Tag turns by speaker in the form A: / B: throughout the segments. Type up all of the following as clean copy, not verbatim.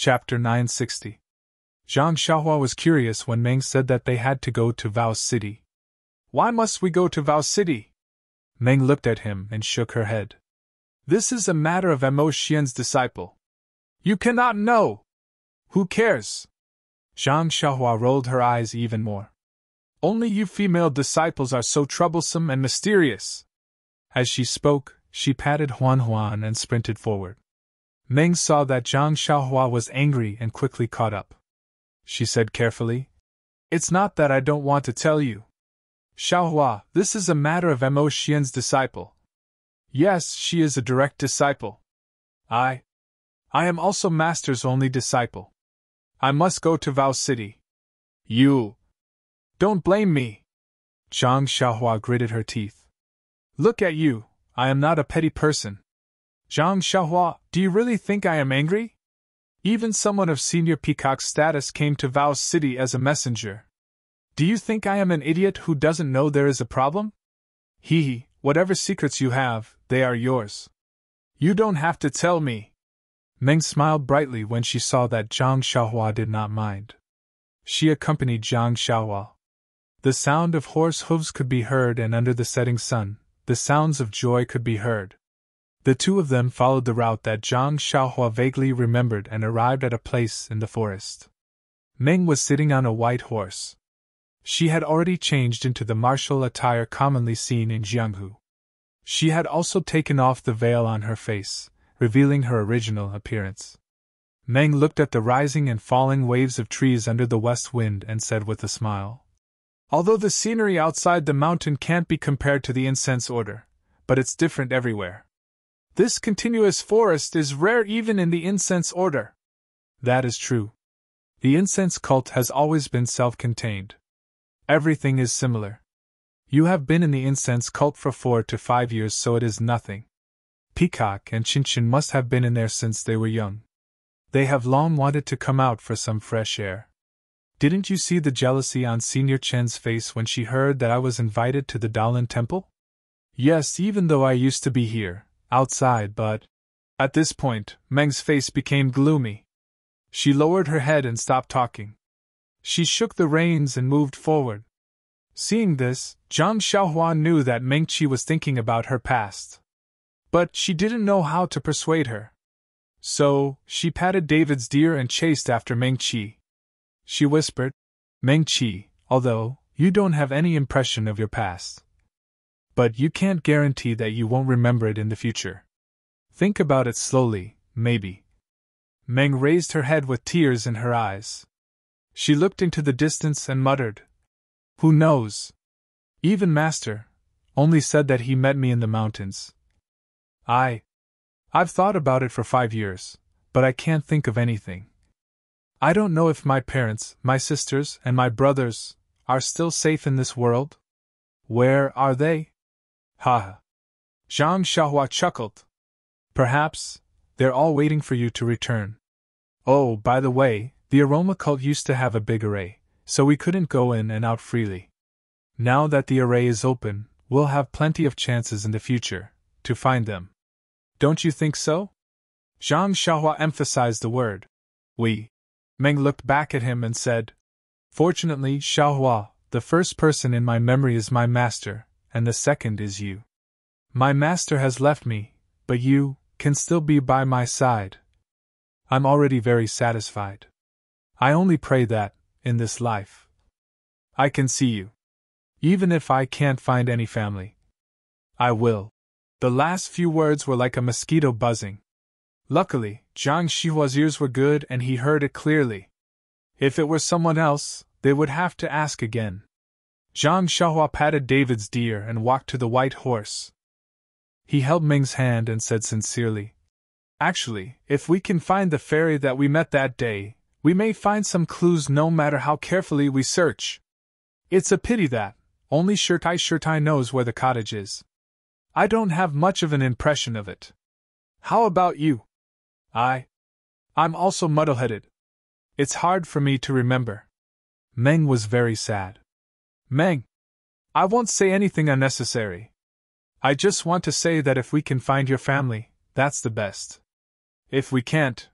A: Chapter 960. Zhang Xiaohua was curious when Meng said that they had to go to Vow City. Why must we go to Vow City? Meng looked at him and shook her head. This is a matter of Mo Xian's disciple. You cannot know. Who cares? Zhang Xiaohua rolled her eyes even more. Only you female disciples are so troublesome and mysterious. As she spoke, she patted Huan Huan and sprinted forward. Meng saw that Zhang Xiaohua was angry and quickly caught up. She said carefully, It's not that I don't want to tell you. Xiaohua, this is a matter of Mo Xian's disciple. Yes, she is a direct disciple. I am also Master's only disciple. I must go to Vow City. You don't blame me. Zhang Xiaohua gritted her teeth. Look at you, I am not a petty person. Zhang Xiaohua, do you really think I am angry? Even someone of senior peacock status came to Vow City as a messenger. Do you think I am an idiot who doesn't know there is a problem? Hee, whatever secrets you have, they are yours. You don't have to tell me. Meng smiled brightly when she saw that Zhang Xiaohua did not mind. She accompanied Zhang Xiaohua. The sound of horse hooves could be heard, and under the setting sun, the sounds of joy could be heard. The two of them followed the route that Zhang Xiaohua vaguely remembered and arrived at a place in the forest. Meng was sitting on a white horse. She had already changed into the martial attire commonly seen in Jianghu. She had also taken off the veil on her face, revealing her original appearance. Meng looked at the rising and falling waves of trees under the west wind and said with a smile, Although the scenery outside the mountain can't be compared to the incense order, but it's different everywhere. This continuous forest is rare even in the incense order. That is true. The incense cult has always been self-contained. Everything is similar. You have been in the incense cult for 4 to 5 years, so it is nothing. Peacock and Chinchin must have been in there since they were young. They have long wanted to come out for some fresh air. Didn't you see the jealousy on Senior Chen's face when she heard that I was invited to the Daolin Temple? Yes, even though I used to be here, outside, but… At this point, Meng's face became gloomy. She lowered her head and stopped talking. She shook the reins and moved forward. Seeing this, Zhang Xiaohua knew that Meng Qi was thinking about her past. But she didn't know how to persuade her. So, she patted David's deer and chased after Meng Qi. She whispered, Meng Qi, although you don't have any impression of your past, but you can't guarantee that you won't remember it in the future. Think about it slowly, maybe. Meng raised her head with tears in her eyes. She looked into the distance and muttered, Who knows? Even Master only said that he met me in the mountains. I've thought about it for 5 years, but I can't think of anything. I don't know if my parents, my sisters, and my brothers are still safe in this world. Where are they? Ha! Zhang Xiaohua chuckled. Perhaps they're all waiting for you to return. Oh, by the way, the aroma cult used to have a big array, so we couldn't go in and out freely. Now that the array is open, we'll have plenty of chances in the future to find them. Don't you think so? Zhang Xiaohua emphasized the word we. Meng looked back at him and said, Fortunately, Xiaohua, the first person in my memory is my master, and the second is you. My master has left me, but you can still be by my side. I'm already very satisfied. I only pray that, in this life, I can see you. Even if I can't find any family, I will. The last few words were like a mosquito buzzing. Luckily, Zhang Xiaohua's ears were good and he heard it clearly. If it were someone else, they would have to ask again. Zhang Xiaohua patted David's deer and walked to the white horse. He held Meng's hand and said sincerely, Actually, if we can find the fairy that we met that day, we may find some clues no matter how carefully we search. It's a pity that only Shirtai knows where the cottage is. I don't have much of an impression of it. How about you? I'm also muddle-headed. It's hard for me to remember. Meng was very sad. Meng, I won't say anything unnecessary. I just want to say that if we can find your family, that's the best. If we can't,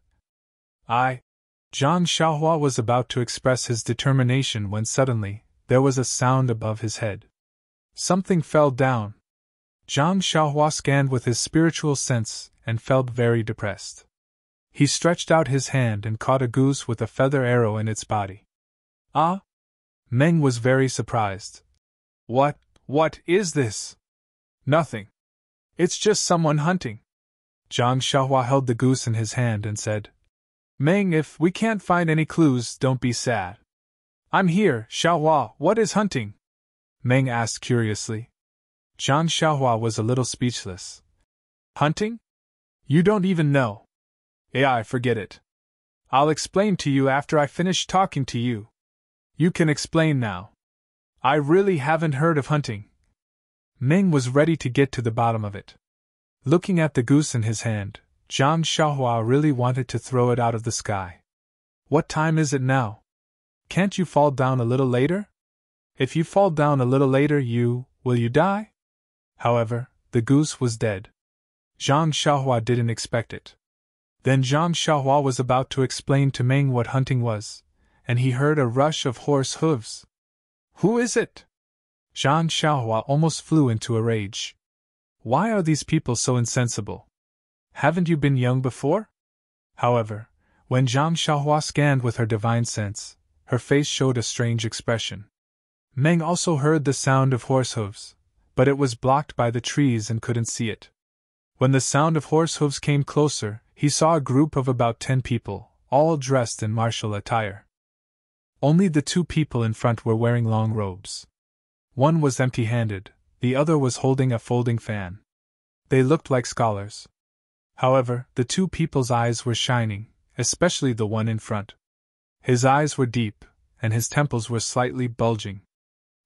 A: Zhang Xiaohua was about to express his determination when suddenly, there was a sound above his head. Something fell down. Zhang Xiaohua scanned with his spiritual sense and felt very depressed. He stretched out his hand and caught a goose with a feather arrow in its body. Ah! Meng was very surprised. What is this? Nothing. It's just someone hunting. Zhang Xiaohua held the goose in his hand and said, Meng, if we can't find any clues, don't be sad. I'm here, Xiaohua, what is hunting? Meng asked curiously. Zhang Xiaohua was a little speechless. Hunting? You don't even know. AI, forget it. I'll explain to you after I finish talking to you. You can explain now. I really haven't heard of hunting. Meng was ready to get to the bottom of it. Looking at the goose in his hand, Zhang Xiaohua really wanted to throw it out of the sky. What time is it now? Can't you fall down a little later? If you fall down a little later, will you die? However, the goose was dead. Zhang Xiaohua didn't expect it. Then Zhang Xiaohua was about to explain to Meng what hunting was, and he heard a rush of horse hooves. Who is it? Zhang Xiaohua almost flew into a rage. Why are these people so insensible? Haven't you been young before? However, when Zhang Xiaohua scanned with her divine sense, her face showed a strange expression. Meng also heard the sound of horse hooves, but it was blocked by the trees and couldn't see it. When the sound of horse hooves came closer, he saw a group of about 10 people, all dressed in martial attire. Only the 2 people in front were wearing long robes. One was empty-handed, the other was holding a folding fan. They looked like scholars. However, the 2 people's eyes were shining, especially the one in front. His eyes were deep, and his temples were slightly bulging.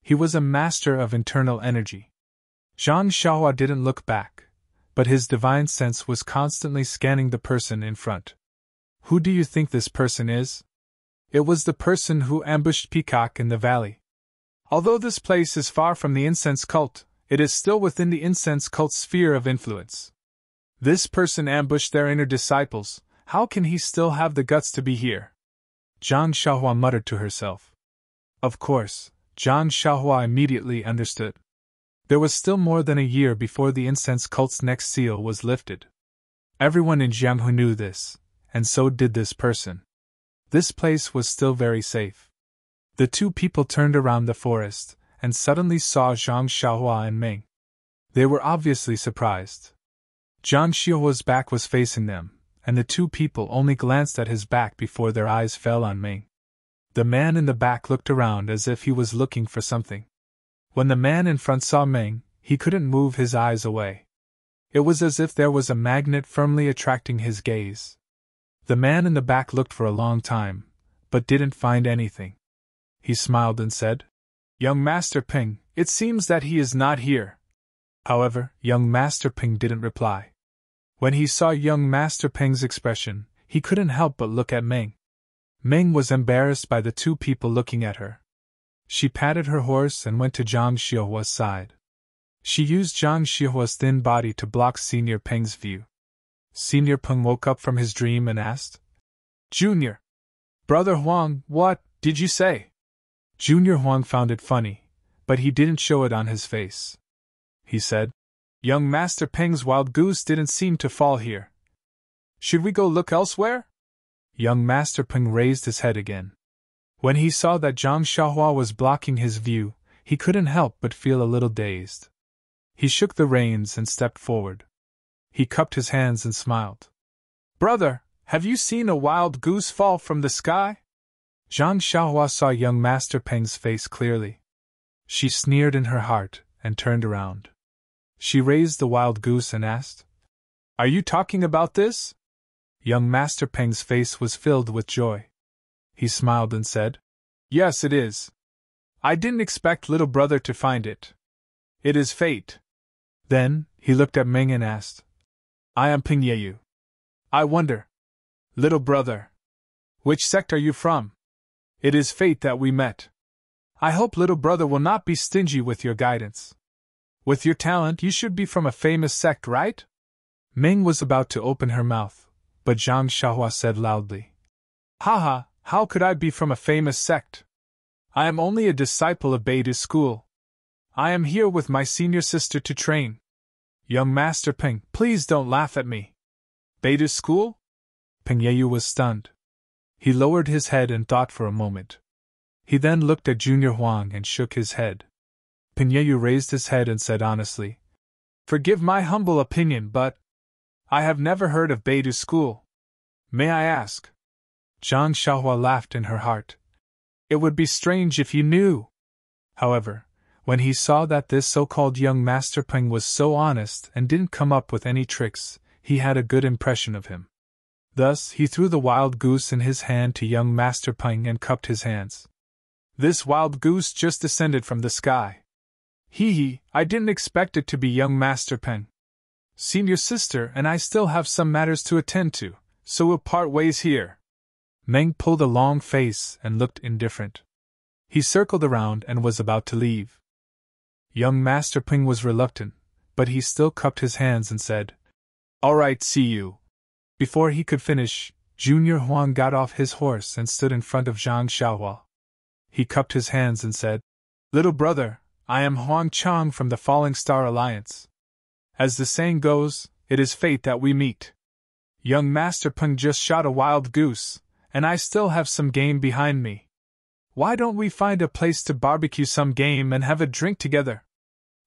A: He was a master of internal energy. Zhang Xiaohua didn't look back, but his divine sense was constantly scanning the person in front. Who do you think this person is? It was the person who ambushed Peacock in the valley. Although this place is far from the incense cult, it is still within the incense cult's sphere of influence. This person ambushed their inner disciples. How can he still have the guts to be here? Zhang Xiaohua muttered to herself. Of course, Zhang Xiaohua immediately understood. There was still more than a year before the incense cult's next seal was lifted. Everyone in Jianghu knew this, and so did this person. This place was still very safe. The 2 people turned around the forest, and suddenly saw Zhang Xiaohua and Meng. They were obviously surprised. Zhang Xiaohua's back was facing them, and the 2 people only glanced at his back before their eyes fell on Meng. The man in the back looked around as if he was looking for something. When the man in front saw Meng, he couldn't move his eyes away. It was as if there was a magnet firmly attracting his gaze. The man in the back looked for a long time, but didn't find anything. He smiled and said, Young Master Ping, it seems that he is not here. However, young Master Ping didn't reply. When he saw young Master Ping's expression, he couldn't help but look at Meng. Meng was embarrassed by the 2 people looking at her. She patted her horse and went to Zhang Xiaohua's side. She used Zhang Xiaohua's thin body to block Senior Peng's view. Senior Peng woke up from his dream and asked, Junior! Brother Huang, what did you say? Junior Huang found it funny, but he didn't show it on his face. He said, Young Master Peng's wild goose didn't seem to fall here. Should we go look elsewhere? Young Master Peng raised his head again. When he saw that Zhang Xiaohua was blocking his view, he couldn't help but feel a little dazed. He shook the reins and stepped forward. He cupped his hands and smiled. Brother, have you seen a wild goose fall from the sky? Zhang Xiaohua saw young Master Peng's face clearly. She sneered in her heart and turned around. She raised the wild goose and asked, Are you talking about this? Young Master Peng's face was filled with joy. He smiled and said, Yes, it is. I didn't expect little brother to find it. It is fate. Then, he looked at Meng and asked, I am Ping Yeyu. I wonder. Little brother. Which sect are you from? It is fate that we met. I hope little brother will not be stingy with your guidance. With your talent, you should be from a famous sect, right? Meng was about to open her mouth, but Zhang Xiaohua said loudly, Haha, how could I be from a famous sect? I am only a disciple of Beidu's school. I am here with my senior sister to train. Young Master Peng, please don't laugh at me. Beidu's school? Peng Yeyu was stunned. He lowered his head and thought for a moment. He then looked at Junior Huang and shook his head. Peng Yeyu raised his head and said honestly, "Forgive my humble opinion, but I have never heard of Beidu's school. May I ask?" Zhang Xiaohua laughed in her heart. "It would be strange if you knew." However, when he saw that this so-called young Master Peng was so honest and didn't come up with any tricks, he had a good impression of him. Thus, he threw the wild goose in his hand to young Master Peng and cupped his hands. "This wild goose just descended from the sky. Hee, I didn't expect it to be young Master Peng. Senior sister and I still have some matters to attend to, so we'll part ways here." Meng pulled a long face and looked indifferent. He circled around and was about to leave. Young Master Peng was reluctant, but he still cupped his hands and said, "All right, see you." Before he could finish, Junior Huang got off his horse and stood in front of Zhang Xiaohua. He cupped his hands and said, "Little brother, I am Huang Chang from the Falling Star Alliance. As the saying goes, it is fate that we meet. Young Master Peng just shot a wild goose, and I still have some game behind me. Why don't we find a place to barbecue some game and have a drink together?"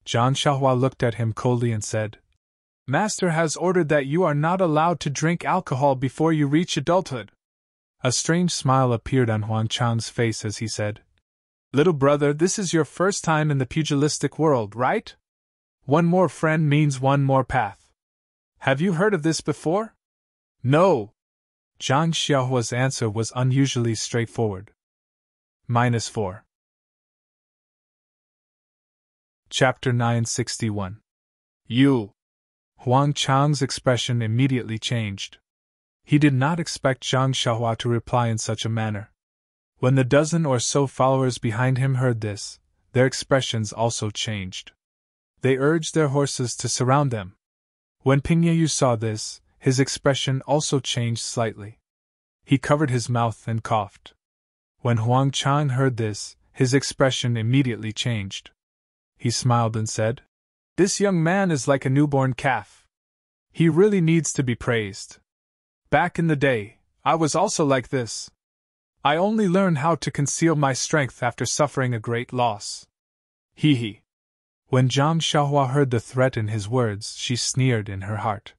A: Zhang Xiaohua looked at him coldly and said, "Master has ordered that you are not allowed to drink alcohol before you reach adulthood." A strange smile appeared on Huang Chang's face as he said, "Little brother, this is your first time in the pugilistic world, right? One more friend means one more path. Have you heard of this before?" "No." Zhang Xiaohua's answer was unusually straightforward. -4. Chapter 961. You. Huang Chang's expression immediately changed. He did not expect Zhang Xiaohua to reply in such a manner. When the dozen or so followers behind him heard this, their expressions also changed. They urged their horses to surround them. When Peng Yeyu saw this, his expression also changed slightly. He covered his mouth and coughed. When Huang Chang heard this, his expression immediately changed. He smiled and said, "This young man is like a newborn calf. He really needs to be praised. Back in the day, I was also like this. I only learned how to conceal my strength after suffering a great loss." Hee. When Zhang Xiaohua heard the threat in his words, she sneered in her heart.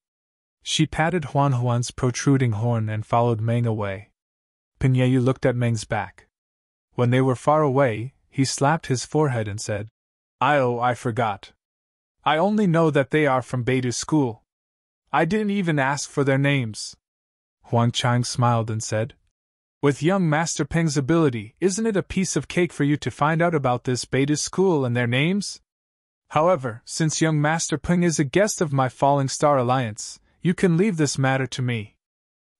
A: She patted Huan's protruding horn and followed Meng away. Peng Yeyu looked at Meng's back. When they were far away, he slapped his forehead and said, I forgot. I only know that they are from Beidu's school. I didn't even ask for their names." Huang Chang smiled and said, "With young Master Peng's ability, isn't it a piece of cake for you to find out about this Beidu school and their names? However, since young Master Peng is a guest of my Falling Star Alliance, you can leave this matter to me.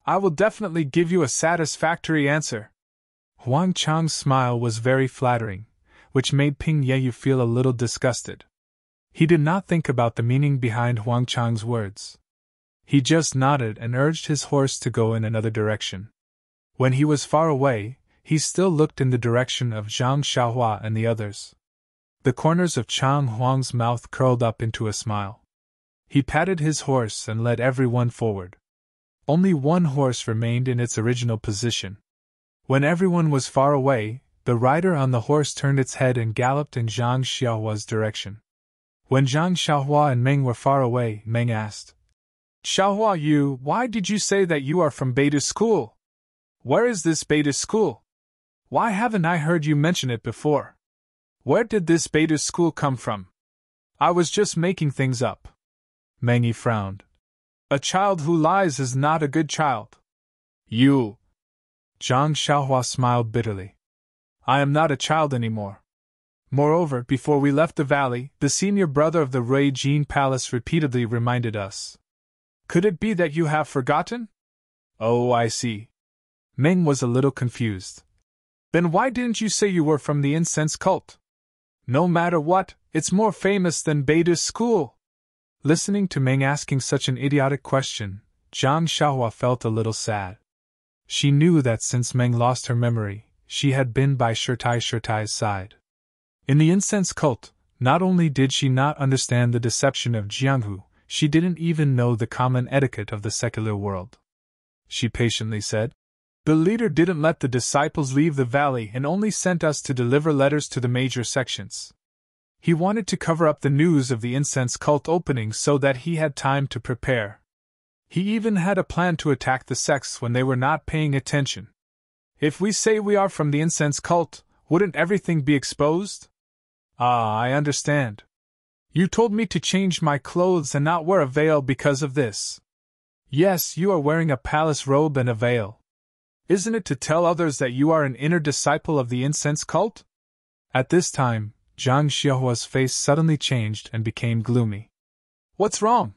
A: I will definitely give you a satisfactory answer." Huang Chang's smile was very flattering, which made Peng Yeyu feel a little disgusted. He did not think about the meaning behind Huang Chang's words. He just nodded and urged his horse to go in another direction. When he was far away, he still looked in the direction of Zhang Xiaohua and the others. The corners of Chang Huang's mouth curled up into a smile. He patted his horse and led everyone forward. Only one horse remained in its original position. When everyone was far away, the rider on the horse turned its head and galloped in Zhang Xiaohua's direction. When Zhang Xiaohua and Meng were far away, Meng asked, "Xiaohua, why did you say that you are from Beidu's school? Where is this Beidu school? Why haven't I heard you mention it before? Where did this Beidu school come from? I was just making things up." Meng frowned. "A child who lies is not a good child." "You." Zhang Xiaohua smiled bitterly. "I am not a child anymore. Moreover, before we left the valley, the senior brother of the Rui Jin Palace repeatedly reminded us. Could it be that you have forgotten?" "Oh, I see." Meng was a little confused. "Then why didn't you say you were from the incense cult? No matter what, it's more famous than Beidu's school." Listening to Meng asking such an idiotic question, Zhang Xiaohua felt a little sad. She knew that since Meng lost her memory, she had been by Shirtai's side. In the incense cult, not only did she not understand the deception of Jianghu, she didn't even know the common etiquette of the secular world. She patiently said, "The leader didn't let the disciples leave the valley and only sent us to deliver letters to the major sections. He wanted to cover up the news of the incense cult opening so that he had time to prepare. He even had a plan to attack the sects when they were not paying attention. If we say we are from the incense cult, wouldn't everything be exposed?" "Ah, I understand. You told me to change my clothes and not wear a veil because of this." "Yes, you are wearing a palace robe and a veil. Isn't it to tell others that you are an inner disciple of the incense cult?" At this time, Zhang Xiaohua's face suddenly changed and became gloomy. "What's wrong?"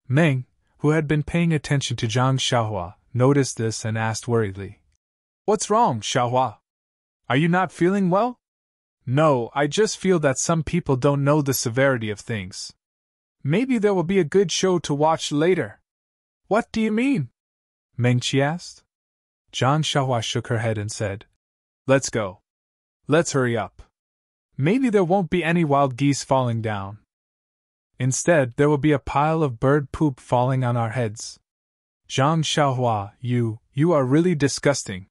A: Meng, who had been paying attention to Zhang Xiaohua, noticed this and asked worriedly, "What's wrong, Xiaohua? Are you not feeling well?" "No, I just feel that some people don't know the severity of things. Maybe there will be a good show to watch later." "What do you mean?" Meng Qi asked. Zhang Xiaohua shook her head and said, "Let's go. Let's hurry up. Maybe there won't be any wild geese falling down. Instead, there will be a pile of bird poop falling on our heads." "Zhang Xiaohua, you are really disgusting."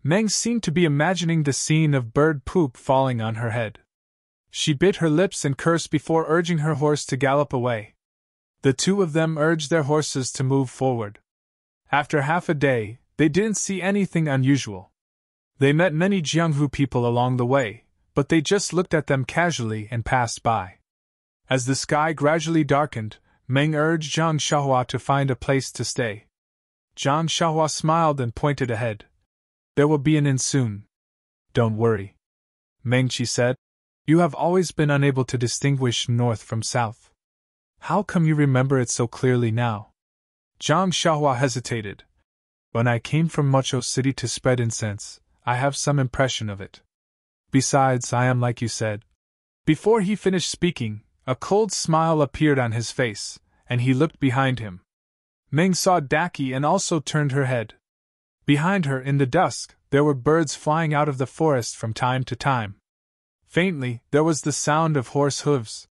A: Meng seemed to be imagining the scene of bird poop falling on her head. She bit her lips and cursed before urging her horse to gallop away. The two of them urged their horses to move forward. After half a day, they didn't see anything unusual. They met many Jianghu people along the way, but they just looked at them casually and passed by. As the sky gradually darkened, Meng urged Zhang Xiaohua to find a place to stay. Zhang Xiaohua smiled and pointed ahead. "There will be an inn soon. Don't worry." Meng Qi said, "You have always been unable to distinguish north from south. How come you remember it so clearly now?" Zhang Xiaohua hesitated. "When I came from Mocho City to spread incense, I have some impression of it. Besides, I am like you said." Before he finished speaking, a cold smile appeared on his face, and he looked behind him. Meng saw Daki and also turned her head. Behind her, in the dusk, there were birds flying out of the forest from time to time. Faintly, there was the sound of horse hooves.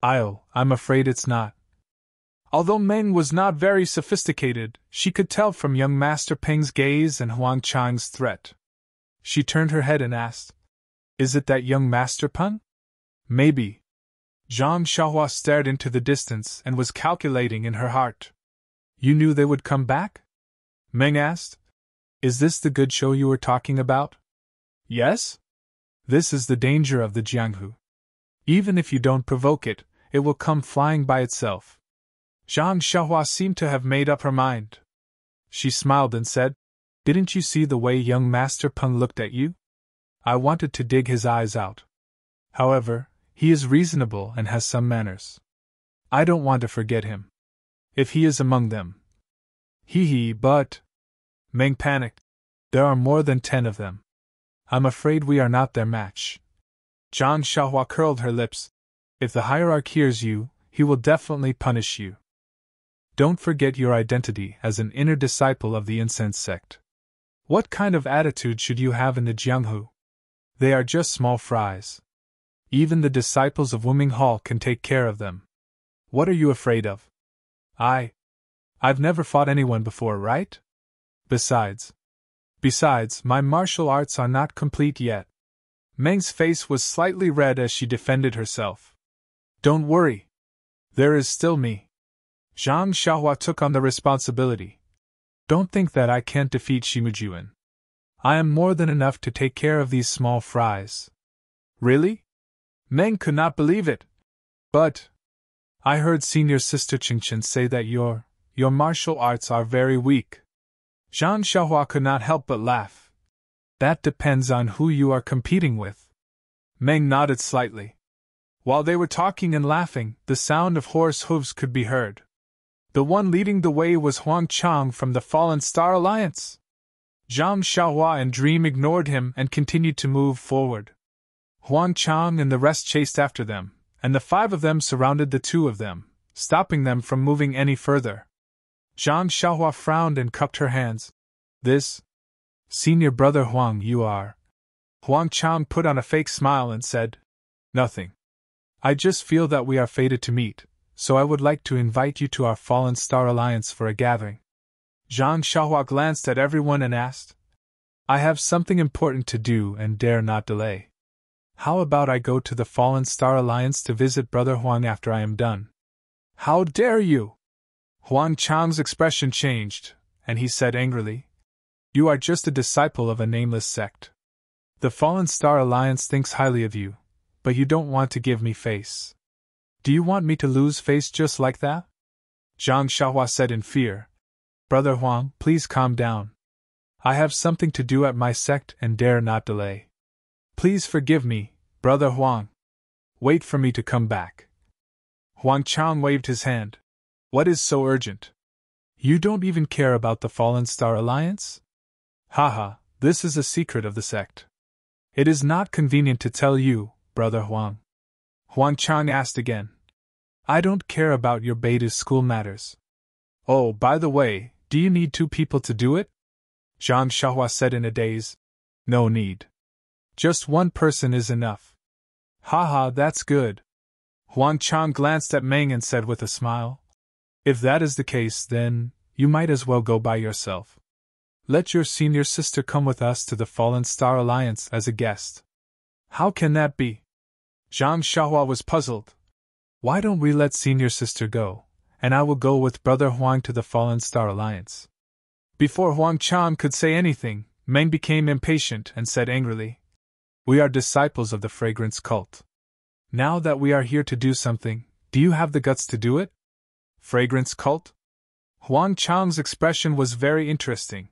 A: I'm afraid it's not." Although Meng was not very sophisticated, she could tell from young Master Peng's gaze and Huang Chang's threat. She turned her head and asked, "Is it that young Master Peng?" "Maybe." Zhang Xiaohua stared into the distance and was calculating in her heart. "You knew they would come back?" Meng asked. "Is this the good show you were talking about?" "Yes." "This is the danger of the Jianghu. Even if you don't provoke it, it will come flying by itself." Zhang Xiaohua seemed to have made up her mind. She smiled and said, "Didn't you see the way young Master Peng looked at you? I wanted to dig his eyes out. However, he is reasonable and has some manners. I don't want to forget him. If he is among them." But... Meng panicked. "There are more than 10 of them. I'm afraid we are not their match." Zhang Xiaohua curled her lips. "If the hierarch hears you, he will definitely punish you. Don't forget your identity as an inner disciple of the incense sect. What kind of attitude should you have in the Jianghu? They are just small fries. Even the disciples of Wuming Hall can take care of them. What are you afraid of?" I've never fought anyone before, right? Besides, my martial arts are not complete yet." Meng's face was slightly red as she defended herself. "Don't worry. There is still me." Zhang Xiaohua took on the responsibility. "Don't think that I can't defeat Shimujuan. I am more than enough to take care of these small fries." "Really?" Meng could not believe it. "But I heard Senior Sister Qingchen say that your martial arts are very weak." Zhang Xiaohua could not help but laugh. "That depends on who you are competing with." Meng nodded slightly. While they were talking and laughing, the sound of horse hooves could be heard. The one leading the way was Huang Chang from the Fallen Star Alliance. Zhang Xiaohua and Dream ignored him and continued to move forward. Huang Chang and the rest chased after them, and the 5 of them surrounded the 2 of them, stopping them from moving any further. Zhang Xiaohua frowned and cupped her hands. This Senior Brother Huang, you are. Huang Chang put on a fake smile and said, Nothing. I just feel that we are fated to meet, so I would like to invite you to our Fallen Star Alliance for a gathering. Zhang Xiaohua glanced at everyone and asked, I have something important to do and dare not delay. How about I go to the Fallen Star Alliance to visit Brother Huang after I am done? How dare you? Huang Chang's expression changed, and he said angrily, You are just a disciple of a nameless sect. The Fallen Star Alliance thinks highly of you, but you don't want to give me face. Do you want me to lose face just like that? Zhang Xiaohua said in fear. Brother Huang, please calm down. I have something to do at my sect and dare not delay. Please forgive me, Brother Huang. Wait for me to come back. Huang Chang waved his hand. What is so urgent? You don't even care about the Fallen Star Alliance? Haha, this is a secret of the sect. It is not convenient to tell you, Brother Huang. Huang Chang asked again. I don't care about your beta school matters. Oh, by the way, do you need 2 people to do it? Zhang Xiaohua said in a daze. No need. Just 1 person is enough. Haha, that's good. Huang Chang glanced at Meng and said with a smile. If that is the case, then you might as well go by yourself. Let your senior sister come with us to the Fallen Star Alliance as a guest. How can that be? Zhang Xiaohua was puzzled. Why don't we let senior sister go, and I will go with Brother Huang to the Fallen Star Alliance? Before Huang Chang could say anything, Meng became impatient and said angrily, We are disciples of the fragrance cult. Now that we are here to do something, do you have the guts to do it? Fragrance cult? Huang Chang's expression was very interesting.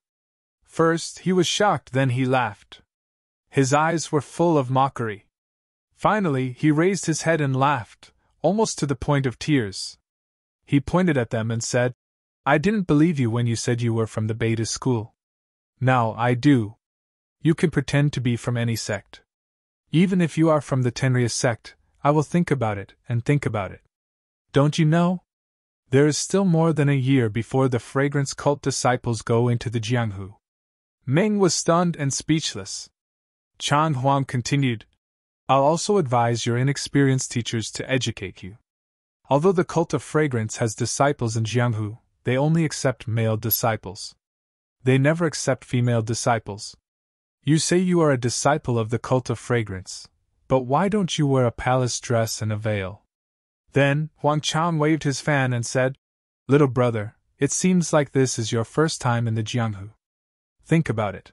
A: First, he was shocked, then he laughed. His eyes were full of mockery. Finally, he raised his head and laughed, almost to the point of tears. He pointed at them and said, I didn't believe you when you said you were from the beta school. Now I do. You can pretend to be from any sect. Even if you are from the Tenria sect, I will think about it and think about it. Don't you know? There is still more than a year before the fragrance cult disciples go into the Jianghu. Meng was stunned and speechless. Chang Huang continued, I'll also advise your inexperienced teachers to educate you. Although the cult of fragrance has disciples in Jianghu, they only accept male disciples. They never accept female disciples. You say you are a disciple of the cult of fragrance, but why don't you wear a palace dress and a veil? Then, Huang Chang waved his fan and said, Little brother, it seems like this is your first time in the Jianghu. Think about it.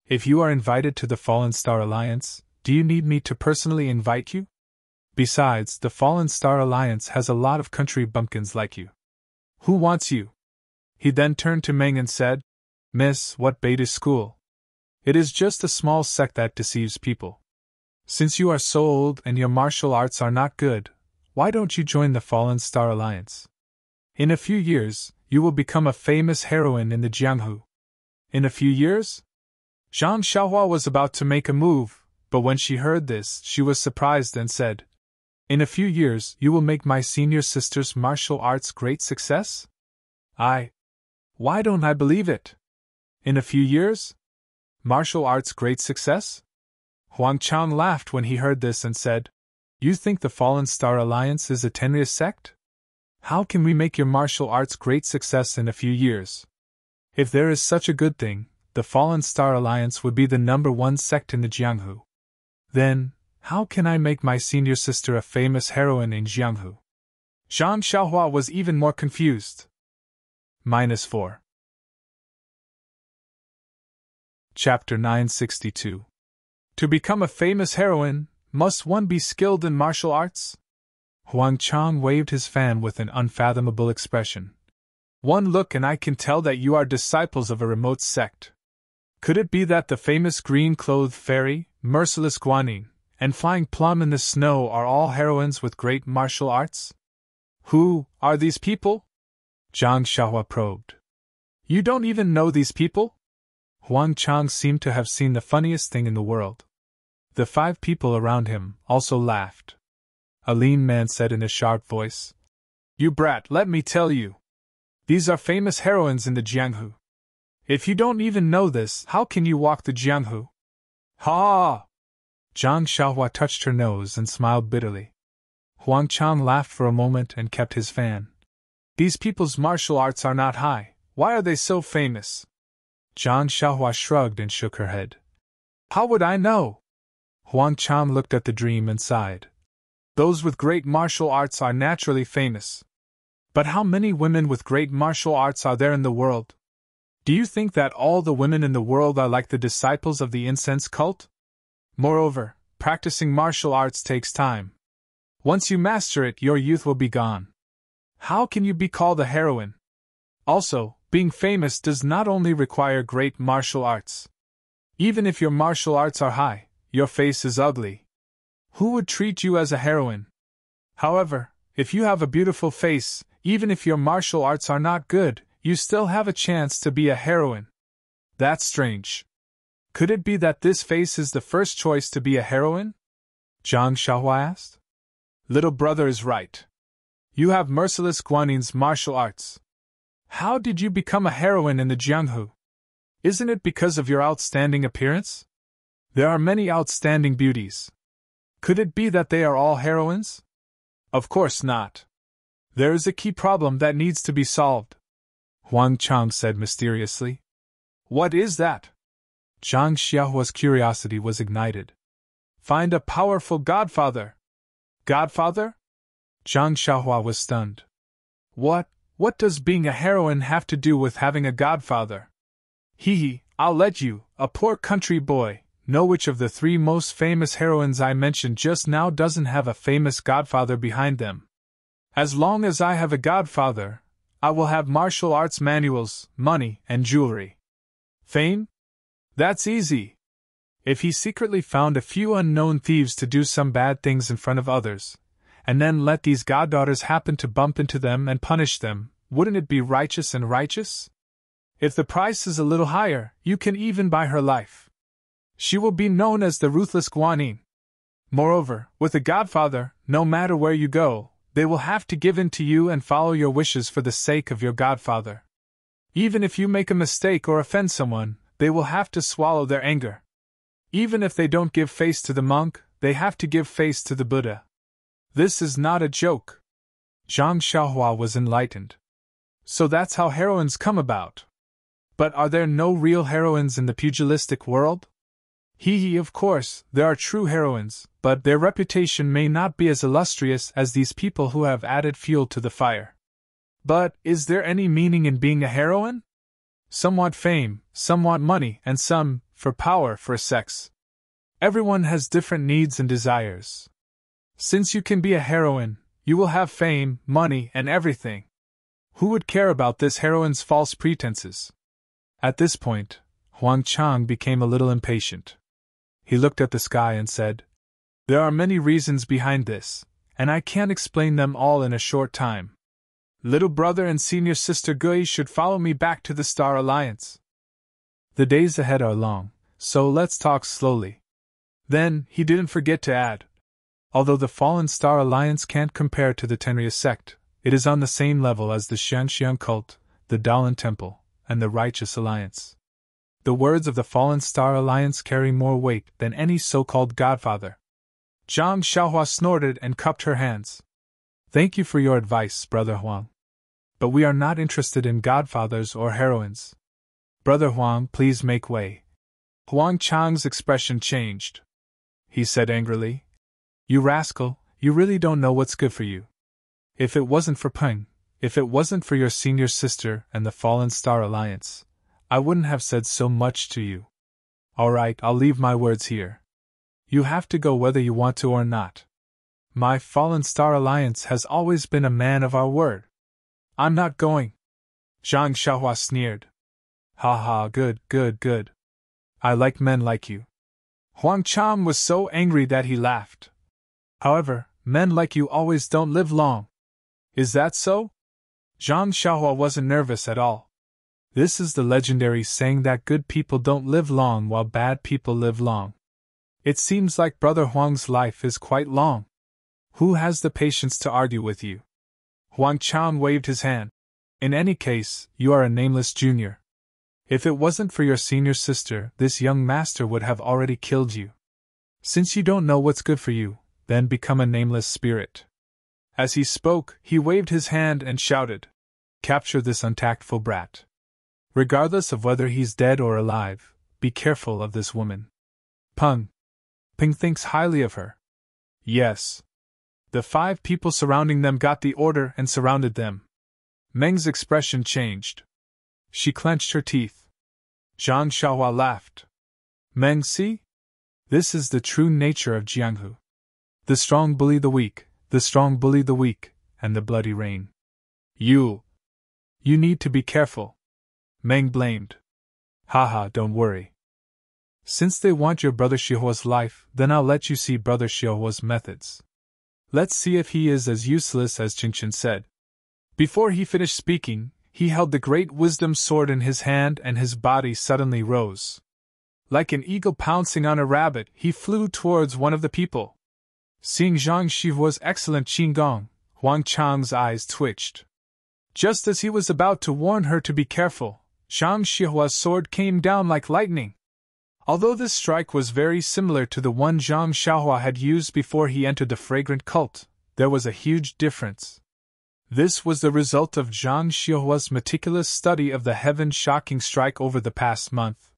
A: If you are invited to the Fallen Star Alliance, do you need me to personally invite you? Besides, the Fallen Star Alliance has a lot of country bumpkins like you. Who wants you? He then turned to Meng and said, Miss, what beta school? It is just a small sect that deceives people. Since you are so old and your martial arts are not good, why don't you join the Fallen Star Alliance? In a few years, you will become a famous heroine in the Jianghu. In a few years? Zhang Xiaohua was about to make a move, but when she heard this, she was surprised and said, In a few years, you will make my senior sister's martial arts great success? Why don't I believe it? In a few years? Martial arts great success? Huang Chang laughed when he heard this and said, You think the Fallen Star Alliance is a Tenria sect? How can we make your martial arts great success in a few years? If there is such a good thing, the Fallen Star Alliance would be the #1 sect in the Jianghu. Then, how can I make my senior sister a famous heroine in Jianghu? Zhang Xiaohua was even more confused. -4. Chapter 962. To become a famous heroine, must one be skilled in martial arts? Huang Chang waved his fan with an unfathomable expression. One look and I can tell that you are disciples of a remote sect. Could it be that the famous green-clothed fairy, merciless Guanyin, and flying plum in the snow are all heroines with great martial arts? Who are these people? Zhang Xiaohua probed. You don't even know these people? Huang Chang seemed to have seen the funniest thing in the world. The 5 people around him also laughed. A lean man said in a sharp voice, You brat, let me tell you. These are famous heroines in the Jianghu. If you don't even know this, how can you walk the Jianghu? Ha! Zhang Xiaohua touched her nose and smiled bitterly. Huang Chang laughed for a moment and kept his fan. These people's martial arts are not high. Why are they so famous? Zhang Xiaohua shrugged and shook her head. How would I know? Huang Chang looked at the dream and sighed. Those with great martial arts are naturally famous. But how many women with great martial arts are there in the world? Do you think that all the women in the world are like the disciples of the incense cult? Moreover, practicing martial arts takes time. Once you master it, your youth will be gone. How can you be called a heroine? Also, being famous does not only require great martial arts. Even if your martial arts are high, your face is ugly. Who would treat you as a heroine? However, if you have a beautiful face, even if your martial arts are not good, you still have a chance to be a heroine. That's strange. Could it be that this face is the first choice to be a heroine? Zhang Xiaohua asked. Little brother is right. You have merciless Guanin's martial arts. How did you become a heroine in the Jianghu? Isn't it because of your outstanding appearance? There are many outstanding beauties. Could it be that they are all heroines? Of course not. There is a key problem that needs to be solved, Huang Chang said mysteriously. What is that? Zhang Xiaohua's curiosity was ignited. Find a powerful godfather. Godfather? Zhang Xiaohua was stunned. What does being a heroine have to do with having a godfather? Hee, I'll let you, a poor country boy, know which of the three most famous heroines I mentioned just now doesn't have a famous godfather behind them. As long as I have a godfather, I will have martial arts manuals, money, and jewelry. Fame? That's easy. If he secretly found a few unknown thieves to do some bad things in front of others, and then let these goddaughters happen to bump into them and punish them, wouldn't it be righteous and righteous? If the price is a little higher, you can even buy her life. She will be known as the ruthless Guanyin. Moreover, with a godfather, no matter where you go, they will have to give in to you and follow your wishes for the sake of your godfather. Even if you make a mistake or offend someone, they will have to swallow their anger. Even if they don't give face to the monk, they have to give face to the Buddha. This is not a joke. Zhang Xiaohua was enlightened. So that's how heroines come about. But are there no real heroines in the pugilistic world? Hee, of course, there are true heroines, but their reputation may not be as illustrious as these people who have added fuel to the fire. But is there any meaning in being a heroine? Some want fame, some want money, and some, for power, for sex. Everyone has different needs and desires. Since you can be a heroine, you will have fame, money, and everything. Who would care about this heroine's false pretenses? At this point, Huang Chang became a little impatient. He looked at the sky and said, There are many reasons behind this, and I can't explain them all in a short time. Little brother and senior sister Gui should follow me back to the Star Alliance. The days ahead are long, so let's talk slowly. Then, he didn't forget to add, although the Fallen Star Alliance can't compare to the Tenrya sect, it is on the same level as the Xianxiang cult, the Dalan Temple, and the Righteous Alliance. The words of the Fallen Star Alliance carry more weight than any so-called godfather. Zhang Xiaohua snorted and cupped her hands. Thank you for your advice, Brother Huang. But we are not interested in godfathers or heroines. Brother Huang, please make way. Huang Chang's expression changed. He said angrily, You rascal, you really don't know what's good for you. If it wasn't for Peng, if it wasn't for your senior sister and the Fallen Star Alliance, I wouldn't have said so much to you. All right, I'll leave my words here. You have to go whether you want to or not. My Fallen Star Alliance has always been a man of our word. I'm not going. Zhang Xiaohua sneered. Ha ha, good. I like men like you. Huang Chang was so angry that he laughed. However, men like you always don't live long. Is that so? Zhang Xiaohua wasn't nervous at all. This is the legendary saying that good people don't live long while bad people live long. It seems like Brother Huang's life is quite long. Who has the patience to argue with you? Huang Chang waved his hand. In any case, you are a nameless junior. If it wasn't for your senior sister, this young master would have already killed you. Since you don't know what's good for you, then become a nameless spirit. As he spoke, he waved his hand and shouted, "Capture this untactful brat. Regardless of whether he's dead or alive, be careful of this woman. Ping thinks highly of her." Yes. The 5 people surrounding them got the order and surrounded them. Meng's expression changed. She clenched her teeth. Zhang Xiaohua laughed. "Meng, see? This is the true nature of Jianghu. The strong bully the weak, the strong bully the weak, and the bloody rain. You need to be careful." Meng blamed. "Haha, don't worry. Since they want your brother Xiaohua's life, then I'll let you see brother Xiaohua's methods. Let's see if he is as useless as Qingchen said." Before he finished speaking, he held the great wisdom sword in his hand and his body suddenly rose. Like an eagle pouncing on a rabbit, he flew towards one of the people. Seeing Zhang Xiaohua's excellent qinggong, Huang Chang's eyes twitched. Just as he was about to warn her to be careful, Zhang Xiaohua's sword came down like lightning. Although this strike was very similar to the one Zhang Xiaohua had used before he entered the fragrant cult, there was a huge difference. This was the result of Zhang Xiaohua's meticulous study of the heaven-shocking strike over the past month.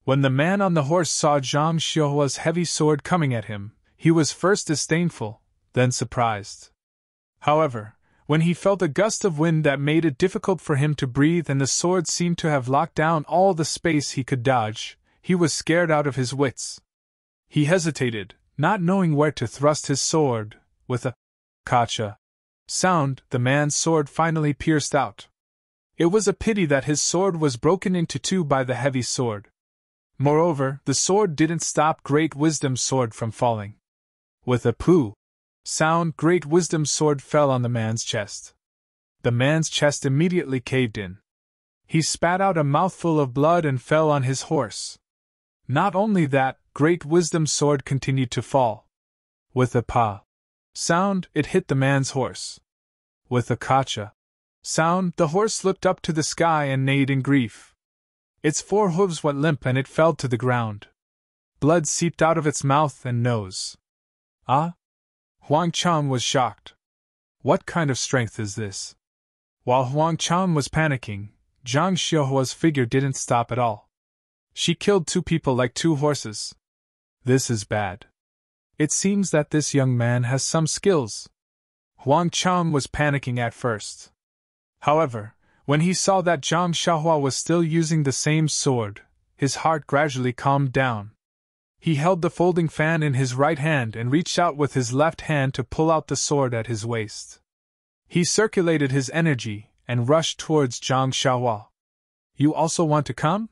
A: When the man on the horse saw Zhang Xiaohua's heavy sword coming at him, he was first disdainful, then surprised. However, when he felt a gust of wind that made it difficult for him to breathe and the sword seemed to have locked down all the space he could dodge, he was scared out of his wits. He hesitated, not knowing where to thrust his sword. With a "kacha" sound, the man's sword finally pierced out. It was a pity that his sword was broken into 2 by the heavy sword. Moreover, the sword didn't stop Great Wisdom's sword from falling. With a "poo" sound, Great Wisdom's sword fell on the man's chest. The man's chest immediately caved in. He spat out a mouthful of blood and fell on his horse. Not only that, Great Wisdom's sword continued to fall. With a "pa" sound, it hit the man's horse. With a "kacha" sound, the horse looked up to the sky and neighed in grief. Its 4 hooves went limp and it fell to the ground. Blood seeped out of its mouth and nose. "Ah?" Huang Chang was shocked. What kind of strength is this? While Huang Chang was panicking, Zhang Xiaohua's figure didn't stop at all. She killed 2 people like 2 horses. This is bad. It seems that this young man has some skills. Huang Chang was panicking at first. However, when he saw that Zhang Xiaohua was still using the same sword, his heart gradually calmed down. He held the folding fan in his right hand and reached out with his left hand to pull out the sword at his waist. He circulated his energy and rushed towards Zhang Xiaohua. "You also want to come?"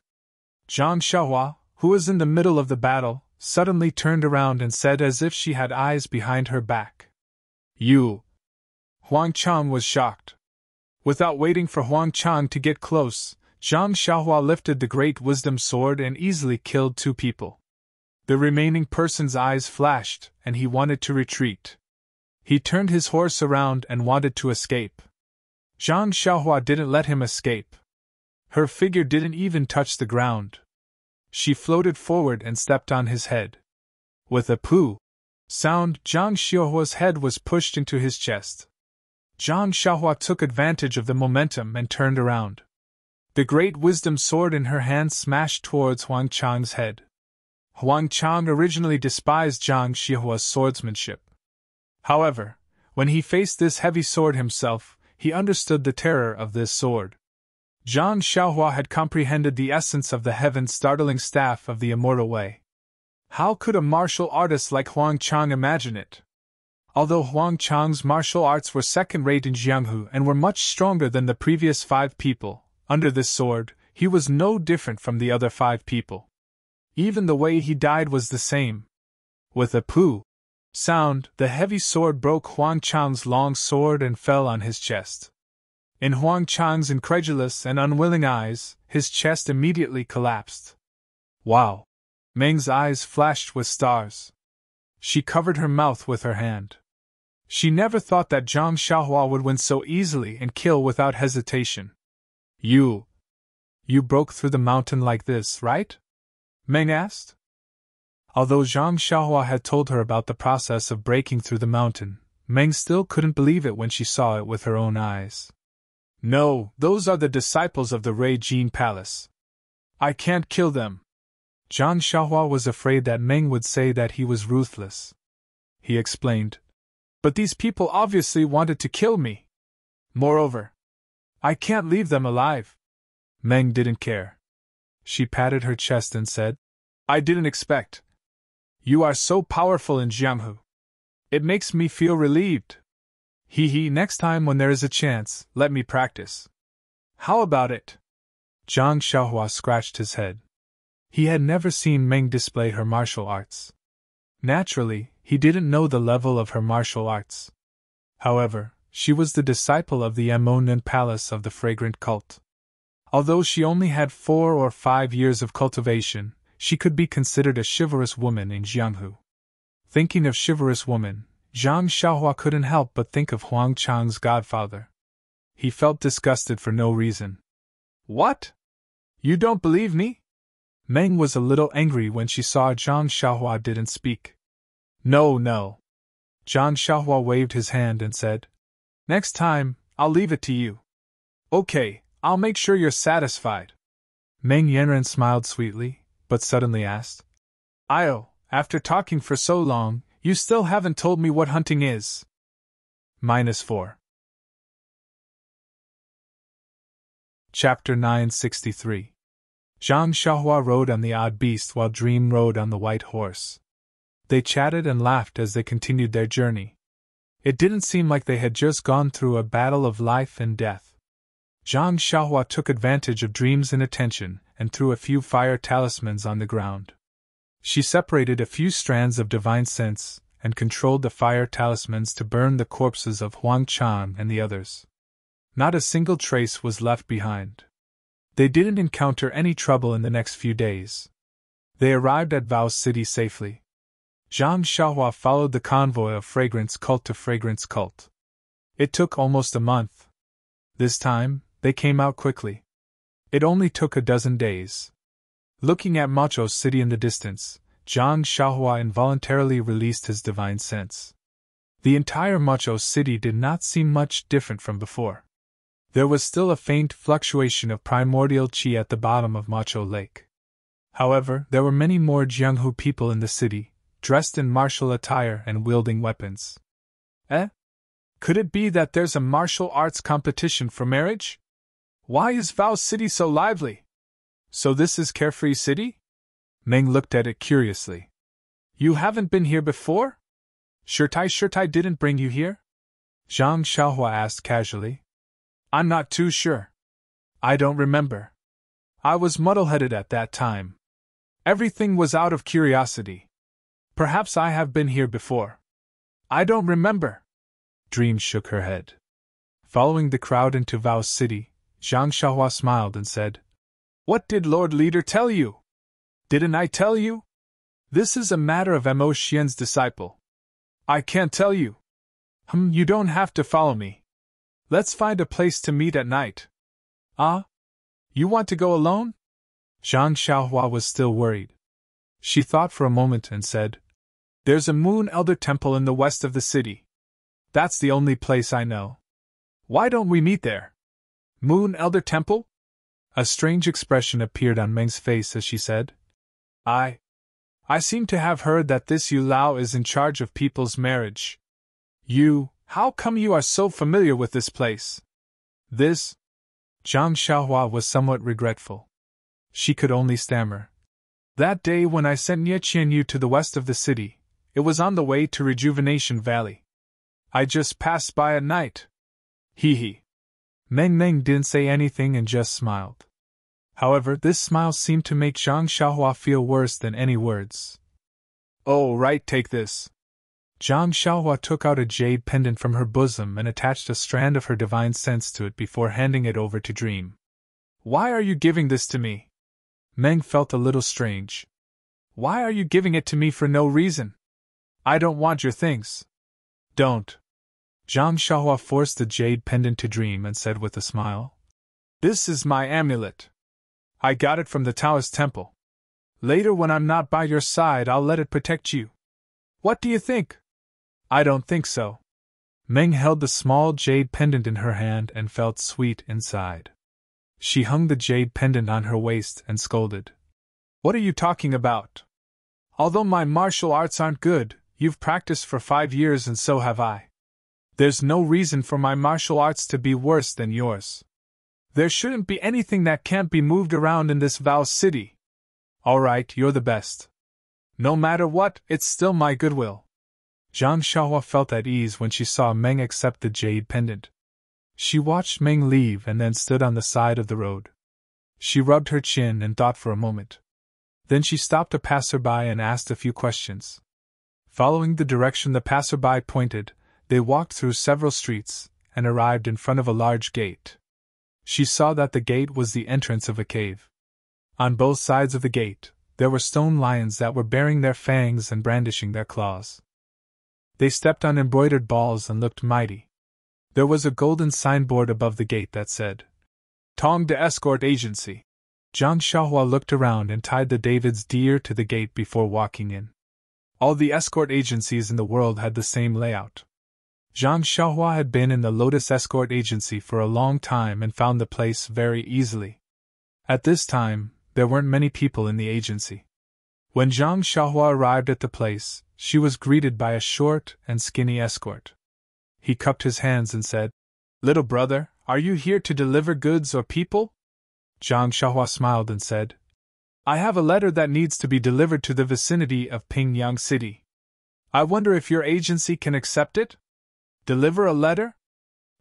A: Zhang Xiaohua, who was in the middle of the battle, suddenly turned around and said as if she had eyes behind her back. "You?" Huang Chang was shocked. Without waiting for Huang Chang to get close, Zhang Xiaohua lifted the Great Wisdom sword and easily killed 2 people. The remaining person's eyes flashed, and he wanted to retreat. He turned his horse around and wanted to escape. Zhang Xiaohua didn't let him escape. Her figure didn't even touch the ground. She floated forward and stepped on his head. With a "poo" sound, Zhang Xiaohua's head was pushed into his chest. Zhang Xiaohua took advantage of the momentum and turned around. The Great Wisdom sword in her hand smashed towards Huang Chang's head. Huang Chang originally despised Zhang Xiaohua's swordsmanship. However, when he faced this heavy sword himself, he understood the terror of this sword. Zhang Xiaohua had comprehended the essence of the heaven-startling staff of the Immortal Way. How could a martial artist like Huang Chang imagine it? Although Huang Chang's martial arts were second-rate in Jianghu and were much stronger than the previous 5 people, under this sword, he was no different from the other 5 people. Even the way he died was the same. With a "poo" sound, the heavy sword broke Huang Chang's long sword and fell on his chest. In Huang Chang's incredulous and unwilling eyes, his chest immediately collapsed. Wow! Meng's eyes flashed with stars. She covered her mouth with her hand. She never thought that Zhang Xiaohua would win so easily and kill without hesitation. You You broke through the mountain like this, right? Meng asked. Although Zhang Xiaohua had told her about the process of breaking through the mountain, Meng still couldn't believe it when she saw it with her own eyes. No, those are the disciples of the Rei Jin Palace. I can't kill them. Zhang Xiaohua was afraid that Meng would say that he was ruthless. He explained. But these people obviously wanted to kill me. Moreover, I can't leave them alive. Meng didn't care. She patted her chest and said, I didn't expect. You are so powerful in Jianghu. It makes me feel relieved. Next time when there is a chance, let me practice. How about it? Zhang Xiaohua scratched his head. He had never seen Meng display her martial arts. Naturally, he didn't know the level of her martial arts. However, she was the disciple of the Emmonen Palace of the Fragrant Cult. Although she only had 4 or 5 years of cultivation, she could be considered a chivalrous woman in Jianghu. Thinking of chivalrous woman, Zhang Xiaohua couldn't help but think of Huang Chang's godfather. He felt disgusted for no reason. What? You don't believe me? Meng was a little angry when she saw Zhang Xiaohua didn't speak. No. Zhang Xiaohua waved his hand and said, Next time, I'll leave it to you. Okay, I'll make sure you're satisfied. Meng Yanran smiled sweetly, but suddenly asked, after talking for so long, you still haven't told me what hunting is. -4. Chapter 963. Zhang Xiaohua rode on the odd beast while Dream rode on the white horse. They chatted and laughed as they continued their journey. It didn't seem like they had just gone through a battle of life and death. Zhang Xiaohua took advantage of Dream's inattention and threw a few fire talismans on the ground. She separated a few strands of divine sense and controlled the fire talismans to burn the corpses of Huang Chang and the others. Not a single trace was left behind. They didn't encounter any trouble in the next few days. They arrived at Vow City safely. Zhang Xiaohua followed the convoy of fragrance cult to fragrance cult. It took almost a month. This time, they came out quickly. It only took a dozen days. Looking at Macho City in the distance, Zhang Xiaohua involuntarily released his divine sense. The entire Macho City did not seem much different from before. There was still a faint fluctuation of primordial qi at the bottom of Macho Lake. However, there were many more Jianghu people in the city, dressed in martial attire and wielding weapons. Could it be that there's a martial arts competition for marriage? Why is Vow City so lively? So this is Carefree City? Meng looked at it curiously. You haven't been here before? Shirtai didn't bring you here? Zhang Xiaohua asked casually. I'm not too sure. I don't remember. I was muddle-headed at that time. Everything was out of curiosity. Perhaps I have been here before. I don't remember. Dream shook her head. Following the crowd into Vow City, Zhang Xiaohua smiled and said, What did Lord Leader tell you? Didn't I tell you? This is a matter of Mo Xian's disciple. I can't tell you. You don't have to follow me. Let's find a place to meet at night. You want to go alone? Zhang Xiaohua was still worried. She thought for a moment and said, There's a Moon Elder Temple in the west of the city. That's the only place I know. Why don't we meet there? Moon Elder Temple? A strange expression appeared on Meng's face as she said, I seem to have heard that this Yu Lao is in charge of people's marriage. How come you are so familiar with this place? This? Zhang Xiaohua was somewhat regretful. She could only stammer. That day when I sent Nie Qianyu to the west of the city, it was on the way to Rejuvenation Valley. I just passed by at night. Meng didn't say anything and just smiled. However, this smile seemed to make Zhang Xiaohua feel worse than any words. Oh, right, take this. Zhang Xiaohua took out a jade pendant from her bosom and attached a strand of her divine sense to it before handing it over to Dream. Why are you giving this to me? Meng felt a little strange. Why are you giving it to me for no reason? I don't want your things. Don't. Zhang Xiaohua forced the jade pendant to Dream and said with a smile, This is my amulet. I got it from the Taoist temple. Later, when I'm not by your side, I'll let it protect you. What do you think? I don't think so. Meng held the small jade pendant in her hand and felt sweet inside. She hung the jade pendant on her waist and scolded. What are you talking about? Although my martial arts aren't good, you've practiced for 5 years and so have I. There's no reason for my martial arts to be worse than yours. There shouldn't be anything that can't be moved around in this Vow City. Alright, you're the best. No matter what, it's still my goodwill. Zhang Xiaohua felt at ease when she saw Meng accept the jade pendant. She watched Meng leave and then stood on the side of the road. She rubbed her chin and thought for a moment. Then she stopped a passerby and asked a few questions. Following the direction the passerby pointed, they walked through several streets and arrived in front of a large gate. She saw that the gate was the entrance of a cave. On both sides of the gate, there were stone lions that were baring their fangs and brandishing their claws. They stepped on embroidered balls and looked mighty. There was a golden signboard above the gate that said, Tong de Escort Agency. Zhang Xiaohua looked around and tied the David's deer to the gate before walking in. All the escort agencies in the world had the same layout. Zhang Xiaohua had been in the Lotus Escort Agency for a long time and found the place very easily. At this time, there weren't many people in the agency. When Zhang Xiaohua arrived at the place, she was greeted by a short and skinny escort. He cupped his hands and said, Little brother, are you here to deliver goods or people? Zhang Xiaohua smiled and said, I have a letter that needs to be delivered to the vicinity of Pingyang City. I wonder if your agency can accept it? Deliver a letter?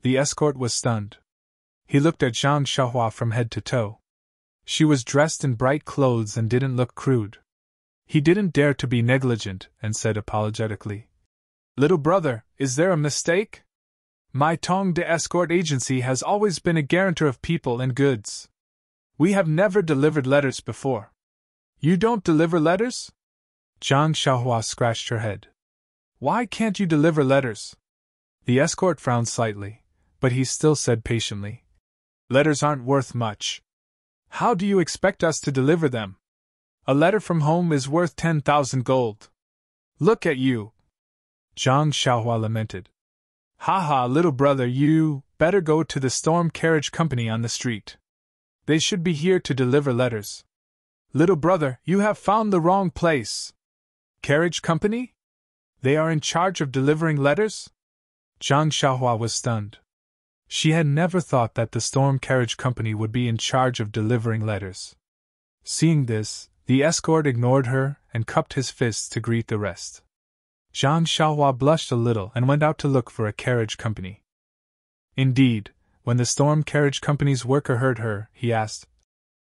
A: The escort was stunned. He looked at Zhang Xiaohua from head to toe. She was dressed in bright clothes and didn't look crude. He didn't dare to be negligent and said apologetically, Little brother, is there a mistake? My Tong de Escort Agency has always been a guarantor of people and goods. We have never delivered letters before. You don't deliver letters? Zhang Xiaohua scratched her head. Why can't you deliver letters? The escort frowned slightly, but he still said patiently, Letters aren't worth much. How do you expect us to deliver them? A letter from home is worth 10,000 gold. Look at you. Zhang Xiaohua lamented. Ha, little brother, you better go to the storm carriage company on the street. They should be here to deliver letters. Little brother, you have found the wrong place. Carriage company? They are in charge of delivering letters? Zhang Xiaohua was stunned. She had never thought that the storm carriage company would be in charge of delivering letters. Seeing this, the escort ignored her and cupped his fists to greet the rest. Zhang Xiaohua blushed a little and went out to look for a carriage company. Indeed, when the storm carriage company's worker heard her, he asked,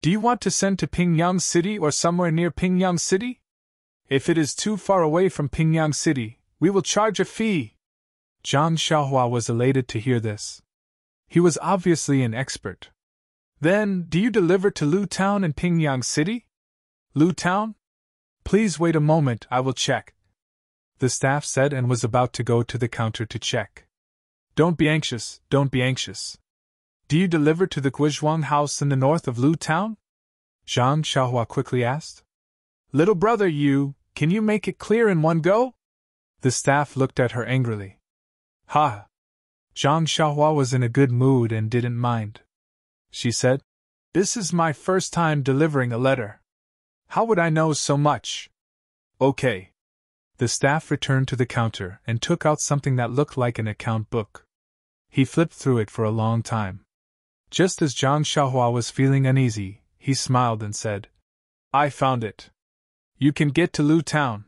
A: Do you want to send to Pingyang City or somewhere near Pingyang City? If it is too far away from Pingyang City, we will charge a fee. Zhang Xiaohua was elated to hear this. He was obviously an expert. Then, do you deliver to Lu Town in Pingyang City? Lu Town? Please wait a moment, I will check. The staff said and was about to go to the counter to check. Don't be anxious, don't be anxious. Do you deliver to the Guizhuang house in the north of Lu Town? Zhang Xiaohua quickly asked. Little brother, can you make it clear in one go? The staff looked at her angrily. Ha! Zhang Xiaohua was in a good mood and didn't mind. She said, This is my first time delivering a letter. How would I know so much? Okay. The staff returned to the counter and took out something that looked like an account book. He flipped through it for a long time. Just as Zhang Xiaohua was feeling uneasy, he smiled and said, I found it. You can get to Lu Town.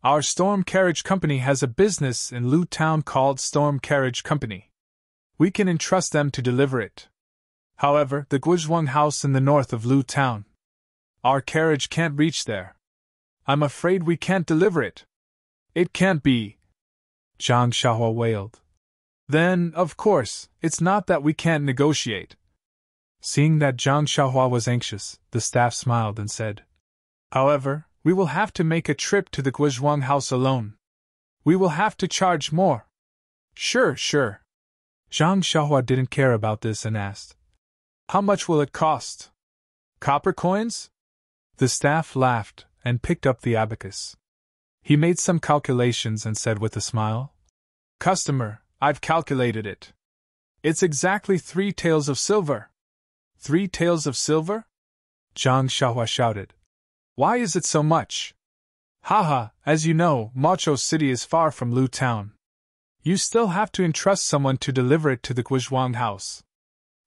A: Our storm carriage company has a business in Lu Town called Storm Carriage Company. We can entrust them to deliver it. However, the Guizhuang house in the north of Lu Town. Our carriage can't reach there. I'm afraid we can't deliver it. It can't be. Zhang Xiaohua wailed. Then, of course, it's not that we can't negotiate. Seeing that Zhang Xiaohua was anxious, the staff smiled and said, However, we will have to make a trip to the Guizhuang house alone. We will have to charge more. Sure. Zhang Xiaohua didn't care about this and asked, How much will it cost? Copper coins? The staff laughed and picked up the abacus. He made some calculations and said with a smile, Customer, I've calculated it. It's exactly 3 taels of silver. 3 taels of silver? Zhang Xiaohua shouted. Why is it so much? Haha, as you know, Macho City is far from Lu Town. You still have to entrust someone to deliver it to the Guizhuang house.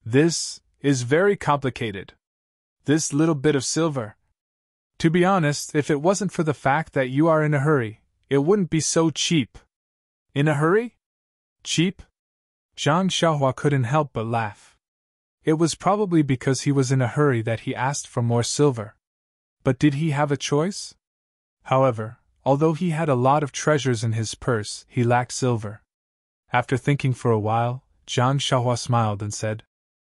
A: This is very complicated. This little bit of silver. To be honest, if it wasn't for the fact that you are in a hurry, it wouldn't be so cheap. In a hurry? Cheap? Zhang Xiaohua couldn't help but laugh. It was probably because he was in a hurry that he asked for more silver. But did he have a choice? However, although he had a lot of treasures in his purse, he lacked silver. After thinking for a while, Zhang Xiaohua smiled and said,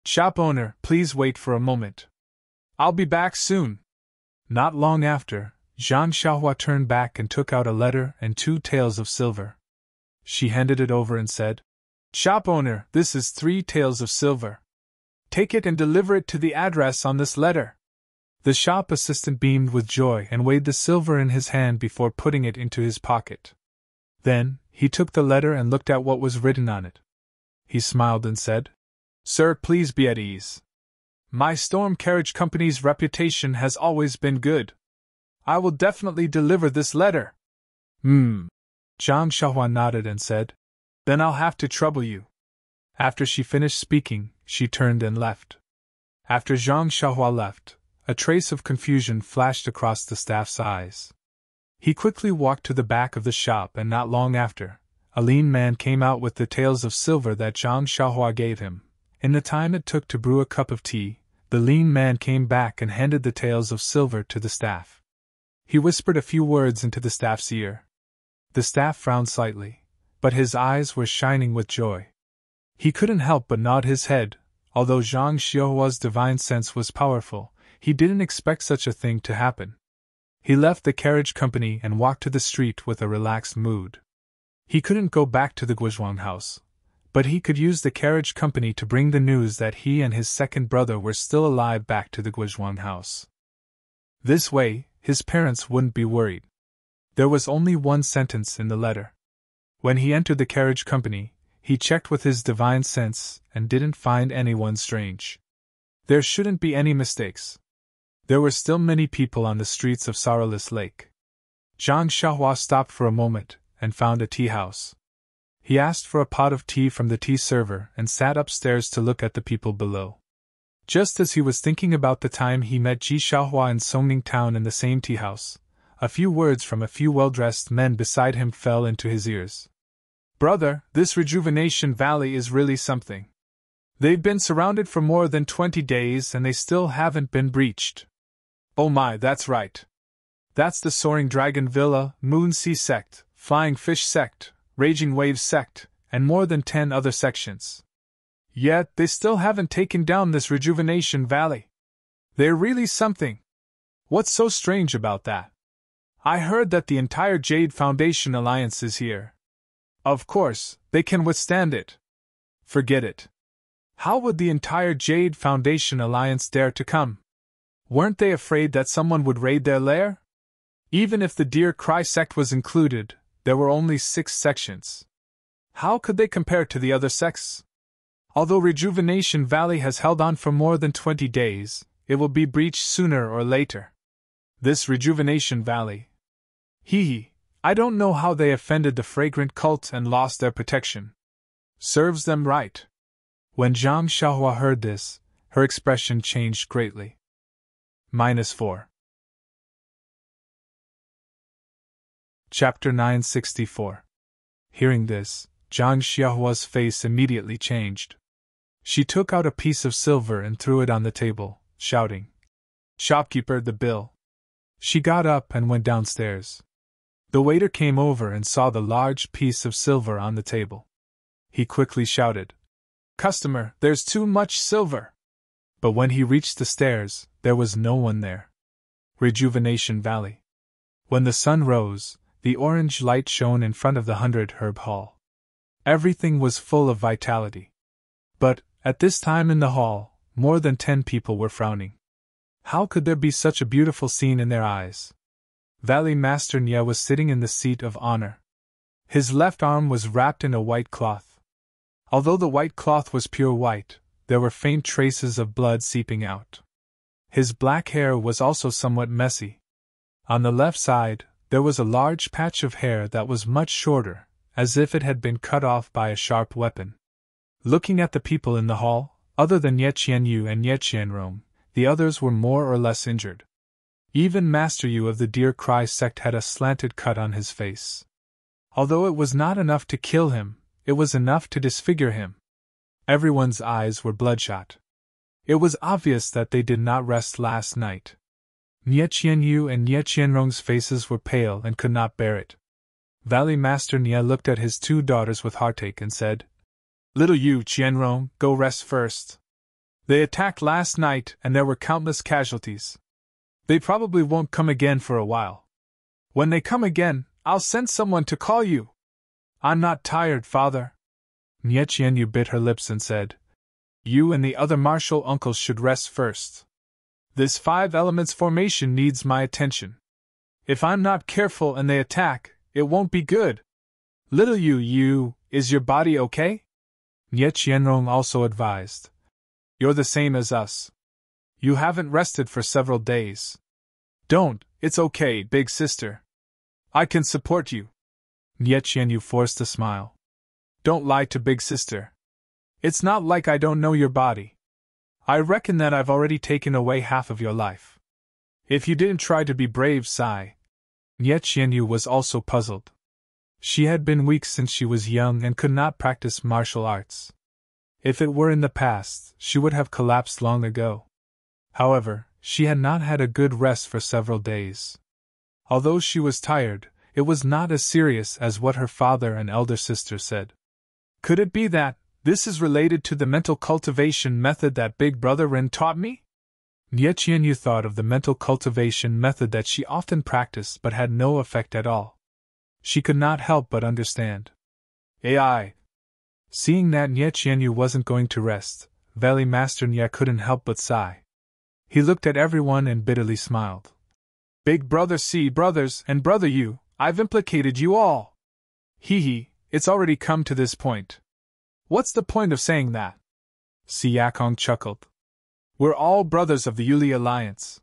A: Shop owner, please wait for a moment. I'll be back soon. Not long after, Zhang Xiaohua turned back and took out a letter and 2 taels of silver. She handed it over and said, Shop owner, this is 3 taels of silver. Take it and deliver it to the address on this letter. The shop assistant beamed with joy and weighed the silver in his hand before putting it into his pocket. Then, he took the letter and looked at what was written on it. He smiled and said, Sir, please be at ease. My Storm Carriage Company's reputation has always been good. I will definitely deliver this letter. Zhang Xiaohua nodded and said, Then I'll have to trouble you. After she finished speaking, she turned and left. After Zhang Xiaohua left, a trace of confusion flashed across the staff's eyes. He quickly walked to the back of the shop and not long after, a lean man came out with the taels of silver that Zhang Xiaohua gave him. In the time it took to brew a cup of tea, the lean man came back and handed the taels of silver to the staff. He whispered a few words into the staff's ear. The staff frowned slightly, but his eyes were shining with joy. He couldn't help but nod his head. Although Zhang Xiaohua's divine sense was powerful, he didn't expect such a thing to happen. He left the carriage company and walked to the street with a relaxed mood. He couldn't go back to the Guizhuang house, but he could use the carriage company to bring the news that he and his second brother were still alive back to the Guizhuang house. This way, his parents wouldn't be worried. There was only one sentence in the letter. When he entered the carriage company, he checked with his divine sense and didn't find anyone strange. There shouldn't be any mistakes. There were still many people on the streets of Sorrowless Lake. Zhang Xiaohua stopped for a moment and found a tea house. He asked for a pot of tea from the tea server and sat upstairs to look at the people below. Just as he was thinking about the time he met Ji Xiaohua in Songning Town in the same tea house, a few words from a few well-dressed men beside him fell into his ears. Brother, this Rejuvenation Valley is really something. They've been surrounded for more than 20 days and they still haven't been breached. Oh my, that's right. That's the Soaring Dragon Villa, Moon Sea Sect, Flying Fish Sect, Raging Waves Sect, and more than 10 other sections. Yet they still haven't taken down this Rejuvenation Valley. They're really something. What's so strange about that? I heard that the entire Jade Foundation Alliance is here. Of course, they can withstand it. Forget it. How would the entire Jade Foundation Alliance dare to come? Weren't they afraid that someone would raid their lair? Even if the Deer Cry sect was included, there were only 6 sections. How could they compare to the other sects? Although Rejuvenation Valley has held on for more than 20 days, it will be breached sooner or later. This Rejuvenation Valley. I don't know how they offended the fragrant cult and lost their protection. Serves them right. When Zhang Xiaohua heard this, her expression changed greatly. -4. Chapter 964. Hearing this, Zhang Xiaohua's face immediately changed. She took out a piece of silver and threw it on the table, shouting, "Shopkeeper, the bill." She got up and went downstairs. The waiter came over and saw the large piece of silver on the table. He quickly shouted, "Customer, there's too much silver!" But when he reached the stairs, there was no one there. Rejuvenation Valley. When the sun rose, the orange light shone in front of the 100-herb hall. Everything was full of vitality. But, at this time in the hall, more than 10 people were frowning. How could there be such a beautiful scene in their eyes? Valley Master Nya was sitting in the seat of honor. His left arm was wrapped in a white cloth. Although the white cloth was pure white, there were faint traces of blood seeping out. His black hair was also somewhat messy. On the left side, there was a large patch of hair that was much shorter, as if it had been cut off by a sharp weapon. Looking at the people in the hall, other than Ye Qianyu and Ye Qianrong, the others were more or less injured. Even Master Yu of the Deer Cry sect had a slanted cut on his face. Although it was not enough to kill him, it was enough to disfigure him. Everyone's eyes were bloodshot. It was obvious that they did not rest last night. Nye Qianyu and Nye Qianrong's faces were pale and could not bear it. Valley Master Nye looked at his two daughters with heartache and said, "Little Yu Qianrong, go rest first. They attacked last night and there were countless casualties. They probably won't come again for a while. When they come again, I'll send someone to call you." "I'm not tired, father." Nye Qianyu bit her lips and said, "You and the other martial uncles should rest first. This 5 elements formation needs my attention. If I'm not careful and they attack, it won't be good. Little Yu, is your body okay?" Nye Qianrong also advised. "You're the same as us. You haven't rested for several days. Don't, it's okay, big sister. I can support you." Nye Qianyu forced a smile. "Don't lie to big sister. It's not like I don't know your body. I reckon that I've already taken away half of your life. If you didn't try to be brave, Sai." Nye Qianyu was also puzzled. She had been weak since she was young and could not practice martial arts. If it were in the past, she would have collapsed long ago. However, she had not had a good rest for several days. Although she was tired, it was not as serious as what her father and elder sister said. Could it be that this is related to the mental cultivation method that Big Brother Ren taught me? Nye Qianyu thought of the mental cultivation method that she often practiced but had no effect at all. She could not help but understand. AI. Seeing that Nye Qianyu wasn't going to rest, Valley Master Nye couldn't help but sigh. He looked at everyone and bitterly smiled. "Big Brother C, brothers, and Brother Yu, I've implicated you all. Hee, it's already come to this point. What's the point of saying that?" Si Yakong chuckled. "We're all brothers of the Yuli Alliance.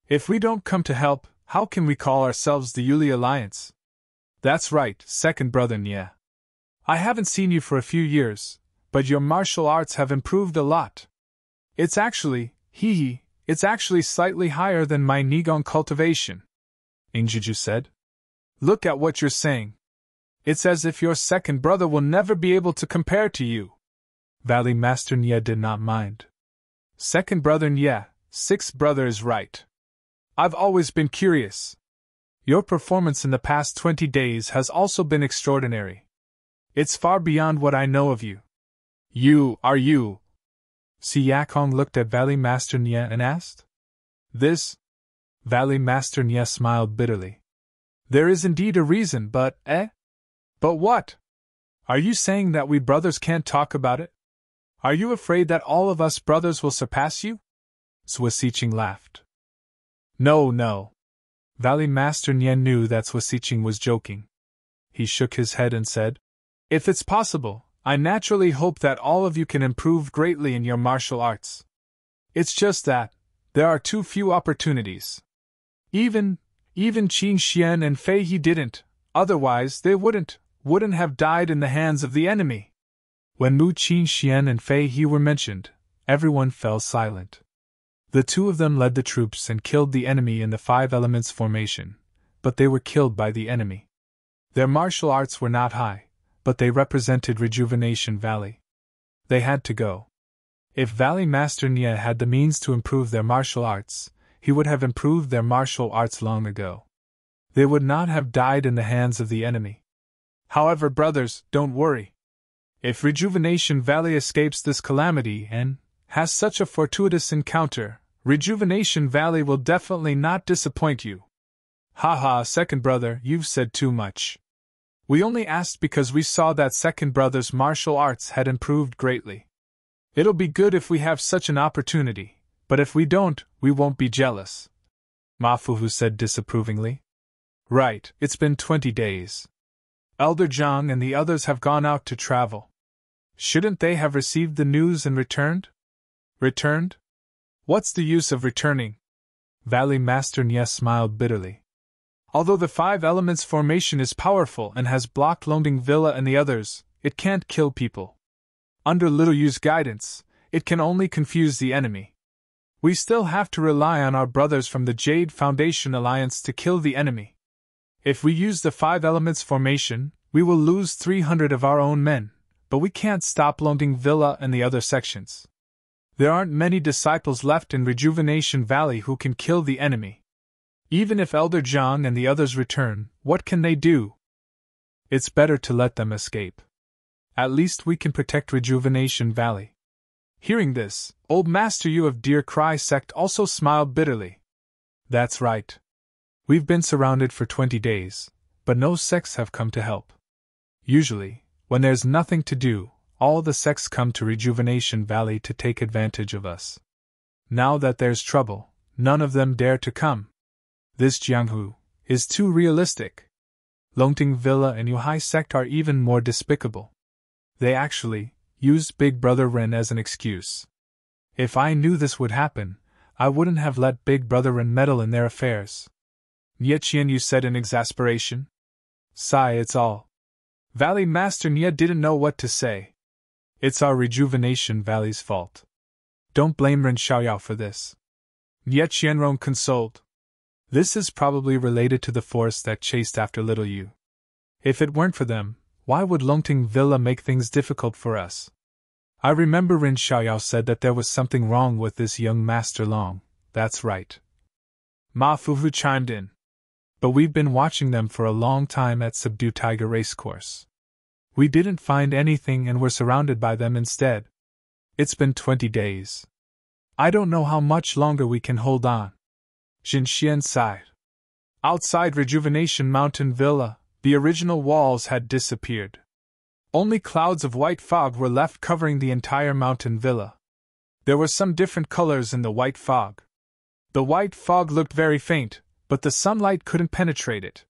A: If we don't come to help, how can we call ourselves the Yuli Alliance?" "That's right, second brother Nye. I haven't seen you for a few years, but your martial arts have improved a lot. It's actually, it's actually slightly higher than my Nigong cultivation," Ingjuju said. "Look at what you're saying. It's as if your second brother will never be able to compare to you." Valley Master Nye did not mind. "Second brother Nye, sixth brother is right. I've always been curious. Your performance in the past 20 days has also been extraordinary. It's far beyond what I know of you. Are you? Si Yakong looked at Valley Master Nye and asked. "This?" Valley Master Nye smiled bitterly. "There is indeed a reason, but, But what? Are you saying that we brothers can't talk about it? Are you afraid that all of us brothers will surpass you?" Swasiching laughed. No. Valley Master Nye knew that Swasiching was joking. He shook his head and said, "If it's possible, I naturally hope that all of you can improve greatly in your martial arts. It's just that there are too few opportunities. Even Qin Xian and Fei He didn't, otherwise they wouldn't have died in the hands of the enemy." When Mu Qin Xian and Fei He were mentioned, everyone fell silent. The two of them led the troops and killed the enemy in the 5 elements formation, but they were killed by the enemy. Their martial arts were not high, but they represented Rejuvenation Valley. They had to go. If Valley Master Nye had the means to improve their martial arts, he would have improved their martial arts long ago. They would not have died in the hands of the enemy. However, brothers, don't worry. If Rejuvenation Valley escapes this calamity and has such a fortuitous encounter, Rejuvenation Valley will definitely not disappoint you. Haha, second brother, you've said too much. We only asked because we saw that second brother's martial arts had improved greatly. It'll be good if we have such an opportunity, But if we don't, we won't be jealous. Ma Fuhu said disapprovingly. Right, it's been 20 days. Elder Zhang and the others have gone out to travel. Shouldn't they have received the news and returned? Returned? What's the use of returning? Valley Master Nye smiled bitterly. Although the Five Elements formation is powerful and has blocked Longting Villa and the others, it can't kill people. Under Little Yu's guidance, it can only confuse the enemy. We still have to rely on our brothers from the Jade Foundation Alliance to kill the enemy. If we use the Five Elements formation, we will lose 300 of our own men, but we can't stop Longting Villa and the other sections. There aren't many disciples left in Rejuvenation Valley who can kill the enemy. Even if Elder Zhang and the others return, what can they do? It's better to let them escape. At least we can protect Rejuvenation Valley. Hearing this, Old Master Yu of Deer Cry Sect also smiled bitterly. That's right. We've been surrounded for 20 days, but no sects have come to help. Usually, when there's nothing to do, all the sects come to Rejuvenation Valley to take advantage of us. Now that there's trouble, none of them dare to come. This Jianghu is too realistic. Longting Villa and Yuhai Sect are even more despicable. They actually used Big Brother Ren as an excuse. If I knew this would happen, I wouldn't have let Big Brother Ren meddle in their affairs. Nye Qianyu said in exasperation. Sigh, it's all. Valley Master Nye didn't know what to say. It's our Rejuvenation Valley's fault. Don't blame Ren Xiaoyao for this. Nye Qianrong consoled. This is probably related to the force that chased after Little Yu. If it weren't for them, why would Longting Villa make things difficult for us? I remember Ren Xiaoyao said that there was something wrong with this young Master Long. That's right. Ma Fuhu chimed in. But we've been watching them for a long time at Subdue Tiger Racecourse. We didn't find anything and were surrounded by them instead. It's been 20 days. I don't know how much longer we can hold on. Jin Xian sighed. Outside Rejuvenation Mountain Villa, the original walls had disappeared. Only clouds of white fog were left covering the entire mountain villa. There were some different colors in the white fog. The white fog looked very faint, but the sunlight couldn't penetrate it.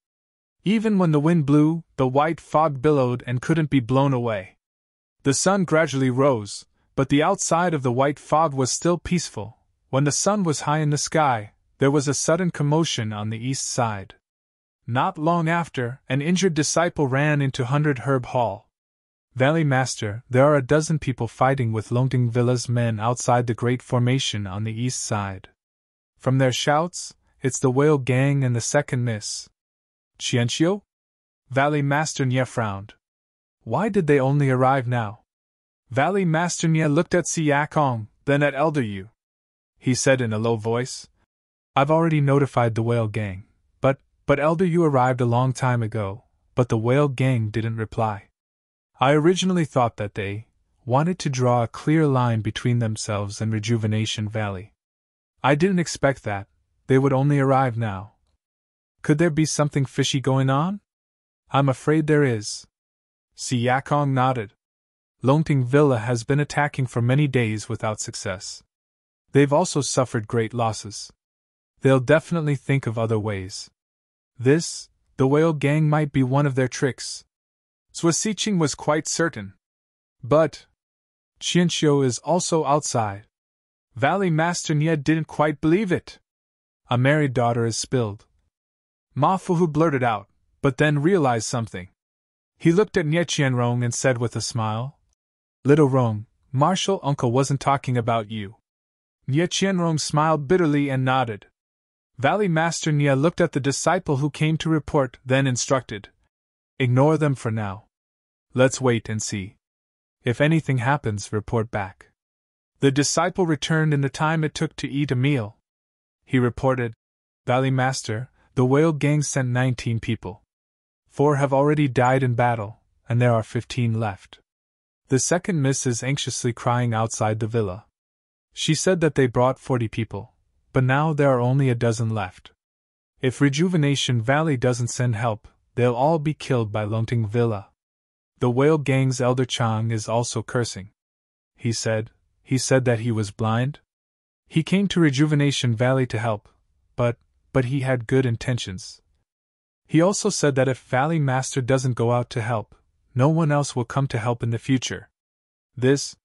A: Even when the wind blew, the white fog billowed and couldn't be blown away. The sun gradually rose, but the outside of the white fog was still peaceful. When the sun was high in the sky, there was a sudden commotion on the east side. Not long after, an injured disciple ran into 100 Herb Hall. Valley Master, there are a dozen people fighting with Longting Villa's men outside the Great Formation on the east side. From their shouts, it's the Whale Gang and the Second Miss. Qianqiu? Valley Master Nye frowned. Why did they only arrive now? Valley Master Nye looked at Si Yakong, then at Elder Yu. He said in a low voice, I've already notified the Whale Gang, but Elder Yu arrived a long time ago, but the Whale Gang didn't reply. I originally thought that they wanted to draw a clear line between themselves and Rejuvenation Valley. I didn't expect that they would only arrive now. Could there be something fishy going on? I'm afraid there is. Si Yakong nodded. Longting Villa has been attacking for many days without success. They've also suffered great losses. They'll definitely think of other ways. The Whale Gang might be one of their tricks. Zhou Siqing was quite certain. But Qianqiu is also outside. Valley Master Nye didn't quite believe it. A married daughter is spilled. Ma Fuhu blurted out, but then realized something. He looked at Nye Qianrong and said with a smile, Little Rong, Martial Uncle wasn't talking about you. Nye Qianrong smiled bitterly and nodded. Valley Master Nye looked at the disciple who came to report, then instructed. Ignore them for now. Let's wait and see. If anything happens, report back. The disciple returned in the time it took to eat a meal. He reported, Valley Master, the Whale Gang sent 19 people. 4 have already died in battle, and there are 15 left. The second miss is anxiously crying outside the villa. She said that they brought 40 people, but now there are only a dozen left. If Rejuvenation Valley doesn't send help, they'll all be killed by Longting Villa. The Whale Gang's Elder Chang is also cursing. He said that he was blind? He came to Rejuvenation Valley to help, but he had good intentions. He also said that if Valley Master doesn't go out to help, no one else will come to help in the future. This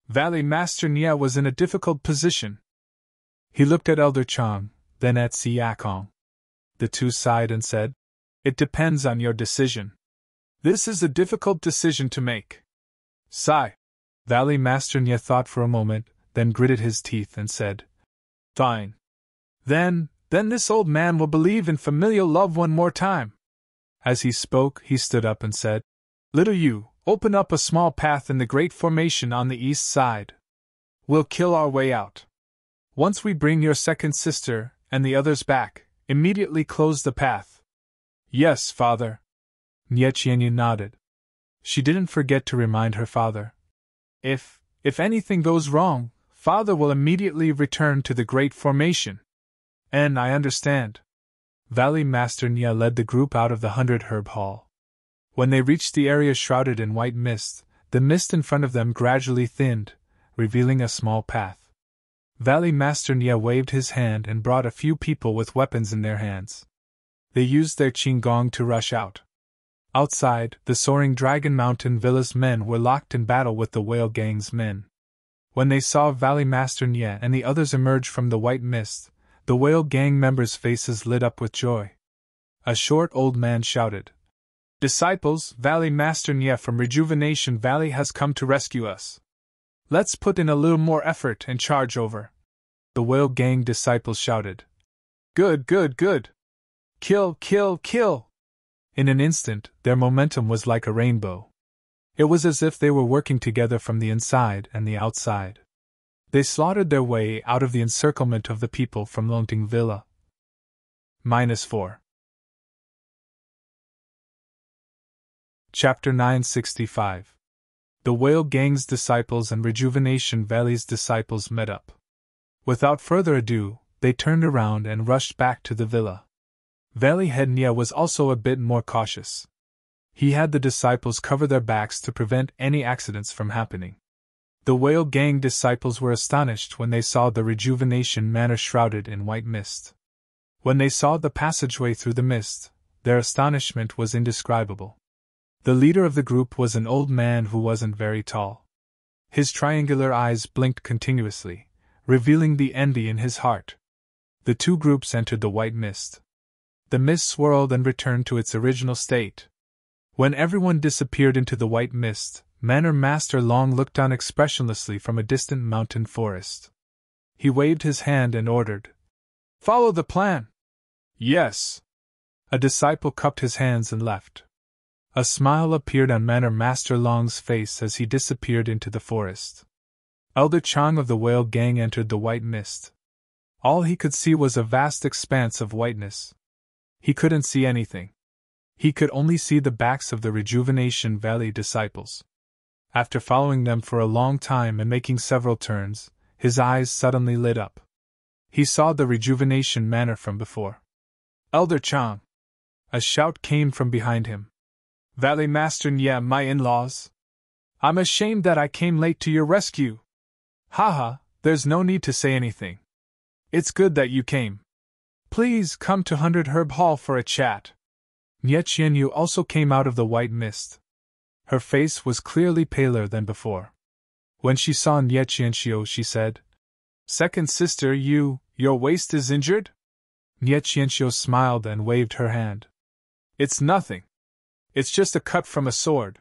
A: Valley Master Nya was in a difficult position. He looked at Elder Chang, then at Siakong. The two sighed and said, "It depends on your decision. This is a difficult decision to make." Sigh. Valley Master Nya thought for a moment, then gritted his teeth and said, "Fine. Then this old man will believe in familial love one more time." As he spoke, he stood up and said, "Little you, open up a small path in the great formation on the east side. We'll kill our way out. Once we bring your second sister and the others back, immediately close the path." "Yes, father." Nye Qianyu nodded. She didn't forget to remind her father. If anything goes wrong, father will immediately return to the great formation." "And I understand." Valley Master Nya led the group out of the 100-herb hall. When they reached the area shrouded in white mist, the mist in front of them gradually thinned, revealing a small path. Valley Master Nya waved his hand and brought a few people with weapons in their hands. They used their qinggong to rush out. Outside, the soaring Dragon Mountain Villa's men were locked in battle with the Whale Gang's men. When they saw Valley Master Nya and the others emerge from the white mist, the Whale Gang members' faces lit up with joy. A short old man shouted, "Disciples, Valley Master Nya from Rejuvenation Valley has come to rescue us. Let's put in a little more effort and charge over." The Whale Gang disciples shouted, "Good, good, good! Kill, kill, kill!" In an instant, their momentum was like a rainbow. It was as if they were working together from the inside and the outside. They slaughtered their way out of the encirclement of the people from Longting Villa. -4. Chapter 965. The Whale Gang's disciples and Rejuvenation Valley's disciples met up. Without further ado, they turned around and rushed back to the villa. Valley Head Nya was also a bit more cautious. He had the disciples cover their backs to prevent any accidents from happening. The Whale Gang disciples were astonished when they saw the Rejuvenation Manor shrouded in white mist. When they saw the passageway through the mist, their astonishment was indescribable. The leader of the group was an old man who wasn't very tall. His triangular eyes blinked continuously, revealing the envy in his heart. The two groups entered the white mist. The mist swirled and returned to its original state. When everyone disappeared into the white mist, Manor Master Long looked down expressionlessly from a distant mountain forest. He waved his hand and ordered, "Follow the plan." "Yes." A disciple cupped his hands and left. A smile appeared on Manor Master Long's face as he disappeared into the forest. Elder Chang of the Whale Gang entered the white mist. All he could see was a vast expanse of whiteness. He couldn't see anything. He could only see the backs of the Rejuvenation Valley disciples. After following them for a long time and making several turns, his eyes suddenly lit up. He saw the Rejuvenation Manor from before. "Elder Chang!" A shout came from behind him. "Valley Master Nya, my in-laws! I'm ashamed that I came late to your rescue." "Haha, there's no need to say anything. It's good that you came. Please come to 100 Herb Hall for a chat." Nye Qianyu also came out of the white mist. Her face was clearly paler than before. When she saw Nye Qianxiu, she said, "Second sister, your waist is injured?" Nye Qianxiu smiled and waved her hand. "It's nothing. It's just a cut from a sword.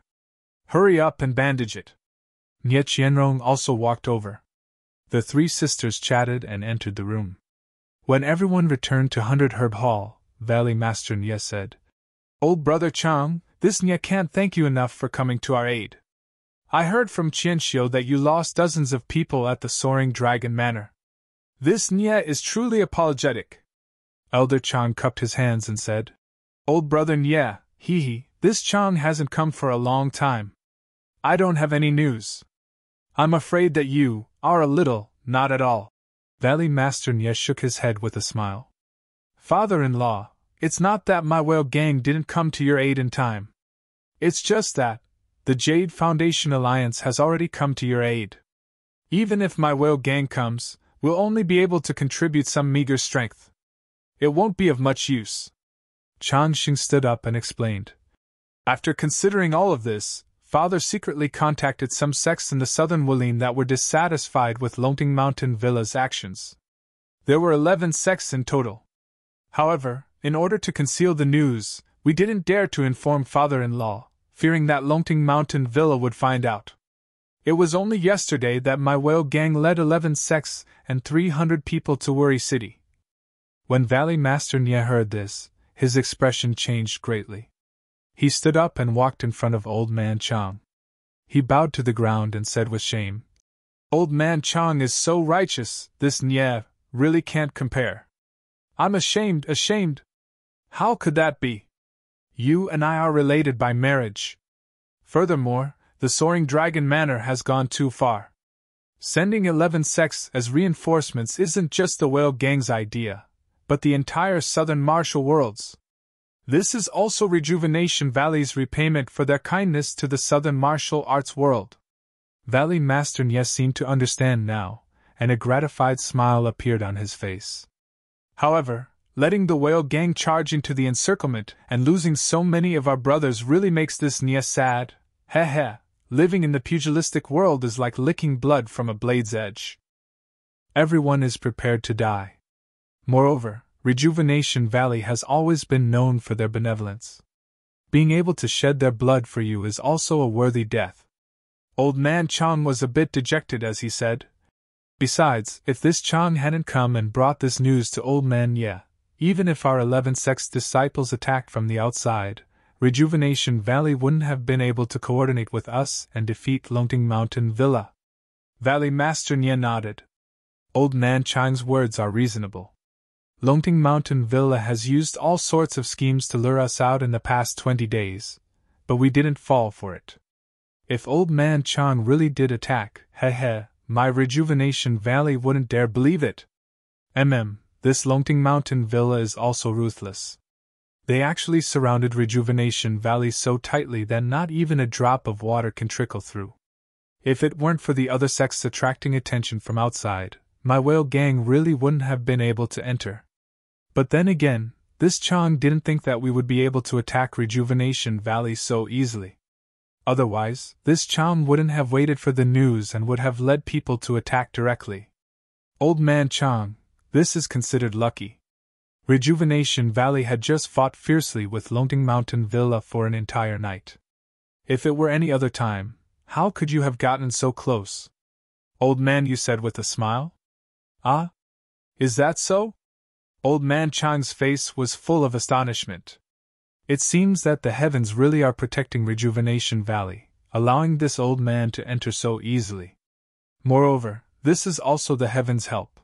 A: Hurry up and bandage it." Nye Qianrong also walked over. The three sisters chatted and entered the room. When everyone returned to 100 Herb Hall, Valley Master Nya said, "Old brother Chang, this Nya can't thank you enough for coming to our aid. I heard from Qianxiu that you lost dozens of people at the Soaring Dragon Manor. This Nya is truly apologetic." Elder Chang cupped his hands and said, "Old brother Nya, this Chang hasn't come for a long time. I don't have any news. I'm afraid that you are a little, not at all." Valley Master Nya shook his head with a smile. "Father-in-law, it's not that my Whale Gang didn't come to your aid in time. It's just that the Jade Foundation Alliance has already come to your aid. Even if my Whale Gang comes, We'll only be able to contribute some meager strength. It won't be of much use. Chang Xing stood up and explained. After considering all of this, Father secretly contacted some sects in the southern Wolin that were dissatisfied with Longting Mountain Villa's actions. There were 11 sects in total. However, in order to conceal the news, we didn't dare to inform father-in-law, fearing that Longting Mountain Villa would find out. It was only yesterday that my whale gang led 11 sects and 300 people to Worry City. When Valley Master Nye heard this, his expression changed greatly. He stood up and walked in front of Old Man Chang. He bowed to the ground and said with shame, Old Man Chang is so righteous, this Nye really can't compare. I'm ashamed. How could that be? You and I are related by marriage. Furthermore, the Soaring Dragon Manor has gone too far. Sending 11 sects as reinforcements isn't just the whale gang's idea, but the entire southern martial world's. This is also Rejuvenation Valley's repayment for their kindness to the southern martial arts world. Valley Master Nye seemed to understand now, and a gratified smile appeared on his face. However, letting the whale gang charge into the encirclement and losing so many of our brothers really makes this Nye sad. Heh. Living in the pugilistic world is like licking blood from a blade's edge. Everyone is prepared to die. Moreover, Rejuvenation Valley has always been known for their benevolence. Being able to shed their blood for you is also a worthy death. Old Man Chang was a bit dejected as he said. Besides, if this Chang hadn't come and brought this news to Old Man Ye, even if our 11 sects disciples attacked from the outside, Rejuvenation Valley wouldn't have been able to coordinate with us and defeat Longting Mountain Villa. Valley Master Nye nodded. Old Man Chang's words are reasonable. Longting Mountain Villa has used all sorts of schemes to lure us out in the past 20 days, but we didn't fall for it. If Old Man Chang really did attack, my Rejuvenation Valley wouldn't dare believe it. This Longting Mountain Villa is also ruthless. They actually surrounded Rejuvenation Valley so tightly that not even a drop of water can trickle through. If it weren't for the other sects attracting attention from outside, my whale gang really wouldn't have been able to enter. But then again, this Chang didn't think that we would be able to attack Rejuvenation Valley so easily. Otherwise, this Chang wouldn't have waited for the news and would have led people to attack directly. Old Man Chang, this is considered lucky. Rejuvenation Valley had just fought fiercely with Longting Mountain Villa for an entire night. If it were any other time, how could you have gotten so close? Old man, you said with a smile. Ah? Is that so? Old Man Chang's face was full of astonishment. It seems that the heavens really are protecting Rejuvenation Valley, allowing this old man to enter so easily. Moreover, this is also the heavens' help.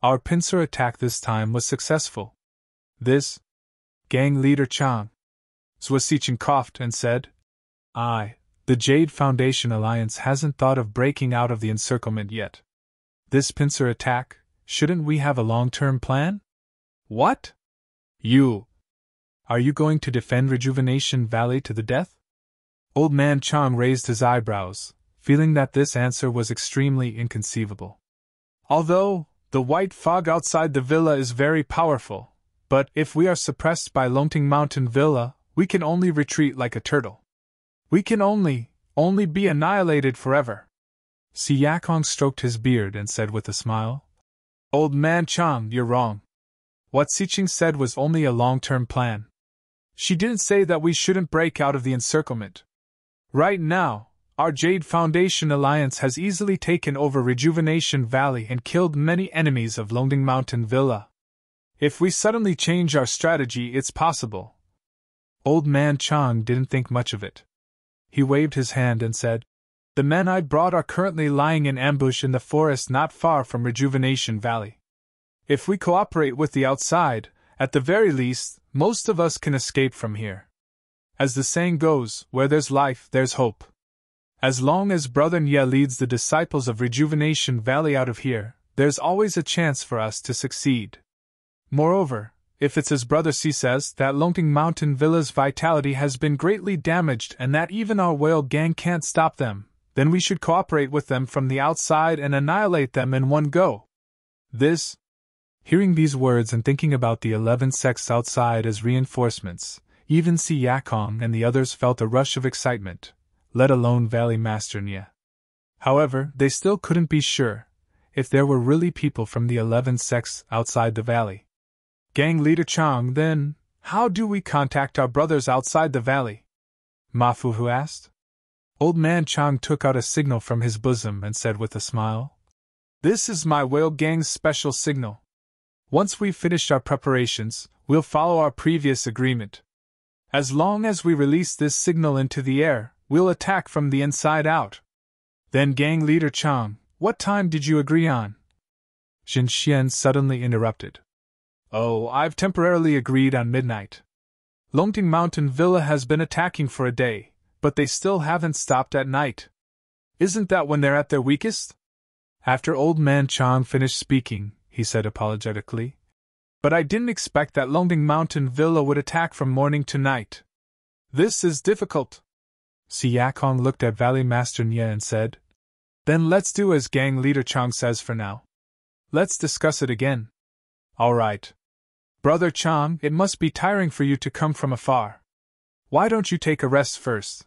A: Our pincer attack this time was successful. This gang leader Chang. Swasichin coughed and said, the Jade Foundation Alliance hasn't thought of breaking out of the encirclement yet. This pincer attack, shouldn't we have a long-term plan? What? Are you going to defend Rejuvenation Valley to the death? Old Man Chang raised his eyebrows, feeling that this answer was extremely inconceivable. Although the white fog outside the villa is very powerful, but if we are suppressed by Longting Mountain Villa, we can only retreat like a turtle. We can only be annihilated forever. Si Yakong stroked his beard and said with a smile, Old Man Chang, you're wrong. What Siqing said was only a long-term plan. She didn't say that we shouldn't break out of the encirclement. Right now, our Jade Foundation Alliance has easily taken over Rejuvenation Valley and killed many enemies of Longting Mountain Villa. If we suddenly change our strategy, it's possible. Old Man Chang didn't think much of it. He waved his hand and said, The men I brought are currently lying in ambush in the forest not far from Rejuvenation Valley. If we cooperate with the outside, at the very least, most of us can escape from here. As the saying goes, where there's life, there's hope. As long as Brother Nye leads the disciples of Rejuvenation Valley out of here, there's always a chance for us to succeed. Moreover, if it's as Brother C says that Longting Mountain Villa's vitality has been greatly damaged and that even our whale gang can't stop them, then we should cooperate with them from the outside and annihilate them in one go. This? Hearing these words and thinking about the 11 sects outside as reinforcements, even Si Yakong and the others felt a rush of excitement, let alone Valley Master Nye. However, they still couldn't be sure if there were really people from the 11 sects outside the valley. Gang Leader Chang, then, how do we contact our brothers outside the valley? Ma Fuhu asked. Old man Chang took out a signal from his bosom and said with a smile, "This is my whale gang's special signal. Once we've finished our preparations, we'll follow our previous agreement. As long as we release this signal into the air, we'll attack from the inside out." Then Gang Leader Chang, what time did you agree on? Jin Xian suddenly interrupted. Oh, I've temporarily agreed on midnight. Longting Mountain Villa has been attacking for a day, but they still haven't stopped at night. Isn't that when they're at their weakest? After Old Man Chang finished speaking, he said apologetically, "But I didn't expect that Longting Mountain Villa would attack from morning to night. This is difficult." Si Yakong looked at Valley Master Nye and said, "Then let's do as Gang Leader Chang says for now. Let's discuss it again." "All right. Brother Chang, it must be tiring for you to come from afar. Why don't you take a rest first?"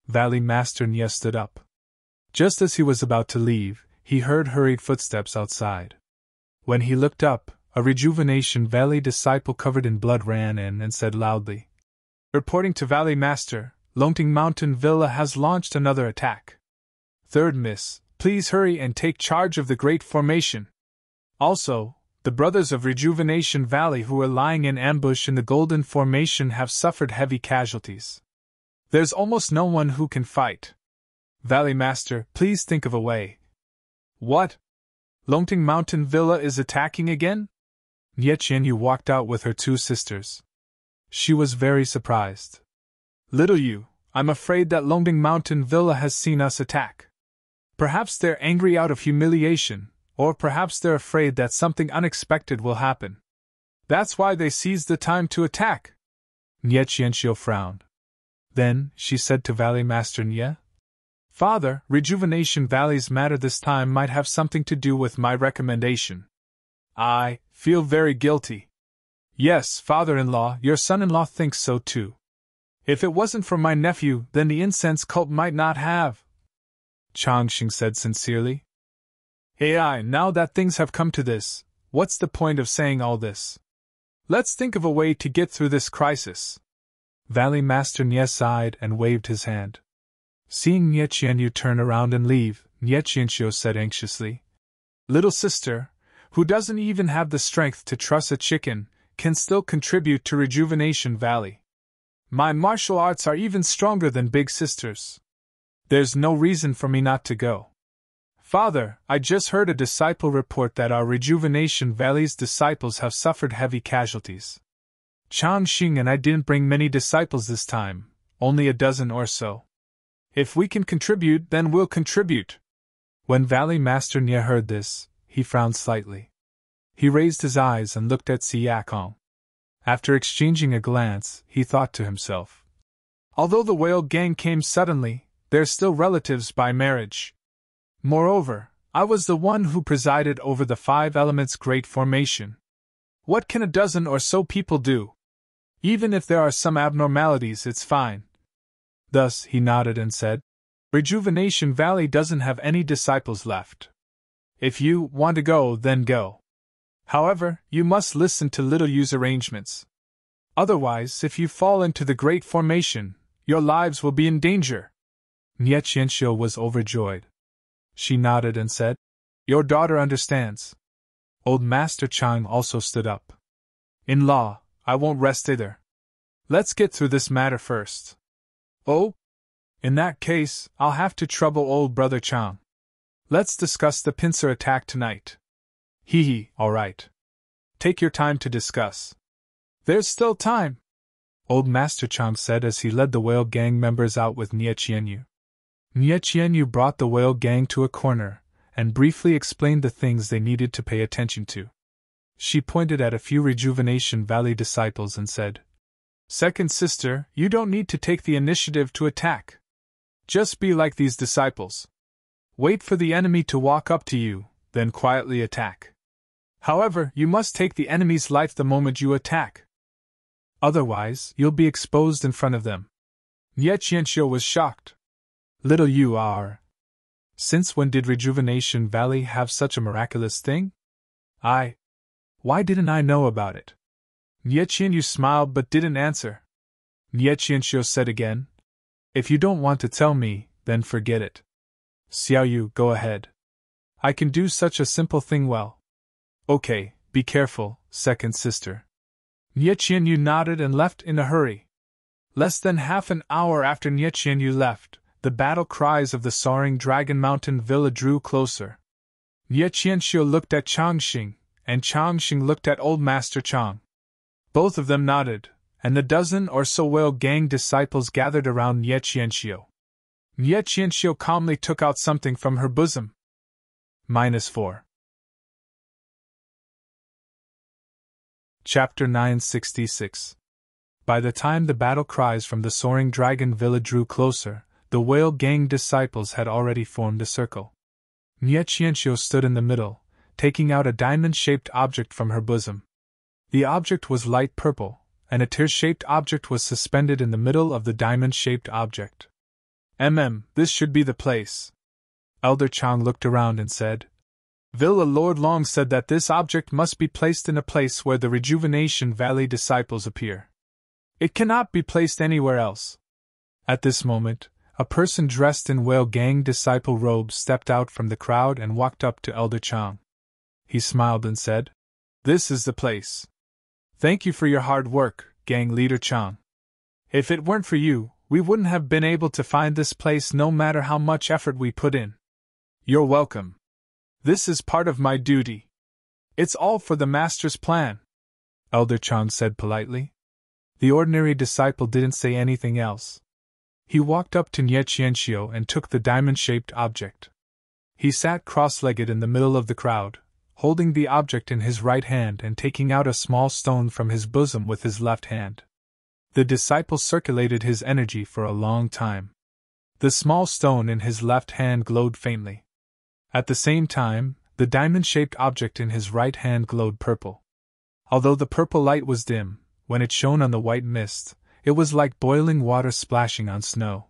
A: Valley Master Nye stood up. Just as he was about to leave, he heard hurried footsteps outside. When he looked up, a Rejuvenation Valley disciple covered in blood ran in and said loudly, "Reporting to Valley Master, Longting Mountain Villa has launched another attack. Third Miss, please hurry and take charge of the Great Formation. Also, the brothers of Rejuvenation Valley who are lying in ambush in the Golden Formation have suffered heavy casualties. There's almost no one who can fight. Valley Master, please think of a way." "What? Longting Mountain Villa is attacking again?" Nye Qianyu walked out with her two sisters. She was very surprised. "Little you, I'm afraid that Longting Mountain Villa has seen us attack. Perhaps they're angry out of humiliation, or perhaps they're afraid that something unexpected will happen. That's why they seized the time to attack." Nye Qianxiu frowned. Then, she said to Valley Master Nye, "Father, Rejuvenation Valley's matter this time might have something to do with my recommendation. I feel very guilty." "Yes, father-in-law, your son-in-law thinks so too. If it wasn't for my nephew, then the incense cult might not have," Changxing said sincerely. "Hey, now that things have come to this, what's the point of saying all this? Let's think of a way to get through this crisis." Valley Master Nye sighed and waved his hand. Seeing Nye Qianyu turn around and leave, Nye Qianxiu said anxiously, "Little sister, who doesn't even have the strength to truss a chicken, can still contribute to Rejuvenation Valley. My martial arts are even stronger than big sister's. There's no reason for me not to go. Father, I just heard a disciple report that our Rejuvenation Valley's disciples have suffered heavy casualties. Changxing and I didn't bring many disciples this time, only a dozen or so. If we can contribute, then we'll contribute." When Valley Master Nye heard this, he frowned slightly. He raised his eyes and looked at Si Yakong. After exchanging a glance, he thought to himself, "Although the whale gang came suddenly, they're still relatives by marriage. Moreover, I was the one who presided over the 5 Elements Great Formation. What can a dozen or so people do? Even if there are some abnormalities, it's fine." Thus, he nodded and said, "Rejuvenation Valley doesn't have any disciples left. If you want to go, then go. However, you must listen to Little Yu's arrangements. Otherwise, if you fall into the Great Formation, your lives will be in danger." Nye Qianxiu was overjoyed. She nodded and said, "Your daughter understands." Old Master Chang also stood up. "In-law, I won't rest either. Let's get through this matter first." "Oh? In that case, I'll have to trouble old brother Chang. Let's discuss the pincer attack tonight." "Hee, all right. Take your time to discuss." "There's still time," Old Master Chang said as he led the whale gang members out with Nye Qianyu. Nye Qianyu brought the whale gang to a corner, and briefly explained the things they needed to pay attention to. She pointed at a few Rejuvenation Valley disciples and said, "Second sister, you don't need to take the initiative to attack. Just be like these disciples. Wait for the enemy to walk up to you, then quietly attack. However, you must take the enemy's life the moment you attack. Otherwise, you'll be exposed in front of them. Nye Qianxiu was shocked. Little you are. Since when did Rejuvenation Valley have such a miraculous thing? Why didn't I know about it? Nye Qianyu smiled but didn't answer. Nye Qianxiu said again, if you don't want to tell me, then forget it. Xiaoyu, go ahead. I can do such a simple thing well. Okay, be careful, second sister. Nye Qianyu nodded and left in a hurry. Less than half an hour after Nye Qianyu left, the battle cries of the soaring Dragon Mountain Villa drew closer. Nye Qianxiu looked at Changxing, and Changxing looked at Old Master Chang. Both of them nodded, and the dozen or so Whale Gang disciples gathered around Nye Qianxiu. Nye Qianxiu calmly took out something from her bosom. -4. Chapter 966. By the time the battle cries from the soaring dragon villa drew closer, the Whale Gang disciples had already formed a circle. Nye Qianxiu stood in the middle, taking out a diamond-shaped object from her bosom. The object was light purple, and a tear-shaped object was suspended in the middle of the diamond-shaped object. This should be the place. Elder Chang looked around and said, Villa Lord Long said that this object must be placed in a place where the Rejuvenation Valley disciples appear. It cannot be placed anywhere else. At this moment, a person dressed in Whale Gang disciple robes stepped out from the crowd and walked up to Elder Chang. He smiled and said, This is the place. Thank you for your hard work, Gang Leader Chang. If it weren't for you, we wouldn't have been able to find this place no matter how much effort we put in. You're welcome. This is part of my duty. It's all for the Master's plan, Elder Chang said politely. The ordinary disciple didn't say anything else. He walked up to Nye Qianxiu and took the diamond-shaped object. He sat cross-legged in the middle of the crowd, holding the object in his right hand and taking out a small stone from his bosom with his left hand. The disciple circulated his energy for a long time. The small stone in his left hand glowed faintly. At the same time, the diamond-shaped object in his right hand glowed purple. Although the purple light was dim, when it shone on the white mist, it was like boiling water splashing on snow.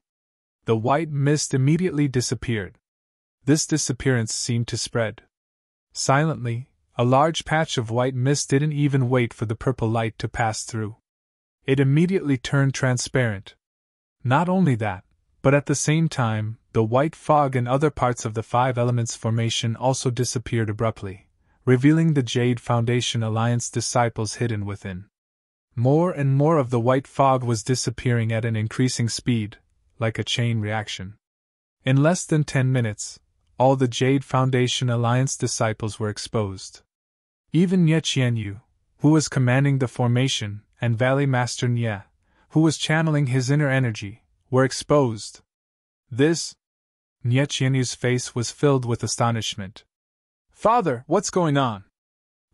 A: The white mist immediately disappeared. This disappearance seemed to spread. Silently, a large patch of white mist didn't even wait for the purple light to pass through. It immediately turned transparent. Not only that, but at the same time, the white fog and other parts of the Five Elements formation also disappeared abruptly, revealing the Jade Foundation Alliance disciples hidden within. More and more of the white fog was disappearing at an increasing speed, like a chain reaction. In less than 10 minutes, all the Jade Foundation Alliance disciples were exposed. Even Nye Qianyu, who was commanding the formation, and Valley Master Nye, who was channeling his inner energy, were exposed. This? Nye Qianyu's face was filled with astonishment. Father, what's going on?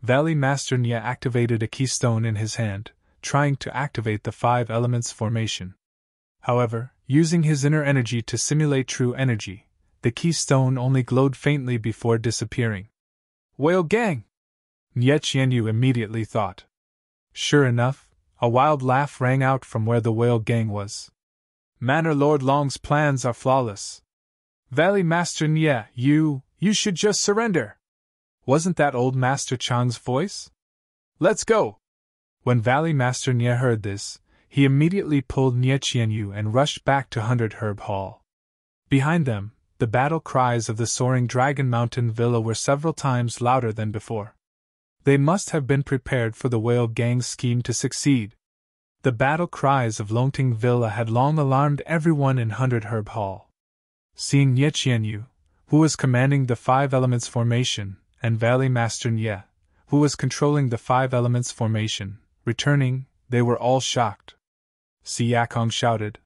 A: Valley Master Nye activated a keystone in his hand, trying to activate the Five Elements formation. However, using his inner energy to simulate true energy, the keystone only glowed faintly before disappearing. Whale Gang! Nye Qianyu immediately thought. Sure enough, a wild laugh rang out from where the Whale Gang was. Manor Lord Long's plans are flawless. Valley Master Nye, you should just surrender. Wasn't that old Master Chang's voice? Let's go! When Valley Master Nye heard this, he immediately pulled Nye Qianyu and rushed back to 100 Herb Hall. Behind them, the battle cries of the soaring Dragon Mountain Villa were several times louder than before. They must have been prepared for the Whale Gang's scheme to succeed. The battle cries of Longting Villa had long alarmed everyone in 100 Herb Hall. Seeing Nye Qianyu, who was commanding the Five Elements formation, and Valley Master Nye, who was controlling the Five Elements formation, returning, they were all shocked. Si Yakong shouted,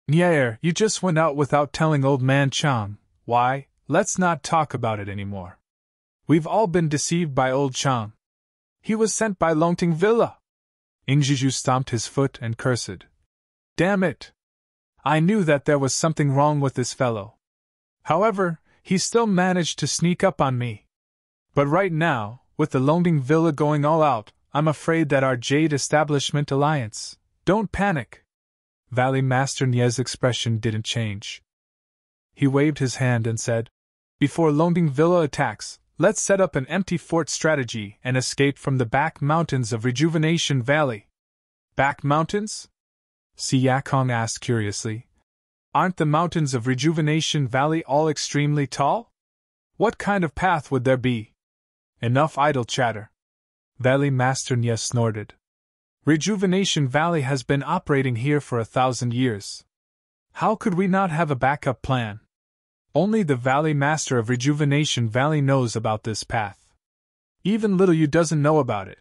A: Nye, you just went out without telling Old Man Chang. Why, let's not talk about it anymore. We've all been deceived by Old Chang. He was sent by Longting Villa. Ingzhiju stomped his foot and cursed. Damn it! I knew that there was something wrong with this fellow. However, he still managed to sneak up on me. But right now, with the Longing Villa going all out, I'm afraid that our Jade Establishment Alliance. Don't panic. Valley Master Nia's expression didn't change. He waved his hand and said, before Longing Villa attacks, let's set up an empty fort strategy and escape from the back mountains of Rejuvenation Valley. Back mountains? Siak Hong asked curiously. Aren't the mountains of Rejuvenation Valley all extremely tall? What kind of path would there be? Enough idle chatter. Valley Master Nia snorted. Rejuvenation Valley has been operating here for 1,000 years. How could we not have a backup plan? Only the Valley Master of Rejuvenation Valley knows about this path. Even Little Yu doesn't know about it.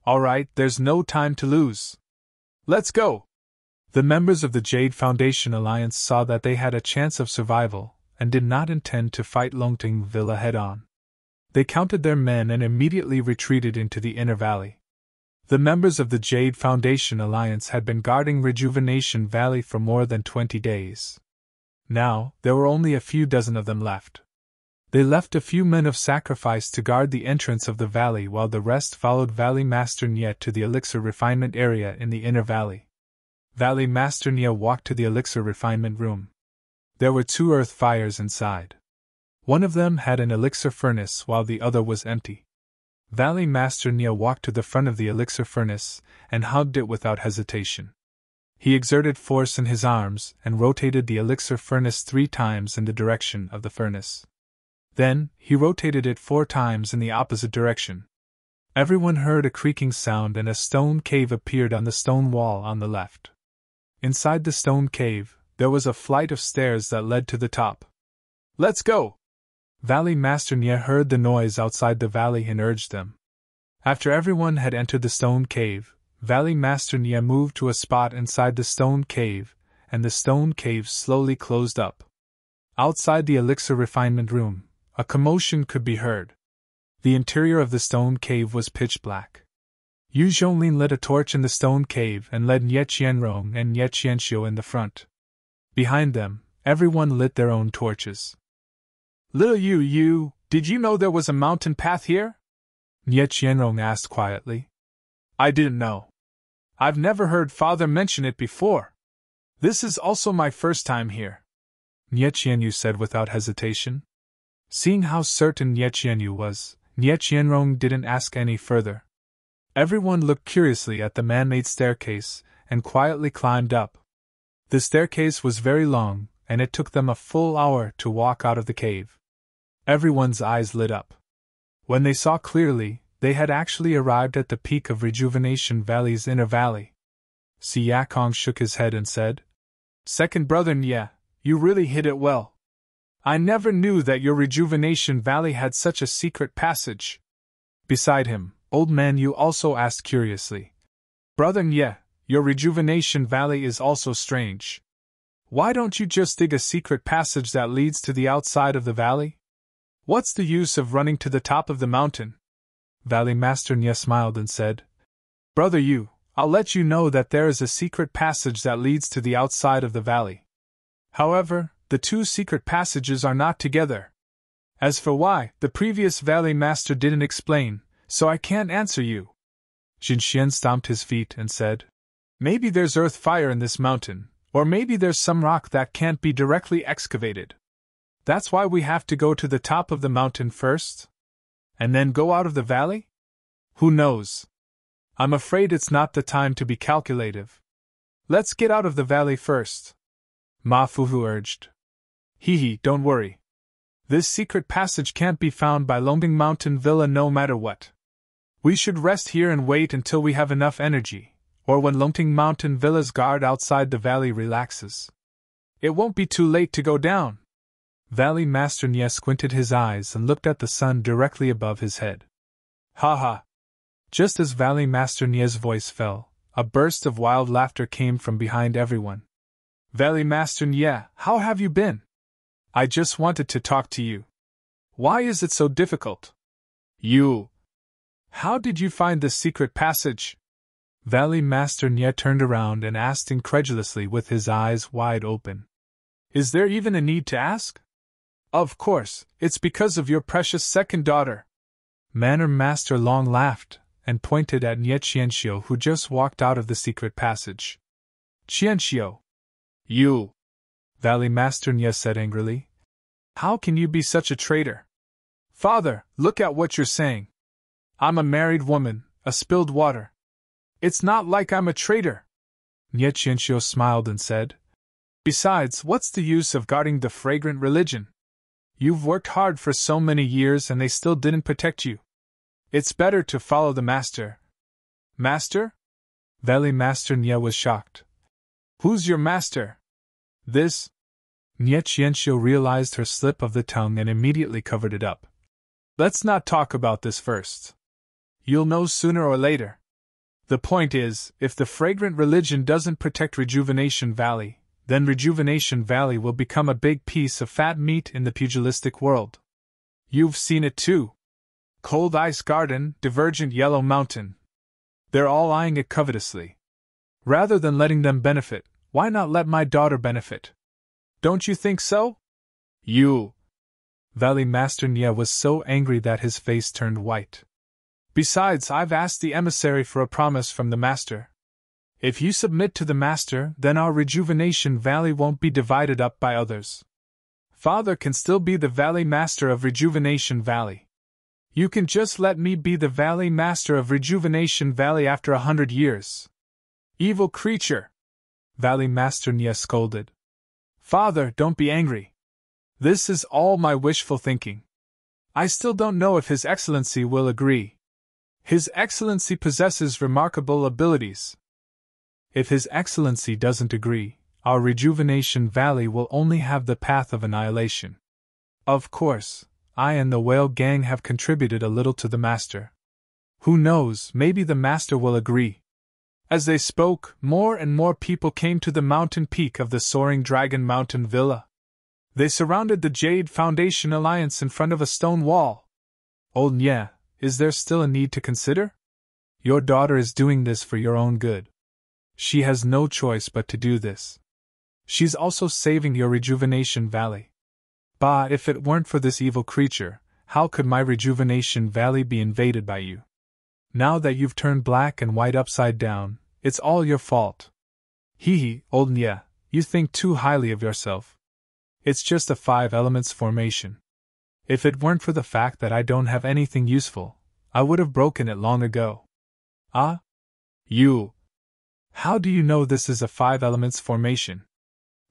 A: Alright, there's no time to lose. Let's go! The members of the Jade Foundation Alliance saw that they had a chance of survival, and did not intend to fight Longting Villa head-on. They counted their men and immediately retreated into the inner valley. The members of the Jade Foundation Alliance had been guarding Rejuvenation Valley for more than 20 days. Now, there were only a few dozen of them left. They left a few men of sacrifice to guard the entrance of the valley while the rest followed Valley Master Niet to the elixir refinement area in the inner valley. Valley Master Nia walked to the elixir refinement room. There were 2 earth fires inside. One of them had an elixir furnace while the other was empty. Valley Master Nia walked to the front of the elixir furnace and hugged it without hesitation. He exerted force in his arms and rotated the elixir furnace 3 times in the direction of the furnace. Then, he rotated it 4 times in the opposite direction. Everyone heard a creaking sound and a stone cave appeared on the stone wall on the left. Inside the stone cave, there was a flight of stairs that led to the top. Let's go! Valley Master Nia heard the noise outside the valley and urged them. After everyone had entered the stone cave, Valley Master Nia moved to a spot inside the stone cave, and the stone cave slowly closed up. Outside the elixir refinement room, a commotion could be heard. The interior of the stone cave was pitch black. Yu Zhonglin lit a torch in the stone cave and led Nye Qianrong and Nye Qianxiu in the front. Behind them, everyone lit their own torches. Little Yu, did you know there was a mountain path here? Nye Qianrong asked quietly. I didn't know. I've never heard Father mention it before. This is also my first time here, Nye Qianyu said without hesitation. Seeing how certain Nye Qianyu was, Nye Qianrong didn't ask any further. Everyone looked curiously at the man-made staircase and quietly climbed up. The staircase was very long, and it took them a full hour to walk out of the cave. Everyone's eyes lit up. When they saw clearly, they had actually arrived at the peak of Rejuvenation Valley's inner valley. Siak Hong shook his head and said, Second brother Nye, you really hit it well. I never knew that your Rejuvenation Valley had such a secret passage. Beside him, Old Man Yu also asked curiously, Brother Nye, your Rejuvenation Valley is also strange. Why don't you just dig a secret passage that leads to the outside of the valley? What's the use of running to the top of the mountain? Valley Master Nye smiled and said, Brother Yu, I'll let you know that there is a secret passage that leads to the outside of the valley. However, the 2 secret passages are not together. As for why, the previous Valley Master didn't explain, so I can't answer you. Jin Xian stomped his feet and said, Maybe there's earth fire in this mountain, or maybe there's some rock that can't be directly excavated. That's why we have to go to the top of the mountain first? And then go out of the valley? Who knows? I'm afraid it's not the time to be calculative. Let's get out of the valley first. Ma Fuhu urged. Hee, don't worry. This secret passage can't be found by Longting Mountain Villa no matter what. We should rest here and wait until we have enough energy, or when Longting Mountain Villa's guard outside the valley relaxes. It won't be too late to go down. Valley Master Nye squinted his eyes and looked at the sun directly above his head. Ha ha! Just as Valley Master Nye's voice fell, a burst of wild laughter came from behind everyone. Valley Master Nye, how have you been? I just wanted to talk to you. Why is it so difficult? You! How did you find this secret passage? Valley Master Nye turned around and asked incredulously with his eyes wide open. Is there even a need to ask? Of course, it's because of your precious second daughter. Manor Master Long laughed, and pointed at Nye Qianxiu, who just walked out of the secret passage. Qianxiu! You! Valley Master Nye said angrily. How can you be such a traitor? Father, look at what you're saying. I'm a married woman, a spilled water. It's not like I'm a traitor. Nye Qianxiu smiled and said, Besides, what's the use of guarding the fragrant religion? You've worked hard for so many years and they still didn't protect you. It's better to follow the master. Master? Valley Master Nye was shocked. Who's your master? This? Nye Qianxiu realized her slip of the tongue and immediately covered it up. Let's not talk about this first. You'll know sooner or later. The point is, if the fragrant religion doesn't protect Rejuvenation Valley, then Rejuvenation Valley will become a big piece of fat meat in the pugilistic world. You've seen it too. Cold Ice Garden, Divergent Yellow Mountain. They're all eyeing it covetously. Rather than letting them benefit, why not let my daughter benefit? Don't you think so? You! Valley Master Nye was so angry that his face turned white. Besides, I've asked the emissary for a promise from the master. If you submit to the master, then our Rejuvenation Valley won't be divided up by others. Father can still be the Valley Master of Rejuvenation Valley. You can just let me be the Valley Master of Rejuvenation Valley after 100 years. Evil creature! Valley Master Nye scolded. Father, don't be angry. This is all my wishful thinking. I still don't know if His Excellency will agree. His Excellency possesses remarkable abilities. If His Excellency doesn't agree, our Rejuvenation Valley will only have the path of annihilation. Of course, I and the Whale Gang have contributed a little to the Master. Who knows, maybe the Master will agree. As they spoke, more and more people came to the mountain peak of the Soaring Dragon Mountain Villa. They surrounded the Jade Foundation Alliance in front of a stone wall. Old Nye, is there still a need to consider? Your daughter is doing this for your own good. She has no choice but to do this. She's also saving your Rejuvenation Valley. But if it weren't for this evil creature, how could my Rejuvenation Valley be invaded by you? Now that you've turned black and white upside down, it's all your fault. Hee, old Nye, you think too highly of yourself. It's just a 5 elements formation. If it weren't for the fact that I don't have anything useful, I would have broken it long ago. Ah? You! How do you know this is a 5 elements formation?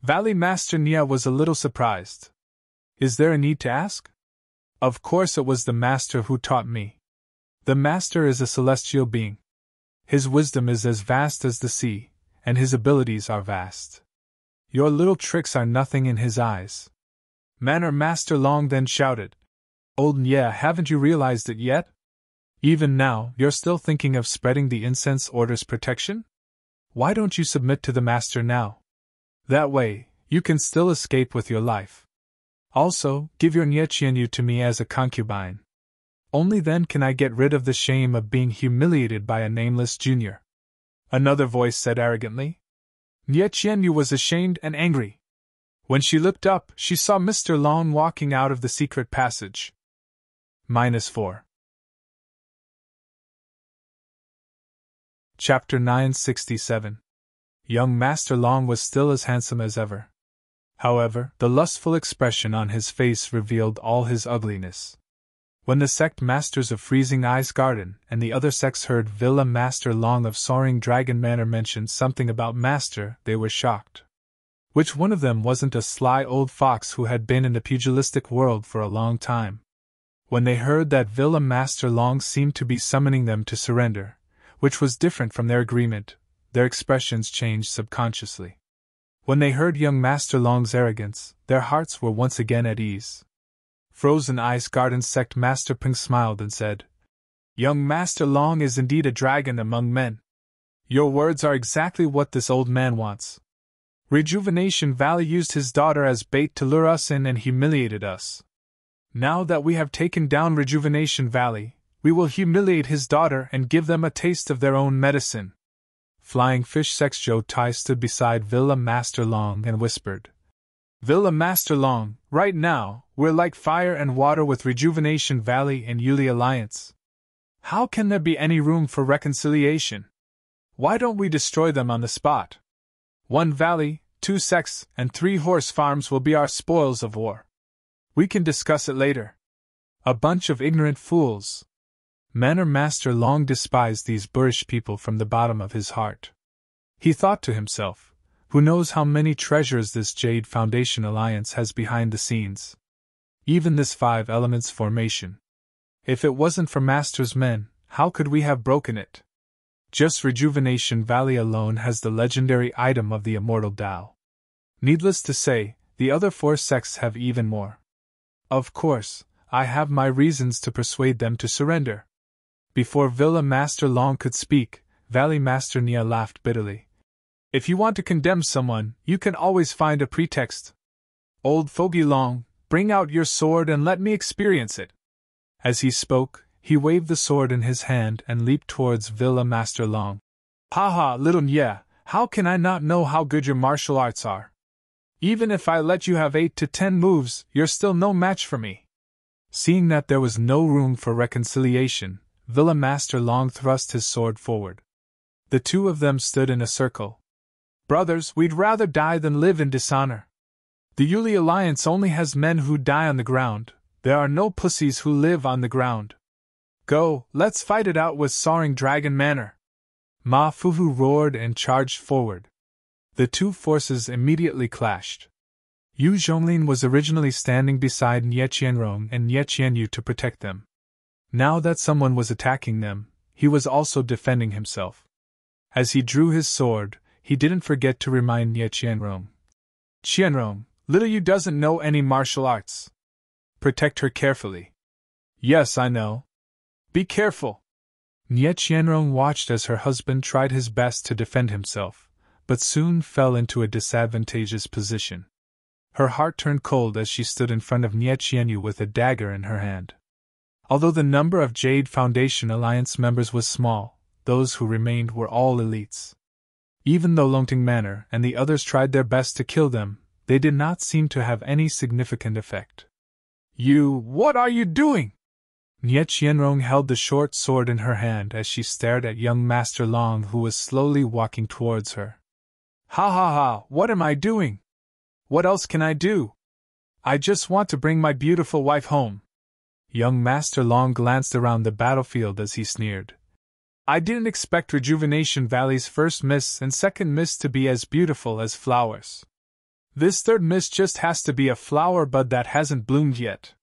A: Valley Master Nye was a little surprised. Is there a need to ask? Of course it was the Master who taught me. The Master is a celestial being. His wisdom is as vast as the sea, and his abilities are vast. Your little tricks are nothing in his eyes. Manor Master Long then shouted, Old Nye, haven't you realized it yet? Even now, you're still thinking of spreading the Incense Order's protection? Why don't you submit to the Master now? That way, you can still escape with your life. Also, give your Nye Qianyu to me as a concubine. Only then can I get rid of the shame of being humiliated by a nameless junior. Another voice said arrogantly. Nye Qianyu was ashamed and angry. When she looked up, she saw Mr. Long walking out of the secret passage. -4. Chapter 967. Young Master Long was still as handsome as ever. However, the lustful expression on his face revealed all his ugliness. When the sect masters of Freezing Ice Garden and the other sects heard Villa Master Long of Soaring Dragon Manor mention something about Master, they were shocked. Which one of them wasn't a sly old fox who had been in the pugilistic world for a long time? When they heard that Villa Master Long seemed to be summoning them to surrender, which was different from their agreement, their expressions changed subconsciously. When they heard young Master Long's arrogance, their hearts were once again at ease. Frozen Ice Garden Sect Master Ping smiled and said, Young Master Long is indeed a dragon among men. Your words are exactly what this old man wants. Rejuvenation Valley used his daughter as bait to lure us in and humiliated us. Now that we have taken down Rejuvenation Valley, we will humiliate his daughter and give them a taste of their own medicine. Flying Fish Sex Joe Tai stood beside Villa Master Long and whispered, Villa Master Long, right now, we're like fire and water with Rejuvenation Valley and Yuli Alliance. How can there be any room for reconciliation? Why don't we destroy them on the spot? 1 valley, 2 sects, and 3 horse farms will be our spoils of war. We can discuss it later. A bunch of ignorant fools. Manor Master long despised these boorish people from the bottom of his heart. He thought to himself, who knows how many treasures this Jade Foundation alliance has behind the scenes. Even this 5 elements formation. If it wasn't for Master's men, how could we have broken it? Just Rejuvenation Valley alone has the legendary item of the Immortal Tao. Needless to say, the other 4 sects have even more. Of course, I have my reasons to persuade them to surrender. Before Villa Master Long could speak, Valley Master Nia laughed bitterly. If you want to condemn someone, you can always find a pretext. Old Fogey Long, bring out your sword and let me experience it. As he spoke, he waved the sword in his hand and leaped towards Villa Master Long. Ha ha, little Nia, how can I not know how good your martial arts are? Even if I let you have 8 to 10 moves, you're still no match for me. Seeing that there was no room for reconciliation, Villa Master Long thrust his sword forward. The 2 of them stood in a circle. Brothers, we'd rather die than live in dishonor. The Yuli Alliance only has men who die on the ground. There are no pussies who live on the ground. Go, let's fight it out with Soaring Dragon Manor. Ma Fuhu roared and charged forward. The 2 forces immediately clashed. Yu Zhonglin was originally standing beside Nie Qianrong and Nie Qianyu to protect them. Now that someone was attacking them, he was also defending himself. As he drew his sword, he didn't forget to remind Nie Qianrong. Qianrong, little Yu doesn't know any martial arts. Protect her carefully. Yes, I know. Be careful. Nie Qianrong watched as her husband tried his best to defend himself, but soon fell into a disadvantageous position. Her heart turned cold as she stood in front of Nie Qianyu with a dagger in her hand. Although the number of Jade Foundation Alliance members was small, those who remained were all elites. Even though Longting Manor and the others tried their best to kill them, they did not seem to have any significant effect. What are you doing? Nie Qianrong held the short sword in her hand as she stared at young Master Long, who was slowly walking towards her. Ha ha ha, what am I doing? What else can I do? I just want to bring my beautiful wife home. Young Master Long glanced around the battlefield as he sneered. I didn't expect Rejuvenation Valley's first miss and second miss to be as beautiful as flowers. This third miss just has to be a flower bud that hasn't bloomed yet.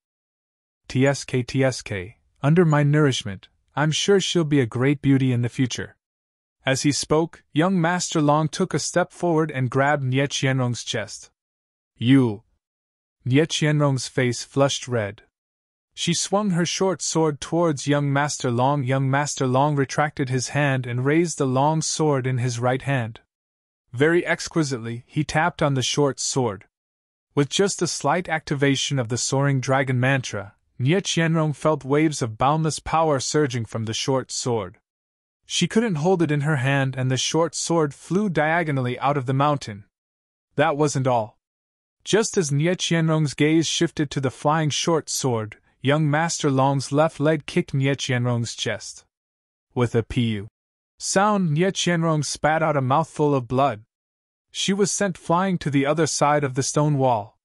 A: TSK, under my nourishment, I'm sure she'll be a great beauty in the future. As he spoke, young Master Long took a step forward and grabbed Nie Qianrong's chest. You! Nie Qianrong's face flushed red. She swung her short sword towards young Master Long. Young Master Long retracted his hand and raised the long sword in his right hand. Very exquisitely, he tapped on the short sword. With just a slight activation of the Soaring Dragon mantra, Nie Qianrong felt waves of boundless power surging from the short sword. She couldn't hold it in her hand and the short sword flew diagonally out of the mountain. That wasn't all. Just as Nie Qianrong's gaze shifted to the flying short sword, young Master Long's left leg kicked Nie Qianrong's chest. With a pu sound, Nie Qianrong spat out a mouthful of blood. She was sent flying to the other side of the stone wall.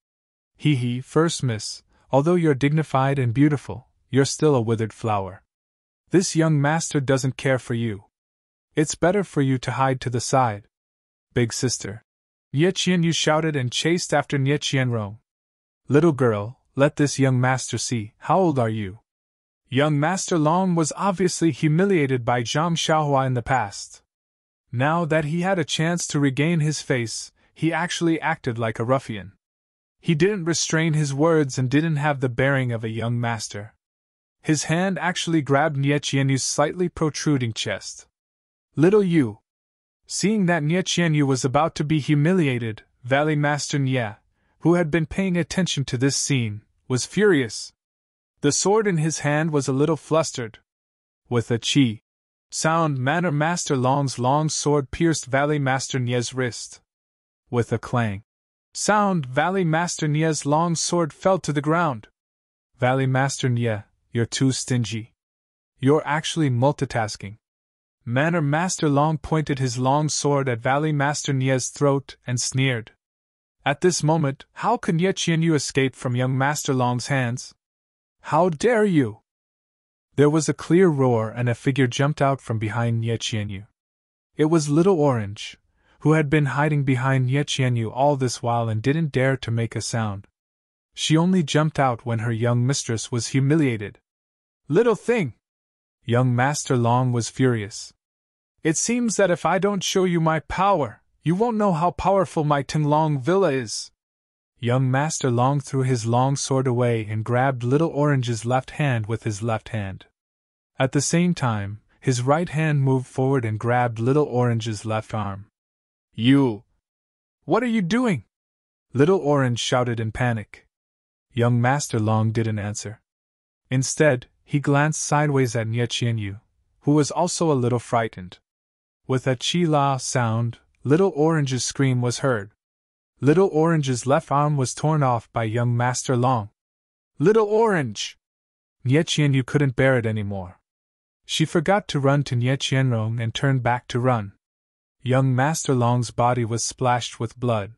A: First miss, although you're dignified and beautiful, you're still a withered flower. This young master doesn't care for you. It's better for you to hide to the side. Big sister. Nie Qianyu shouted and chased after Nie Qianrong. Little girl, let this young master see. How old are you? Young Master Long was obviously humiliated by Zhang Xiaohua in the past. Now that he had a chance to regain his face, he actually acted like a ruffian. He didn't restrain his words and didn't have the bearing of a young master. His hand actually grabbed Nie Qianyu's slightly protruding chest. Little Yu. Seeing that Nie Qianyu was about to be humiliated, Valley Master Nie, who had been paying attention to this scene, was furious. The sword in his hand was a little flustered. With a chi sound, Manor Master Long's long sword pierced Valley Master Nie's wrist. With a clang sound, Valley Master Nie's long sword fell to the ground. Valley Master Nie, you're too stingy. You're actually multitasking. Manor Master Long pointed his long sword at Valley Master Nia's throat and sneered. At this moment, how could Nye Qianyu escape from young Master Long's hands? How dare you! There was a clear roar and a figure jumped out from behind Nye Qianyu. It was Little Orange, who had been hiding behind Nye Qianyu all this while and didn't dare to make a sound. She only jumped out when her young mistress was humiliated. Little thing! Young Master Long was furious. It seems that if I don't show you my power, you won't know how powerful my Tinglong Villa is. Young Master Long threw his long sword away and grabbed Little Orange's left hand with his left hand. At the same time, his right hand moved forward and grabbed Little Orange's left arm. You! What are you doing? Little Orange shouted in panic. Young Master Long didn't answer. Instead, he glanced sideways at Nye Qianyu, who was also a little frightened. With a chi-la sound, Little Orange's scream was heard. Little Orange's left arm was torn off by young Master Long. Little Orange! Nye Qianyu couldn't bear it anymore. She forgot to run to Nye Qianrong and turned back to run. Young Master Long's body was splashed with blood.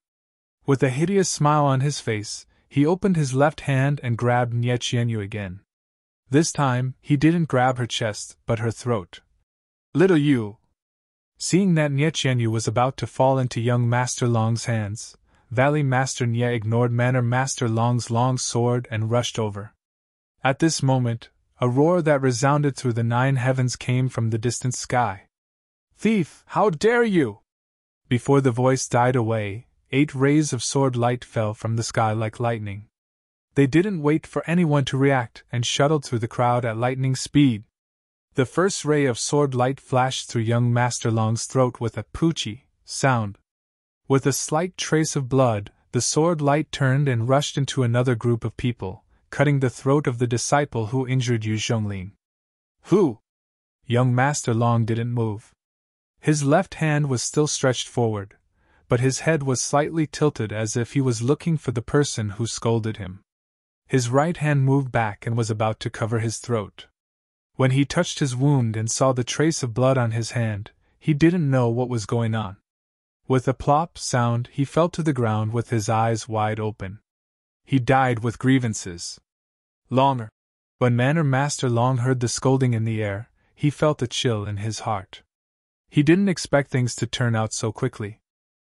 A: With a hideous smile on his face, he opened his left hand and grabbed Nye Qianyu again. This time, he didn't grab her chest, but her throat. Little you! Seeing that Nye Qianyu was about to fall into young Master Long's hands, Valley Master Nye ignored Manor Master Long's long sword and rushed over. At this moment, a roar that resounded through the 9 heavens came from the distant sky. Thief, how dare you! Before the voice died away, 8 rays of sword light fell from the sky like lightning. They didn't wait for anyone to react and shuttled through the crowd at lightning speed. The first ray of sword light flashed through young Master Long's throat with a poochie sound. With a slight trace of blood, the sword light turned and rushed into another group of people, cutting the throat of the disciple who injured Yu Zhongling. Who? Young Master Long didn't move. His left hand was still stretched forward, but his head was slightly tilted as if he was looking for the person who scolded him. His right hand moved back and was about to cover his throat. When he touched his wound and saw the trace of blood on his hand, he didn't know what was going on. With a plop sound, he fell to the ground with his eyes wide open. He died with grievances. Longer. When Manor Master Long heard the scolding in the air, he felt a chill in his heart. He didn't expect things to turn out so quickly.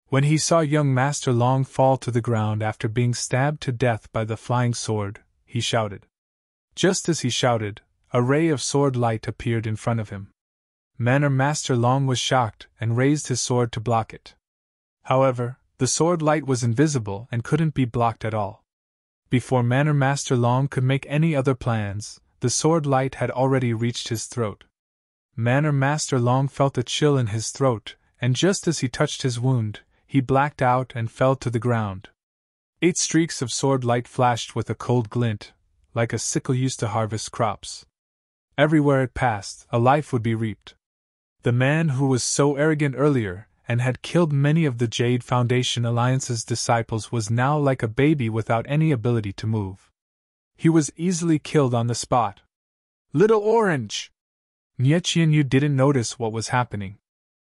A: When he saw young Master Long fall to the ground after being stabbed to death by the flying sword, he shouted. Just as he shouted, a ray of sword light appeared in front of him. Manor Master Long was shocked and raised his sword to block it. However, the sword light was invisible and couldn't be blocked at all. Before Manor Master Long could make any other plans, the sword light had already reached his throat. Manor Master Long felt a chill in his throat, and just as he touched his wound, he blacked out and fell to the ground. 8 streaks of sword light flashed with a cold glint, like a sickle used to harvest crops. Everywhere it passed, a life would be reaped. The man who was so arrogant earlier, and had killed many of the Jade Foundation Alliance's disciples, was now like a baby without any ability to move. He was easily killed on the spot. Little Orange! Nye Qianyu didn't notice what was happening.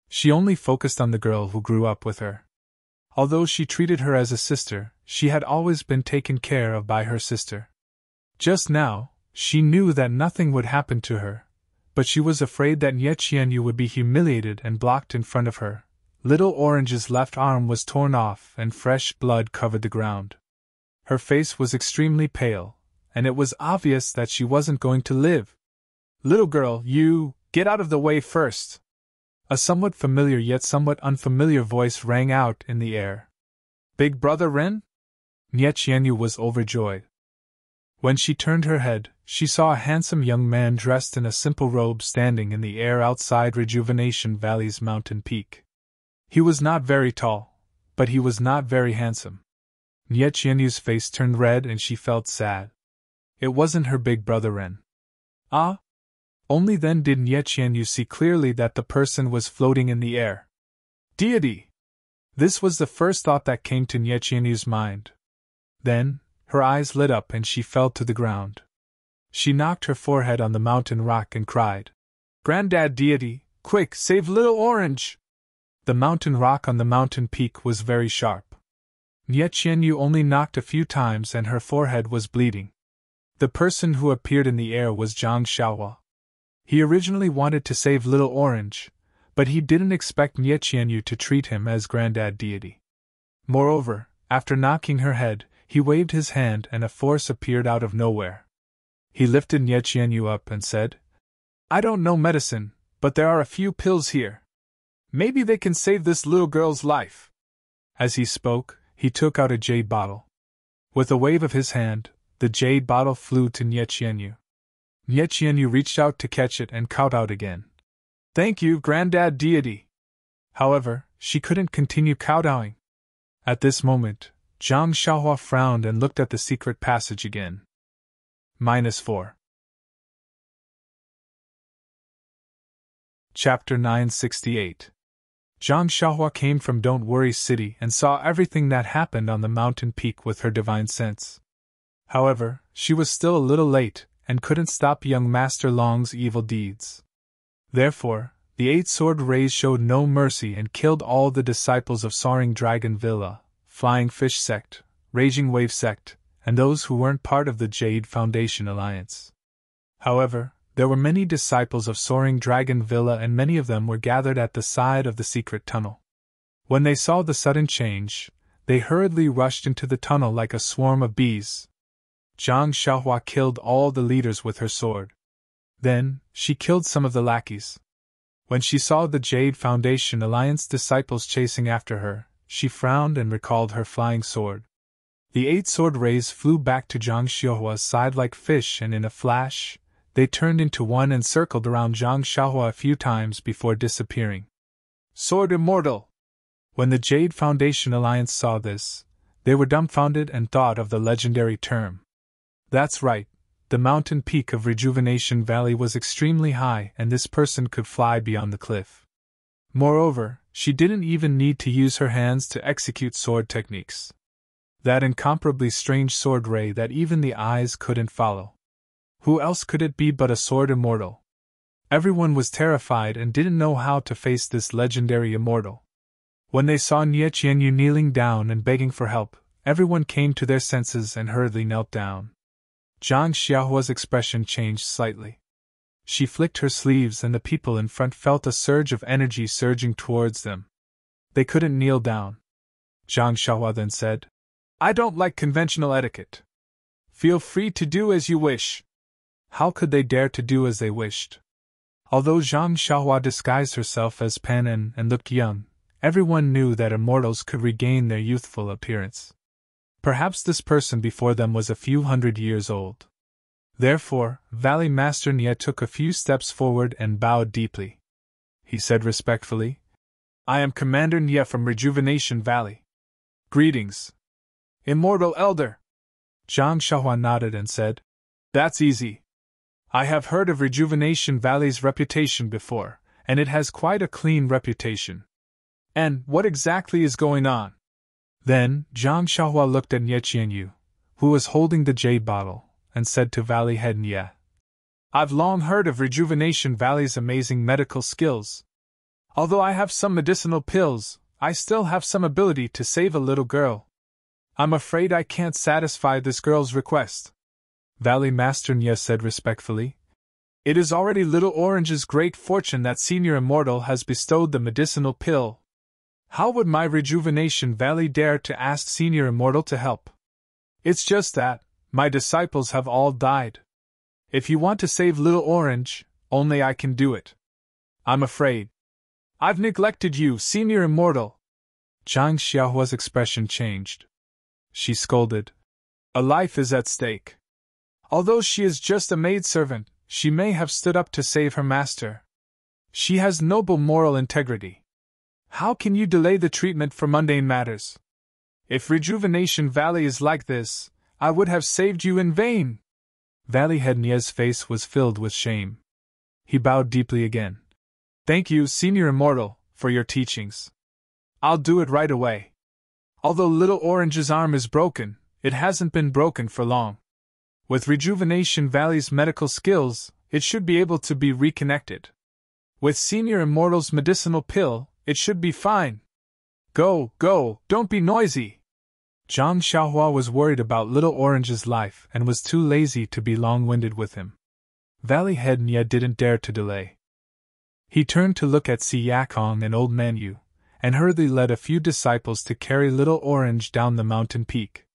A: She only focused on the girl who grew up with her. Although she treated her as a sister, she had always been taken care of by her sister. Just now, she knew that nothing would happen to her, but she was afraid that Nye Qianyu would be humiliated and blocked in front of her. Little Orange's left arm was torn off and fresh blood covered the ground. Her face was extremely pale, and it was obvious that she wasn't going to live. Little girl, you, get out of the way first! A somewhat familiar yet somewhat unfamiliar voice rang out in the air. Big Brother Ren? Nye Qianyu was overjoyed. When she turned her head, she saw a handsome young man dressed in a simple robe standing in the air outside Rejuvenation Valley's mountain peak. He was not very tall, but he was not very handsome. Nye Qianyu's face turned red and she felt sad. It wasn't her big brother Ren. Ah? Only then did Nye Qianyu see clearly that the person was floating in the air. Deity! This was the first thought that came to Nye Qianyu's mind. Then, her eyes lit up and she fell to the ground. She knocked her forehead on the mountain rock and cried, "Granddad deity, quick, save little orange!" The mountain rock on the mountain peak was very sharp. Nye Qianyu only knocked a few times and her forehead was bleeding. The person who appeared in the air was Zhang Xiaohua. He originally wanted to save little orange, but he didn't expect Nye Qianyu to treat him as granddad deity. Moreover, after knocking her head, he waved his hand and a force appeared out of nowhere. He lifted Nye Qianyu up and said, "I don't know medicine, but there are a few pills here. Maybe they can save this little girl's life." As he spoke, he took out a jade bottle. With a wave of his hand, the jade bottle flew to Nye Qianyu. Nye Qianyu reached out to catch it and kowtowed again. "Thank you, Granddad deity." However, she couldn't continue kowtowing. At this moment, Zhang Xiaohua frowned and looked at the secret passage again. -4. Chapter 968. Zhang Xiaohua came from Don't Worry City and saw everything that happened on the mountain peak with her divine sense. However, she was still a little late and couldn't stop young Master Long's evil deeds. Therefore, the Eight Sword Rays showed no mercy and killed all the disciples of Soaring Dragon Villa, Flying Fish Sect, Raging Wave Sect, and those who weren't part of the Jade Foundation Alliance. However, there were many disciples of Soaring Dragon Villa and many of them were gathered at the side of the secret tunnel. When they saw the sudden change, they hurriedly rushed into the tunnel like a swarm of bees. Zhang Xiaohua killed all the leaders with her sword. Then, she killed some of the lackeys. When she saw the Jade Foundation Alliance disciples chasing after her, she frowned and recalled her flying sword. The Eight Sword Rays flew back to Zhang Xiaohua's side like fish and in a flash, they turned into one and circled around Zhang Xiaohua a few times before disappearing. Sword Immortal! When the Jade Foundation Alliance saw this, they were dumbfounded and thought of the legendary term. That's right, the mountain peak of Rejuvenation Valley was extremely high and this person could fly beyond the cliff. Moreover, she didn't even need to use her hands to execute sword techniques. That incomparably strange sword ray that even the eyes couldn't follow. Who else could it be but a sword immortal? Everyone was terrified and didn't know how to face this legendary immortal. When they saw Nye Qianyu kneeling down and begging for help, everyone came to their senses and hurriedly knelt down. Zhang Xiaohua's expression changed slightly. She flicked her sleeves and the people in front felt a surge of energy surging towards them. They couldn't kneel down. Zhang Xiaohua then said, "I don't like conventional etiquette. Feel free to do as you wish." How could they dare to do as they wished? Although Zhang Xiaohua disguised herself as Pan and looked young, everyone knew that immortals could regain their youthful appearance. Perhaps this person before them was a few hundred years old. Therefore, Valley Master Nye took a few steps forward and bowed deeply. He said respectfully, "I am Commander Nye from Rejuvenation Valley. Greetings. Immortal Elder." Zhang Xiaohua nodded and said, "That's easy. I have heard of Rejuvenation Valley's reputation before, and it has quite a clean reputation. And what exactly is going on?" Then, Zhang Xiaohua looked at Nye Qianyu, who was holding the jade bottle, and said to Valley Head Nye, "I've long heard of Rejuvenation Valley's amazing medical skills. Although I have some medicinal pills, I still have some ability to save a little girl. I'm afraid I can't satisfy this girl's request." Valley Master Nye said respectfully, "It is already Little Orange's great fortune that Senior Immortal has bestowed the medicinal pill. How would my Rejuvenation Valley dare to ask Senior Immortal to help? It's just that, my disciples have all died. If you want to save Little Orange, only I can do it. I'm afraid I've neglected you, Senior Immortal." Zhang Xiaohua's expression changed. She scolded, "A life is at stake. Although she is just a maidservant, she may have stood up to save her master. She has noble moral integrity. How can you delay the treatment for mundane matters? If Rejuvenation Valley is like this, I would have saved you in vain." Valley Head Nye's face was filled with shame. He bowed deeply again. "Thank you, Senior Immortal, for your teachings. I'll do it right away. Although Little Orange's arm is broken, it hasn't been broken for long. With Rejuvenation Valley's medical skills, it should be able to be reconnected. With Senior Immortal's medicinal pill, it should be fine. Go, don't be noisy! Zhang Xiaohua was worried about Little Orange's life and was too lazy to be long-winded with him. Valley Head Nya didn't dare to delay. He turned to look at Si Yakong and Old Man Yu, and hurriedly led a few disciples to carry Little Orange down the mountain peak.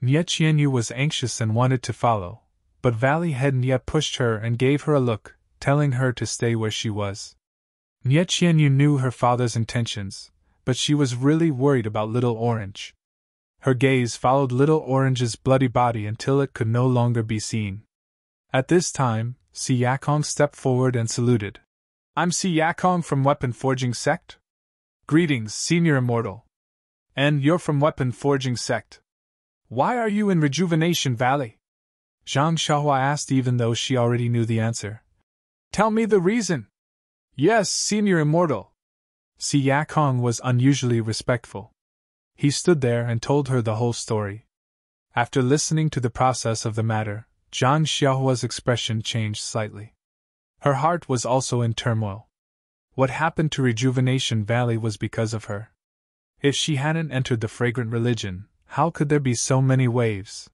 A: Nye Qianyu was anxious and wanted to follow, but Valley Head Nya pushed her and gave her a look, telling her to stay where she was. Nye Qianyu knew her father's intentions, but she was really worried about Little Orange. Her gaze followed Little Orange's bloody body until it could no longer be seen. At this time, Si Yakong stepped forward and saluted. I'm Si Yakong from Weapon Forging Sect? Greetings, Senior Immortal. And you're from Weapon Forging Sect. Why are you in Rejuvenation Valley? Zhang Xiaohua asked, even though she already knew the answer. Tell me the reason. Yes, Senior Immortal. Si Yakong was unusually respectful. He stood there and told her the whole story. After listening to the process of the matter, Zhang Xiaohua's expression changed slightly. Her heart was also in turmoil. What happened to Rejuvenation Valley was because of her. If she hadn't entered the fragrant religion, how could there be so many waves?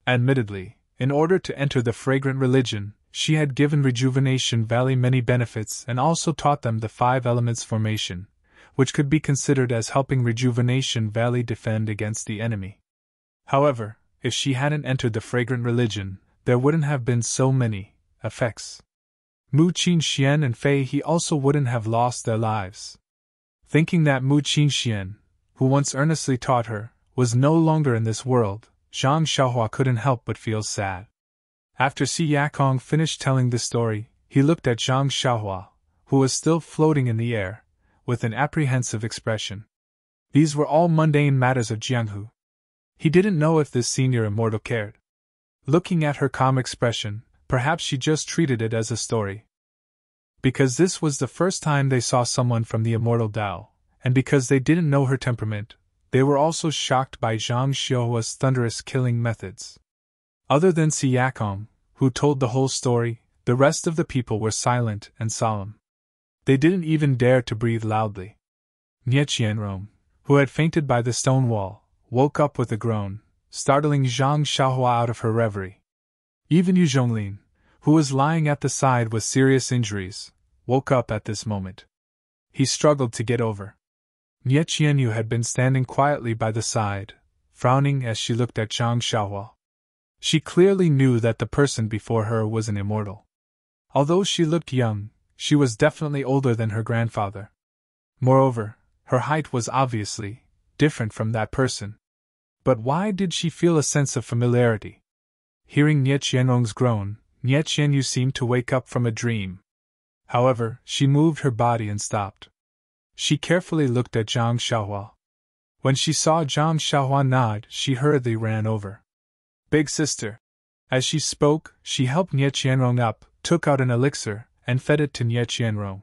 A: Admittedly, in order to enter the fragrant religion, she had given Rejuvenation Valley many benefits and also taught them the 5 elements formation, which could be considered as helping Rejuvenation Valley defend against the enemy. However, if she hadn't entered the fragrant religion, there wouldn't have been so many effects. Mu Qingxian and Fei He also wouldn't have lost their lives. Thinking that Mu Qingxian, who once earnestly taught her, was no longer in this world, Zhang Xiaohua couldn't help but feel sad. After Si Yakong finished telling the story, he looked at Zhang Xiaohua, who was still floating in the air, with an apprehensive expression. These were all mundane matters of Jianghu. He didn't know if this Senior Immortal cared. Looking at her calm expression, perhaps she just treated it as a story. Because this was the first time they saw someone from the Immortal Dao, and because they didn't know her temperament, they were also shocked by Zhang Xiaohua's thunderous killing methods. Other than Si Yakong, who told the whole story, the rest of the people were silent and solemn. They didn't even dare to breathe loudly. Nye Qianrong, who had fainted by the stone wall, woke up with a groan, startling Zhang Xiaohua out of her reverie. Even Yu Zhonglin, who was lying at the side with serious injuries, woke up at this moment. He struggled to get over. Nye Qianyu had been standing quietly by the side, frowning as she looked at Zhang Xiaohua. She clearly knew that the person before her was an immortal. Although she looked young, she was definitely older than her grandfather. Moreover, her height was obviously different from that person. But why did she feel a sense of familiarity? Hearing Nye Qianrong's groan, Nye Qianyu seemed to wake up from a dream. However, she moved her body and stopped. She carefully looked at Zhang Xiaohua. When she saw Zhang Xiaohua nod, she hurriedly ran over. Big sister. As she spoke, she helped Nye Qianrong up, took out an elixir, and fed it to Nye Qianrong.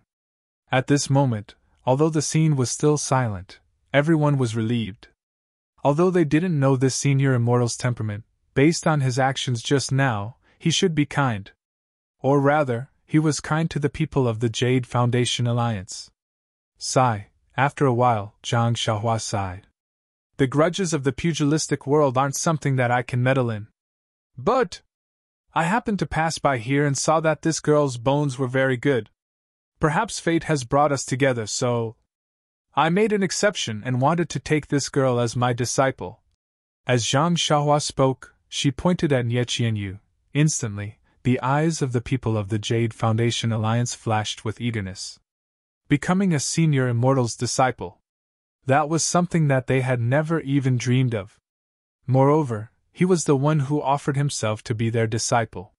A: At this moment, although the scene was still silent, everyone was relieved. Although they didn't know this Senior Immortal's temperament, based on his actions just now, he should be kind. Or rather, he was kind to the people of the Jade Foundation Alliance. Sigh. After a while, Zhang Xiaohua sighed. The grudges of the pugilistic world aren't something that I can meddle in. But I happened to pass by here and saw that this girl's bones were very good. Perhaps fate has brought us together, so I made an exception and wanted to take this girl as my disciple. As Zhang Xiaohua spoke, she pointed at Nye Qianyu. Instantly, the eyes of the people of the Jade Foundation Alliance flashed with eagerness. Becoming a Senior Immortal's disciple. That was something that they had never even dreamed of. Moreover, he was the one who offered himself to be their disciple.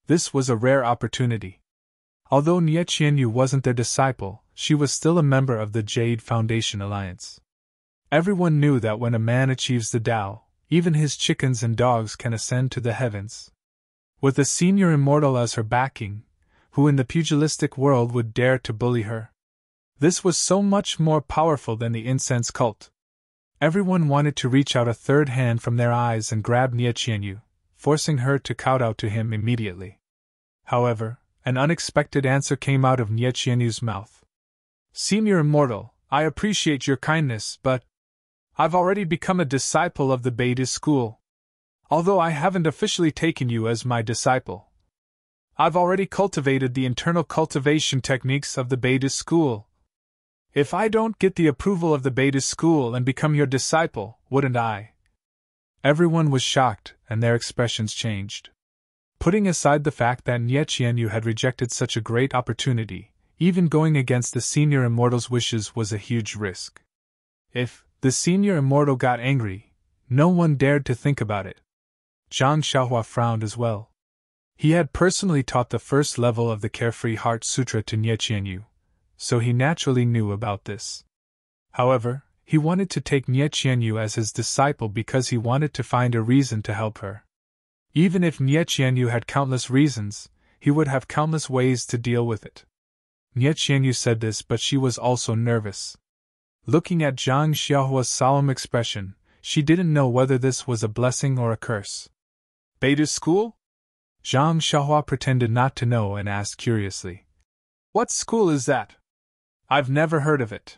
A: This was a rare opportunity. Although Nye Qianyu wasn't their disciple, she was still a member of the Jade Foundation Alliance. Everyone knew that when a man achieves the Tao, even his chickens and dogs can ascend to the heavens. With a Senior Immortal as her backing, who in the pugilistic world would dare to bully her? This was so much more powerful than the incense cult. Everyone wanted to reach out a third hand from their eyes and grab Nye Qianyu, forcing her to kowtow to him immediately. However, an unexpected answer came out of Nie Qianyu's mouth. Senior Immortal, I appreciate your kindness, but I've already become a disciple of the Beta school. Although I haven't officially taken you as my disciple, I've already cultivated the internal cultivation techniques of the Beta school. If I don't get the approval of the Beta school and become your disciple, wouldn't I? Everyone was shocked, and their expressions changed. Putting aside the fact that Nie Qianyu had rejected such a great opportunity, even going against the Senior Immortal's wishes was a huge risk. If the Senior Immortal got angry, no one dared to think about it. Zhang Xiaohua frowned as well. He had personally taught the first level of the Carefree Heart Sutra to Nie Qianyu, so he naturally knew about this. However, he wanted to take Nie Qianyu as his disciple because he wanted to find a reason to help her. Even if Nie Qianyu had countless reasons, he would have countless ways to deal with it. Nie Qianyu said this, but she was also nervous. Looking at Zhang Xiaohua's solemn expression, she didn't know whether this was a blessing or a curse. Beta school? Zhang Xiaohua pretended not to know and asked curiously. What school is that? I've never heard of it.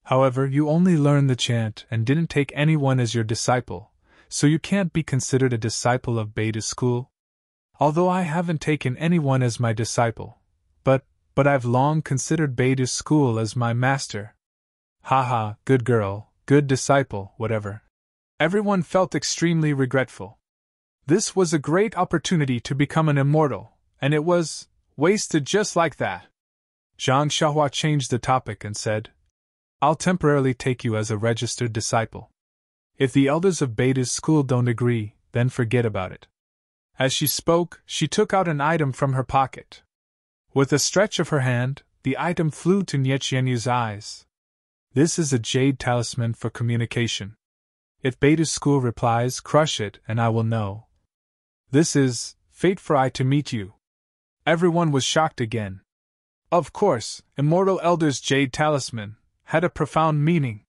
A: However, you only learned the chant and didn't take anyone as your disciple, so you can't be considered a disciple of Beta school. Although I haven't taken anyone as my disciple, but I've long considered Beta school as my master. Haha, good girl, good disciple, whatever. Everyone felt extremely regretful. This was a great opportunity to become an immortal, and it was wasted just like that. Zhang Xiaohua changed the topic and said, I'll temporarily take you as a registered disciple. If the elders of Beta's school don't agree, then forget about it. As she spoke, she took out an item from her pocket. With a stretch of her hand, the item flew to Nie Qianyu's eyes. This is a jade talisman for communication. If Beta's school replies, crush it and I will know. This is fate for I to meet you. Everyone was shocked again. Of course, Immortal Elder's jade talisman had a profound meaning.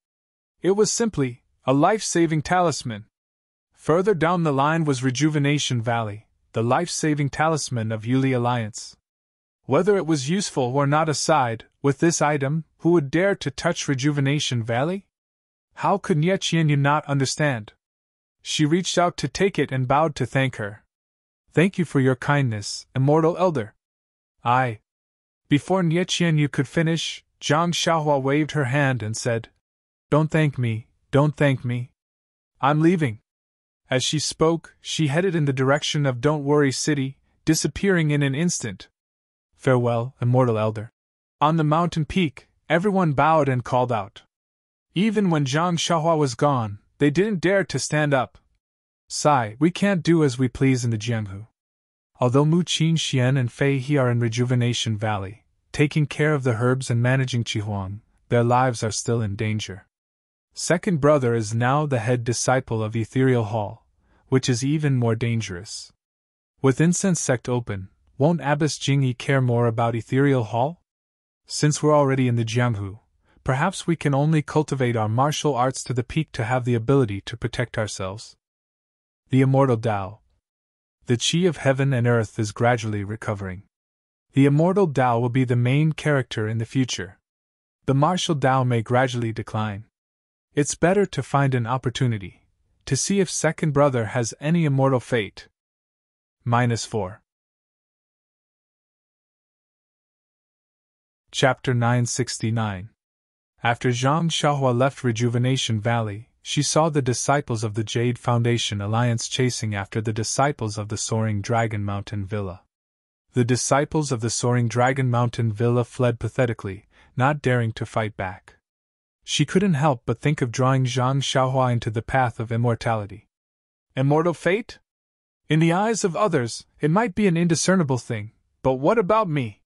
A: It was simply a life-saving talisman. Further down the line was Rejuvenation Valley, the life-saving talisman of Yuli Alliance. Whether it was useful or not aside, with this item, who would dare to touch Rejuvenation Valley? How could Nie Qianyu not understand? She reached out to take it and bowed to thank her. Thank you for your kindness, Immortal Elder. Before Nie Qianyu could finish, Zhang Xiaohua waved her hand and said, Don't thank me, don't thank me. I'm leaving. As she spoke, she headed in the direction of Don't Worry City, disappearing in an instant. Farewell, Immortal Elder. On the mountain peak, everyone bowed and called out. Even when Zhang Xiaohua was gone, they didn't dare to stand up. Sigh, we can't do as we please in the Jianghu. Although Mu Qin Xian and Fei He are in Rejuvenation Valley, taking care of the herbs and managing Qihuang, their lives are still in danger. Second brother is now the head disciple of Ethereal Hall, which is even more dangerous. With Incense Sect open, won't Abbess Jingyi care more about Ethereal Hall? Since we're already in the Jianghu, perhaps we can only cultivate our martial arts to the peak to have the ability to protect ourselves. The Immortal Tao. The Qi of heaven and earth is gradually recovering. The Immortal Tao will be the main character in the future. The martial Tao may gradually decline. It's better to find an opportunity, to see if second brother has any immortal fate. -4. Chapter 969. After Zhang Xiaohua left Rejuvenation Valley, she saw the disciples of the Jade Foundation Alliance chasing after the disciples of the Soaring Dragon Mountain Villa. The disciples of the Soaring Dragon Mountain Villa fled pathetically, not daring to fight back. She couldn't help but think of drawing Zhang Xiaohua into the path of immortality. Immortal fate? In the eyes of others, it might be an indiscernible thing, but what about me?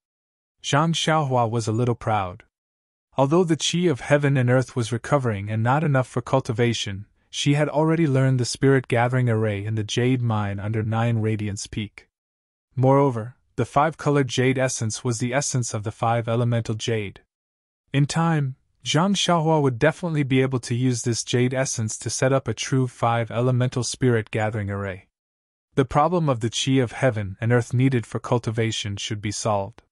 A: Zhang Xiaohua was a little proud. Although the qi of heaven and earth was recovering and not enough for cultivation, she had already learned the spirit gathering array in the jade mine under 9 Radiance Peak. Moreover, the 5-colored jade essence was the essence of the 5 elemental jade. In time, Zhang Xiaohua would definitely be able to use this jade essence to set up a true 5 elemental spirit gathering array. The problem of the chi of heaven and earth needed for cultivation should be solved.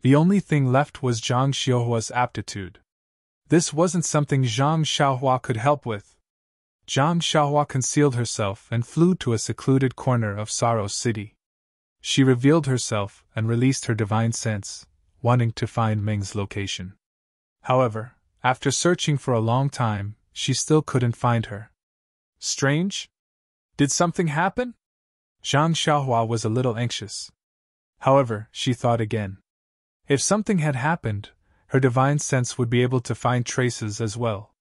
A: The only thing left was Zhang Xiaohua's aptitude. This wasn't something Zhang Xiaohua could help with. Zhang Xiaohua concealed herself and flew to a secluded corner of Sorrow City. She revealed herself and released her divine sense, wanting to find Meng's location. However, after searching for a long time, she still couldn't find her. Strange? Did something happen? Zhang Xiaohua was a little anxious. However, she thought again. If something had happened, her divine sense would be able to find traces as well.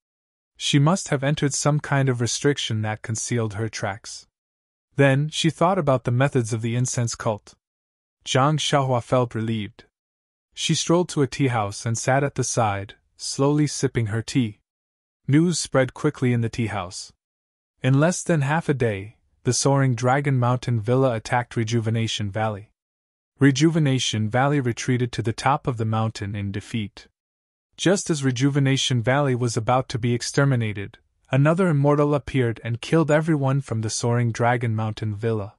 A: She must have entered some kind of restriction that concealed her tracks. Then, she thought about the methods of the incense cult. Zhang Xiaohua felt relieved. She strolled to a tea house and sat at the side, slowly sipping her tea. News spread quickly in the tea house. In less than half a day, the soaring Dragon Mountain Villa attacked Rejuvenation Valley. Rejuvenation Valley retreated to the top of the mountain in defeat. Just as Rejuvenation Valley was about to be exterminated, another Immortal appeared and killed everyone from the soaring Dragon Mountain Villa.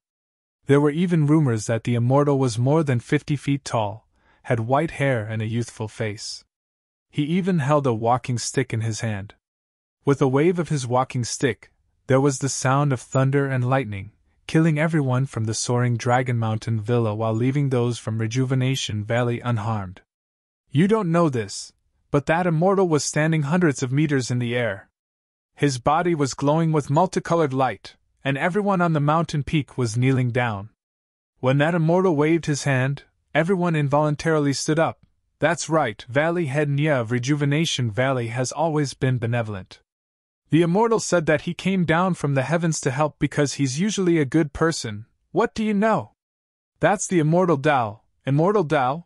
A: There were even rumors that the Immortal was more than 50 feet tall, had white hair and a youthful face. He even held a walking stick in his hand. With a wave of his walking stick, there was the sound of thunder and lightning, killing everyone from the soaring Dragon Mountain Villa while leaving those from Rejuvenation Valley unharmed. You don't know this, but that Immortal was standing hundreds of meters in the air. His body was glowing with multicolored light, and everyone on the mountain peak was kneeling down. When that Immortal waved his hand, everyone involuntarily stood up. That's right, Valley Head Nya of Rejuvenation Valley has always been benevolent. The Immortal said that he came down from the heavens to help because he's usually a good person. What do you know? That's the Immortal Dao. Immortal Dao?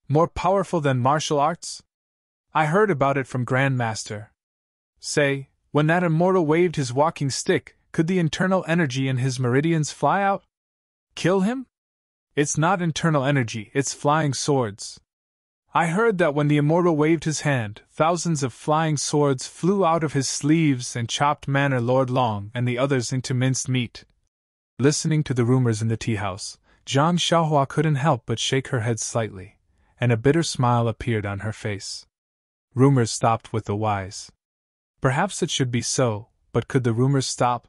A: More powerful than martial arts? I heard about it from Grandmaster. Say, when that Immortal waved his walking stick, could the internal energy in his meridians fly out? Kill him? It's not internal energy, it's flying swords. I heard that when the Immortal waved his hand, thousands of flying swords flew out of his sleeves and chopped Manor Lord Long and the others into minced meat. Listening to the rumors in the tea house, Zhang Xiaohua couldn't help but shake her head slightly, and a bitter smile appeared on her face. Rumors stopped with the wise. Perhaps it should be so, but could the rumors stop?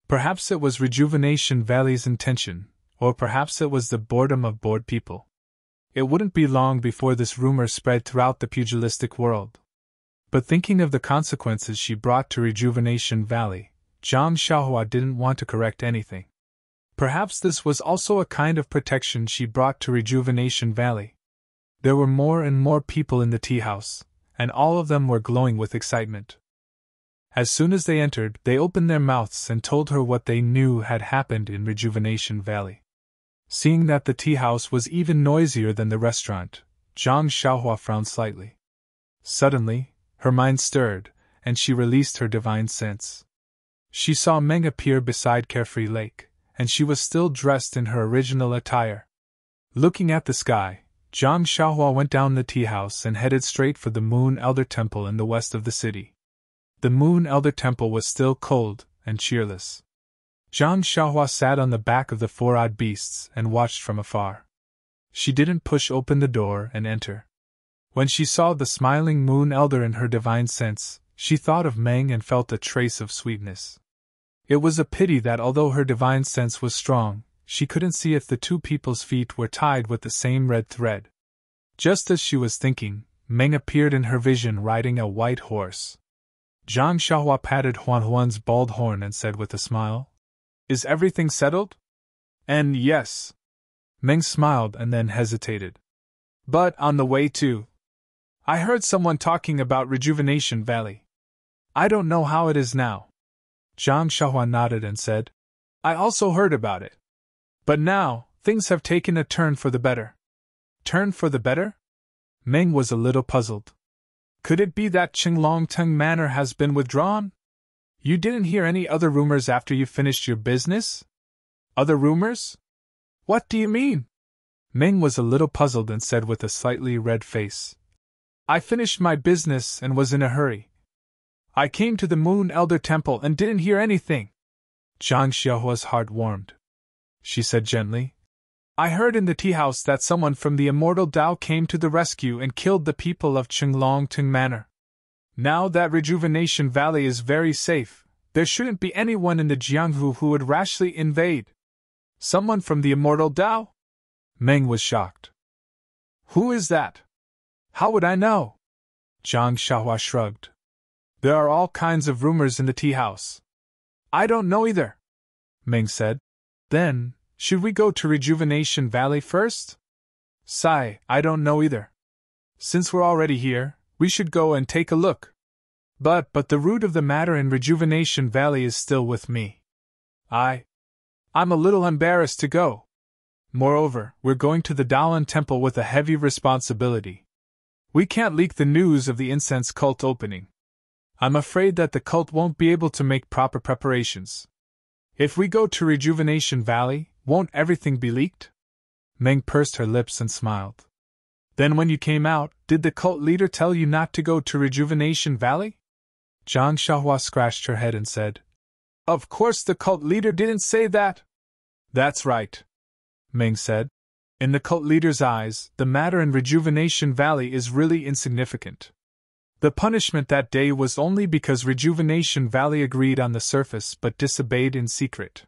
A: Perhaps it was Rejuvenation Valley's intention, or perhaps it was the boredom of bored people. It wouldn't be long before this rumor spread throughout the pugilistic world. But thinking of the consequences she brought to Rejuvenation Valley, Zhang Xiaohua didn't want to correct anything. Perhaps this was also a kind of protection she brought to Rejuvenation Valley. There were more and more people in the tea house, and all of them were glowing with excitement. As soon as they entered, they opened their mouths and told her what they knew had happened in Rejuvenation Valley. Seeing that the tea house was even noisier than the restaurant, Zhang Xiaohua frowned slightly. Suddenly, her mind stirred, and she released her divine sense. She saw Meng appear beside Carefree Lake, and she was still dressed in her original attire. Looking at the sky, Zhang Xiaohua went down the tea house and headed straight for the Moon Elder Temple in the west of the city. The Moon Elder Temple was still cold and cheerless. Zhang Xiaohua sat on the back of the four odd beasts and watched from afar. She didn't push open the door and enter. When she saw the smiling Moon Elder in her divine sense, she thought of Meng and felt a trace of sweetness. It was a pity that although her divine sense was strong, she couldn't see if the two people's feet were tied with the same red thread. Just as she was thinking, Meng appeared in her vision riding a white horse. Zhang Xiaohua patted Huan Huan's bald horn and said with a smile, "Is everything settled?" "And yes." Meng smiled and then hesitated. "But on the way to. I heard someone talking about Rejuvenation Valley. I don't know how it is now." Zhang Xiaohua nodded and said, "I also heard about it. But now, things have taken a turn for the better." "Turn for the better?" Meng was a little puzzled. "Could it be that Qinglongteng Manor has been withdrawn? You didn't hear any other rumors after you finished your business?" "Other rumors? What do you mean?" Meng was a little puzzled and said with a slightly red face, "I finished my business and was in a hurry. I came to the Moon Elder Temple and didn't hear anything." Zhang Xiaohua's heart warmed. she said gently. I heard in the tea house that someone from the Immortal Tao came to the rescue and killed the people of Qinglongting Manor. Now that Rejuvenation Valley is very safe, there shouldn't be anyone in the Jianghu who would rashly invade. Someone from the Immortal Tao? Meng was shocked. Who is that? How would I know? Zhang Xiaohua shrugged. There are all kinds of rumors in the tea house. I don't know either, Meng said. Then, should we go to Rejuvenation Valley first? Sigh, I don't know either. Since we're already here, we should go and take a look. But the root of the matter in Rejuvenation Valley is still with me. I'm a little embarrassed to go. Moreover, we're going to the Daolan Temple with a heavy responsibility. We can't leak the news of the incense cult opening. I'm afraid that the cult won't be able to make proper preparations. If we go to Rejuvenation Valley, won't everything be leaked? Meng pursed her lips and smiled. Then when you came out, did the cult leader tell you not to go to Rejuvenation Valley? Zhang Xiaohua scratched her head and said, Of course the cult leader didn't say that. That's right, Meng said. In the cult leader's eyes, the matter in Rejuvenation Valley is really insignificant. The punishment that day was only because Rejuvenation Valley agreed on the surface but disobeyed in secret.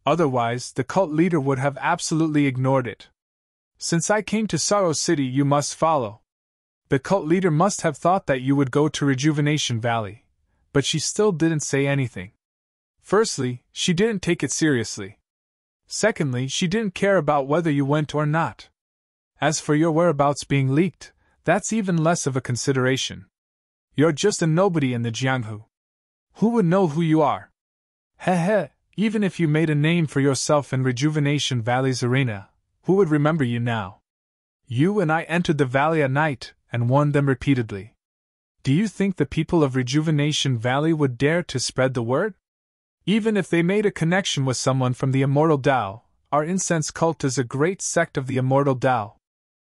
A: Otherwise, the cult leader would have absolutely ignored it. Since I came to Sorrow City, you must follow. The cult leader must have thought that you would go to Rejuvenation Valley, but she still didn't say anything. Firstly, she didn't take it seriously. Secondly, she didn't care about whether you went or not. As for your whereabouts being leaked, that's even less of a consideration. You're just a nobody in the Jianghu. Who would know who you are? Heh, even if you made a name for yourself in Rejuvenation Valley's arena, who would remember you now? You and I entered the valley at night and warned them repeatedly. Do you think the people of Rejuvenation Valley would dare to spread the word? Even if they made a connection with someone from the Immortal Tao, our incense cult is a great sect of the Immortal Tao.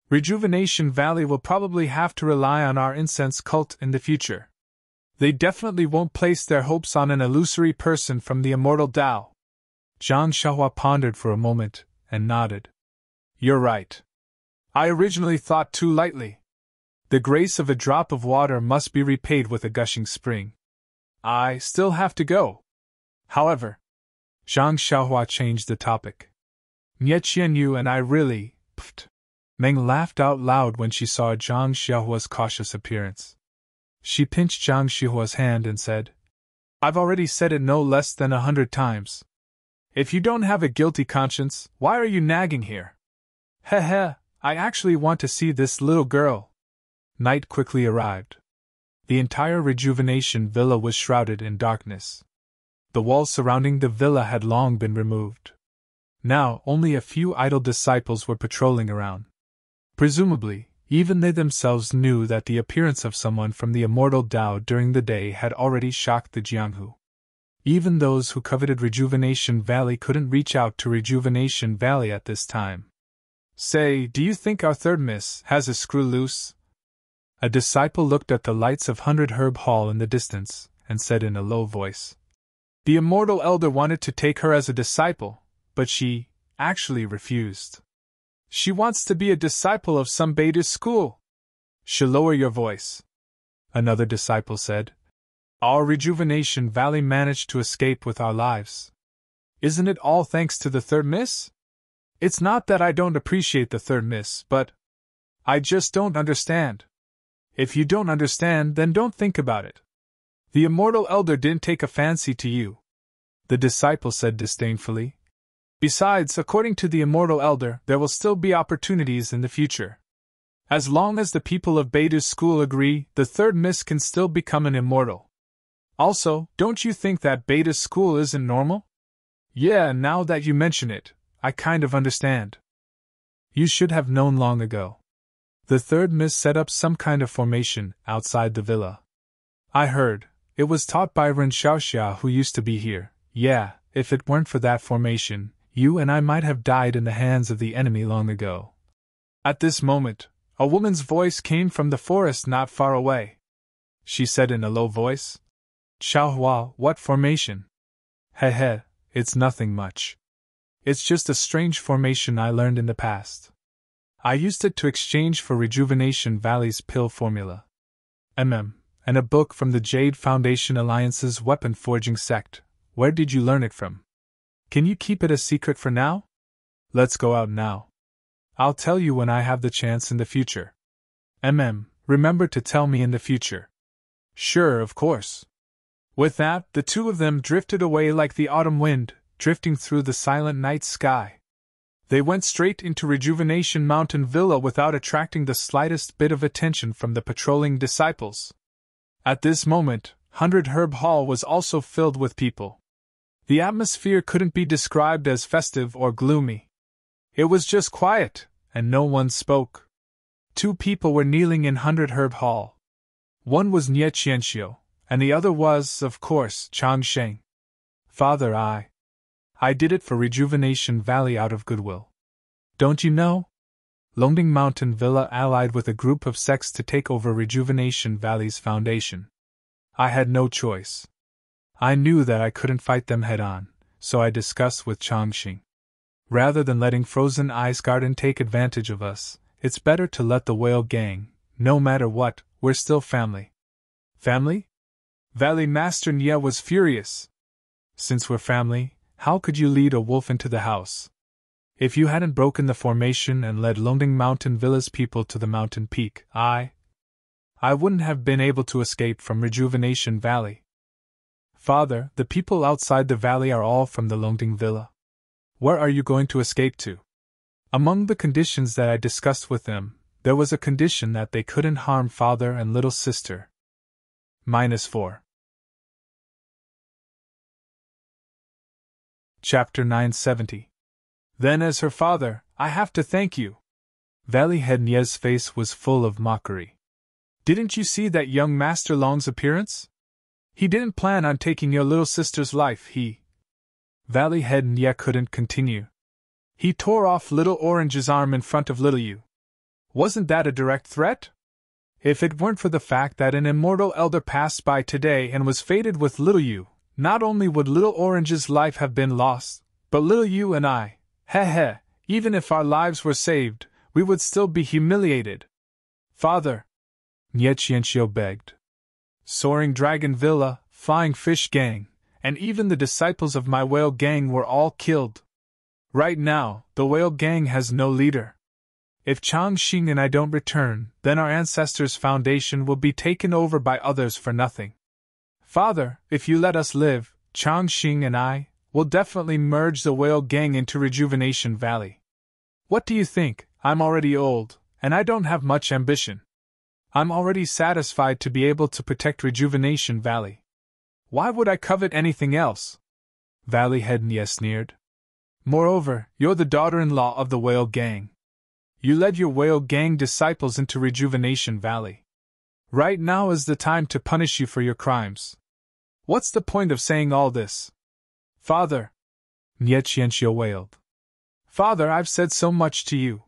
A: Rejuvenation Valley will probably have to rely on our incense cult in the future. They definitely won't place their hopes on an illusory person from the Immortal Tao. Zhang Xiaohua pondered for a moment and nodded. You're right. I originally thought too lightly. The grace of a drop of water must be repaid with a gushing spring. I still have to go. However, Zhang Xiaohua changed the topic. Nie Qianyu and I really, Meng laughed out loud when she saw Zhang Xiaohua's cautious appearance. She pinched Zhang Xiaohua's hand and said, I've already said it no less than 100 times. If you don't have a guilty conscience, why are you nagging here? Heh, I actually want to see this little girl. Night quickly arrived. The entire Rejuvenation Villa was shrouded in darkness. The walls surrounding the villa had long been removed. Now only a few idle disciples were patrolling around. Presumably, even they themselves knew that the appearance of someone from the Immortal Tao during the day had already shocked the Jianghu. Even those who coveted Rejuvenation Valley couldn't reach out to Rejuvenation Valley at this time. Say, do you think our third miss has a screw loose? A disciple looked at the lights of 100 Herb Hall in the distance, and said in a low voice. The Immortal Elder wanted to take her as a disciple, but she actually refused. She wants to be a disciple of some Beta school. Lower your voice, another disciple said. Our Rejuvenation Valley managed to escape with our lives. Isn't it all thanks to the third miss? It's not that I don't appreciate the third miss, but I just don't understand. If you don't understand, then don't think about it. The Immortal Elder didn't take a fancy to you, the disciple said disdainfully. Besides, according to the Immortal Elder, there will still be opportunities in the future. As long as the people of Beta's school agree, the third miss can still become an immortal. Also, don't you think that Beta's school isn't normal? Yeah, now that you mention it, I kind of understand. You should have known long ago. The third miss set up some kind of formation outside the villa. I heard. It was taught by Ren Xiaoxia, who used to be here. Yeah, if it weren't for that formation, you and I might have died in the hands of the enemy long ago. At this moment, a woman's voice came from the forest not far away. She said in a low voice, Xiaohua, what formation? Heh, it's nothing much. It's just a strange formation I learned in the past. I used it to exchange for Rejuvenation Valley's pill formula. And a book from the Jade Foundation Alliance's weapon forging sect. Where did you learn it from? Can you keep it a secret for now? Let's go out now. I'll tell you when I have the chance in the future. Remember to tell me in the future. Sure, of course. With that, the two of them drifted away like the autumn wind, drifting through the silent night sky. They went straight into Rejuvenation Mountain Villa without attracting the slightest bit of attention from the patrolling disciples. At this moment, 100 Herb Hall was also filled with people. The atmosphere couldn't be described as festive or gloomy. It was just quiet, and no one spoke. 2 people were kneeling in 100 Herb Hall. One was Nie Qianxiu, and the other was, of course, Chang Sheng. Father, I did it for Rejuvenation Valley out of goodwill. Don't you know? Longding Mountain Villa allied with a group of sects to take over Rejuvenation Valley's foundation. I had no choice. I knew that I couldn't fight them head-on, so I discussed with Changxing. Rather than letting Frozen Ice Garden take advantage of us, it's better to let the Whale Gang, no matter what, we're still family. Family? Valley Master Nye was furious. Since we're family, how could you lead a wolf into the house? If you hadn't broken the formation and led Longding Mountain Villa's people to the mountain peak, I wouldn't have been able to escape from Rejuvenation Valley. Father, the people outside the valley are all from the Longding Villa. Where are you going to escape to? Among the conditions that I discussed with them, there was a condition that they couldn't harm father and little sister. -4. Chapter 970. Then as her father, I have to thank you. Valley Head Nye's face was full of mockery. Didn't you see that young Master Long's appearance? He didn't plan on taking your little sister's life, Valley Head Nye couldn't continue. He tore off Little Orange's arm in front of Little You. Wasn't that a direct threat? If it weren't for the fact that an immortal elder passed by today and was fated with Little You, not only would Little Orange's life have been lost, but Little You and I, even if our lives were saved, we would still be humiliated. Father, Nye Qianxiu begged. Soaring Dragon Villa, Flying Fish Gang, and even the disciples of my Whale Gang were all killed. Right now, the Whale Gang has no leader. If Changxing and I don't return, then our ancestors' foundation will be taken over by others for nothing. Father, if you let us live, Changxing and I will definitely merge the Whale Gang into Rejuvenation Valley. What do you think? I'm already old, and I don't have much ambition. I'm already satisfied to be able to protect Rejuvenation Valley. Why would I covet anything else? Valley Head Nye sneered. Moreover, you're the daughter-in-law of the Whale Gang. You led your Whale Gang disciples into Rejuvenation Valley. Right now is the time to punish you for your crimes. What's the point of saying all this? Father, Nye Qianxiu wailed. Father, I've said so much to you.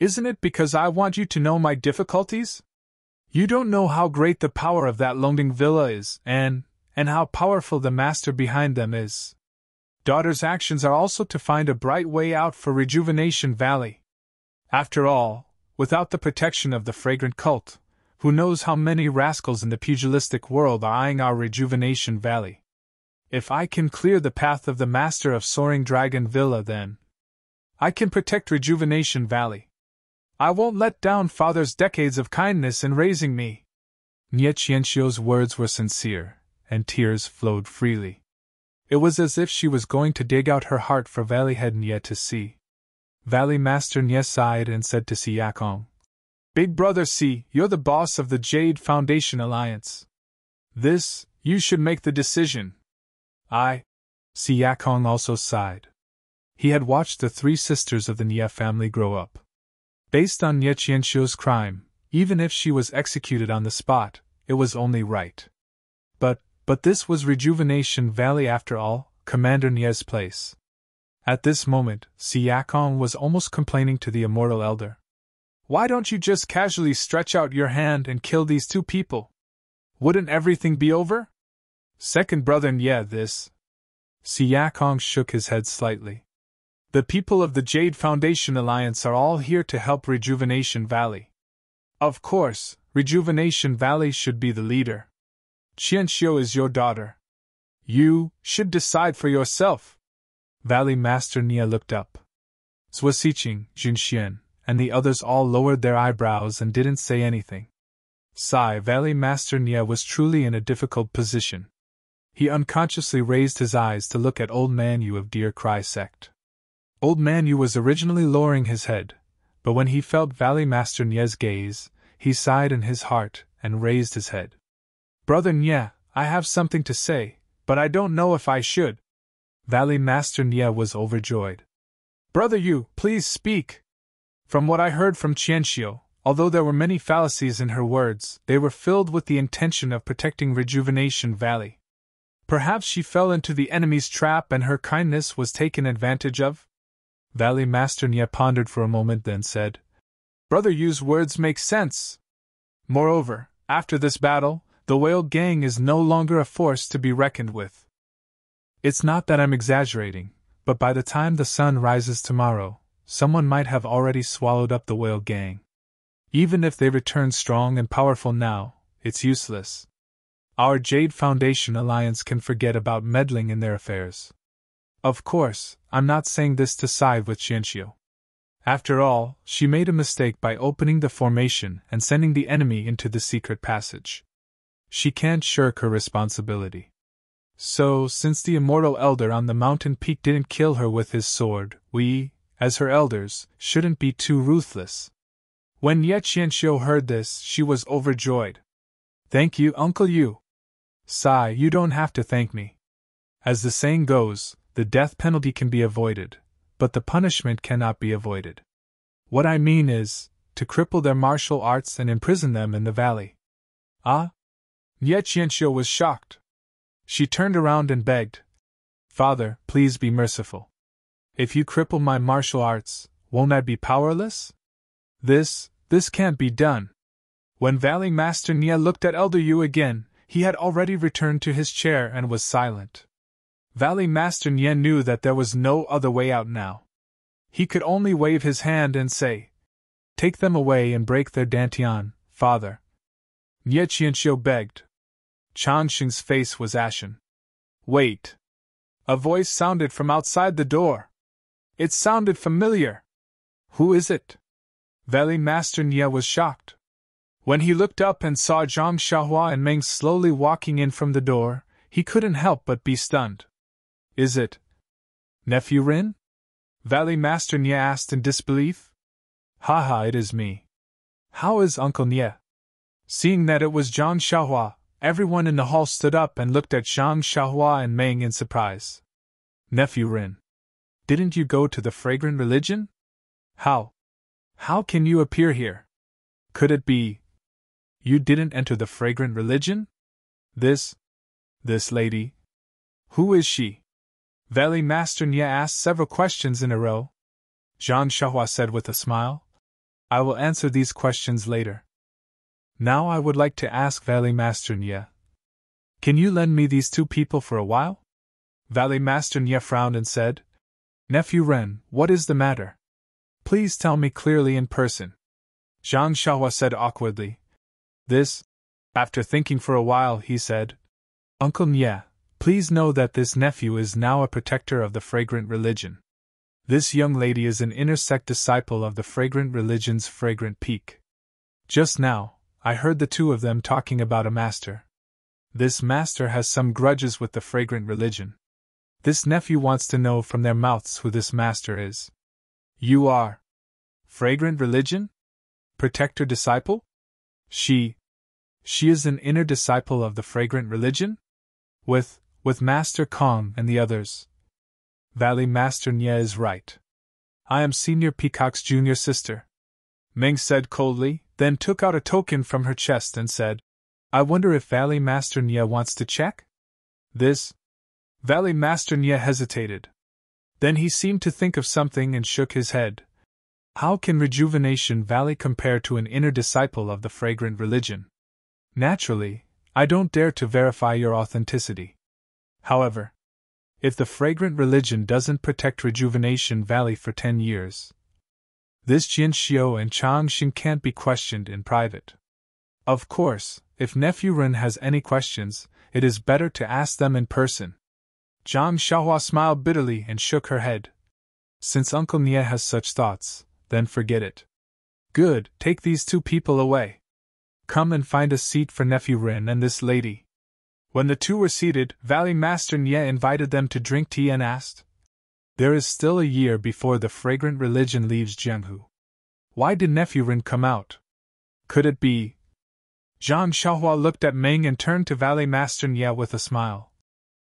A: Isn't it because I want you to know my difficulties? You don't know how great the power of that Longding Villa is, and how powerful the master behind them is. Daughter's actions are also to find a bright way out for Rejuvenation Valley. After all, without the protection of the fragrant cult, who knows how many rascals in the pugilistic world are eyeing our Rejuvenation Valley. If I can clear the path of the master of Soaring Dragon Villa, then I can protect Rejuvenation Valley. I won't let down Father's decades of kindness in raising me. Nye Qianxiu's words were sincere, and tears flowed freely. It was as if she was going to dig out her heart for Valley Head Nye to see. Valley Master Nye sighed and said to Si Yakong, Big brother Si, you're the boss of the Jade Foundation Alliance. You should make the decision. Si Yakong also sighed. He had watched the 3 sisters of the Nye family grow up. Based on Nye Qianxiu's crime, even if she was executed on the spot, it was only right. But this was Rejuvenation Valley after all, Commander Nye's place. At this moment, Si Yakong was almost complaining to the Immortal Elder. Why don't you just casually stretch out your hand and kill these 2 people? Wouldn't everything be over? Second brother Nye, Si Yakong shook his head slightly. The people of the Jade Foundation Alliance are all here to help Rejuvenation Valley. Of course, Rejuvenation Valley should be the leader. Qianxiu is your daughter. You should decide for yourself. Valley Master Nia looked up. Zhou Siqing, Junxian, and the others all lowered their eyebrows and didn't say anything. Sigh. Valley Master Nia was truly in a difficult position. He unconsciously raised his eyes to look at Old Man Yu of Deer Cry Sect. Old Man Yu was originally lowering his head, but when he felt Valley Master Nia's gaze, he sighed in his heart and raised his head. Brother Nia, I have something to say, but I don't know if I should. Valley Master Nia was overjoyed. Brother Yu, please speak. From what I heard from Qianxiu, although there were many fallacies in her words, they were filled with the intention of protecting Rejuvenation Valley. Perhaps she fell into the enemy's trap and her kindness was taken advantage of? Valley Master Nia pondered for a moment, then said, Brother Yu's words make sense. Moreover, after this battle, the Whale Gang is no longer a force to be reckoned with. It's not that I'm exaggerating, but by the time the sun rises tomorrow, someone might have already swallowed up the Whale Gang. Even if they return strong and powerful now, it's useless. Our Jade Foundation Alliance can forget about meddling in their affairs. Of course, I'm not saying this to side with Qianxiu. After all, she made a mistake by opening the formation and sending the enemy into the secret passage. She can't shirk her responsibility. So, since the Immortal Elder on the mountain peak didn't kill her with his sword, we, as her elders, shouldn't be too ruthless. When Ye Qianxiu heard this, she was overjoyed. Thank you, Uncle Yu. Sigh, you don't have to thank me. As the saying goes, the death penalty can be avoided, but the punishment cannot be avoided. What I mean is, to cripple their martial arts and imprison them in the valley. Ah? Ye Qianxiu was shocked. She turned around and begged, Father, please be merciful. If you cripple my martial arts, won't I be powerless? This can't be done. When Valley Master Nia looked at Elder Yu again, he had already returned to his chair and was silent. Valley Master Nia knew that there was no other way out now. He could only wave his hand and say, Take them away and break their dantian, father. Ye Qianxiu begged. Changxing's face was ashen. Wait. A voice sounded from outside the door. It sounded familiar. Who is it? Valley Master Nia was shocked. When he looked up and saw Zhang Xiaohua and Meng slowly walking in from the door, he couldn't help but be stunned. Is it Nephew Rin? Valley Master Nia asked in disbelief. Haha, it is me. How is Uncle Nia? Seeing that it was Zhang Xiaohua, everyone in the hall stood up and looked at Zhang Xiaohua and Meng in surprise. Nephew Rin, didn't you go to the Fragrant Religion? How can you appear here? Could it be you didn't enter the Fragrant Religion? This lady, who is she? Valley Master Nia asked several questions in a row. Zhang Xiaohua said with a smile, I will answer these questions later. Now I would like to ask Valley Master Nia, can you lend me these two people for a while? Valley Master Nia frowned and said, Nephew Ren, what is the matter? Please tell me clearly in person. Zhang Xiaohua said awkwardly. After thinking for a while, he said, Uncle Nia, please know that this nephew is now a protector of the Fragrant Religion. This young lady is an inner sect disciple of the Fragrant Religion's Fragrant Peak. Just now, I heard the two of them talking about a master. This master has some grudges with the Fragrant Religion. This nephew wants to know from their mouths who this master is. You are Fragrant Religion? Protector disciple? She is an inner disciple of the Fragrant Religion? With Master Kong and the others. Valley Master Nia is right. I am Senior Peacock's junior sister. Meng said coldly, then took out a token from her chest and said, I wonder if Valley Master Nia wants to check? Valley Master Nia hesitated. Then he seemed to think of something and shook his head. How can Rejuvenation Valley compare to an inner disciple of the Fragrant Religion? Naturally, I don't dare to verify your authenticity. However, If the fragrant religion doesn't protect Rejuvenation Valley for 10 years, this Jian Xiao and Chang Xing can't be questioned in private. Of course, if Nephew Ren has any questions, it is better to ask them in person. Zhang Xiaohua smiled bitterly and shook her head. Since Uncle Nie has such thoughts, then forget it. Good, take these two people away. Come and find a seat for Nephew Ren and this lady. When the two were seated, Valley Master Nie invited them to drink tea and asked, "There is still a year before the fragrant religion leaves Jianghu. Why did Nephew Ren come out? Could it be?" Zhang Xiaohua looked at Meng and turned to Valley Master Nie with a smile.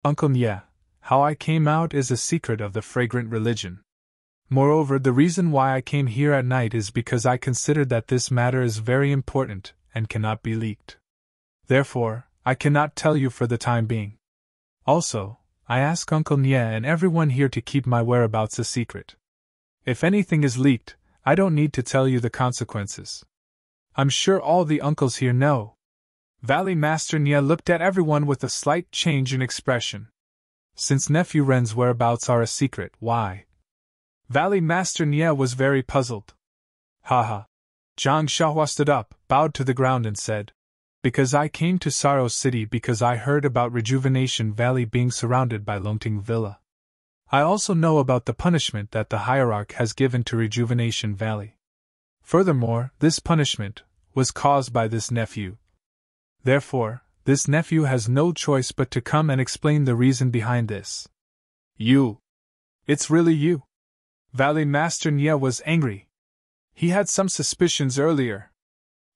A: "Uncle Nie, how I came out is a secret of the fragrant religion. Moreover, the reason why I came here at night is because I considered that this matter is very important and cannot be leaked. Therefore, I cannot tell you for the time being. Also, I ask Uncle Nie and everyone here to keep my whereabouts a secret. If anything is leaked, I don't need to tell you the consequences. I'm sure all the uncles here know." Valley Master Nie looked at everyone with a slight change in expression. Since Nephew Ren's whereabouts are a secret, why? Valley Master Nie was very puzzled. Haha. Zhang Xiaohua stood up, bowed to the ground and said, "Because I came to Sorrow City because I heard about Rejuvenation Valley being surrounded by Longting Villa. I also know about the punishment that the Hierarch has given to Rejuvenation Valley. Furthermore, this punishment was caused by this nephew. Therefore, this nephew has no choice but to come and explain the reason behind this." "You! It's really you?" Valley Master Nie was angry. He had some suspicions earlier.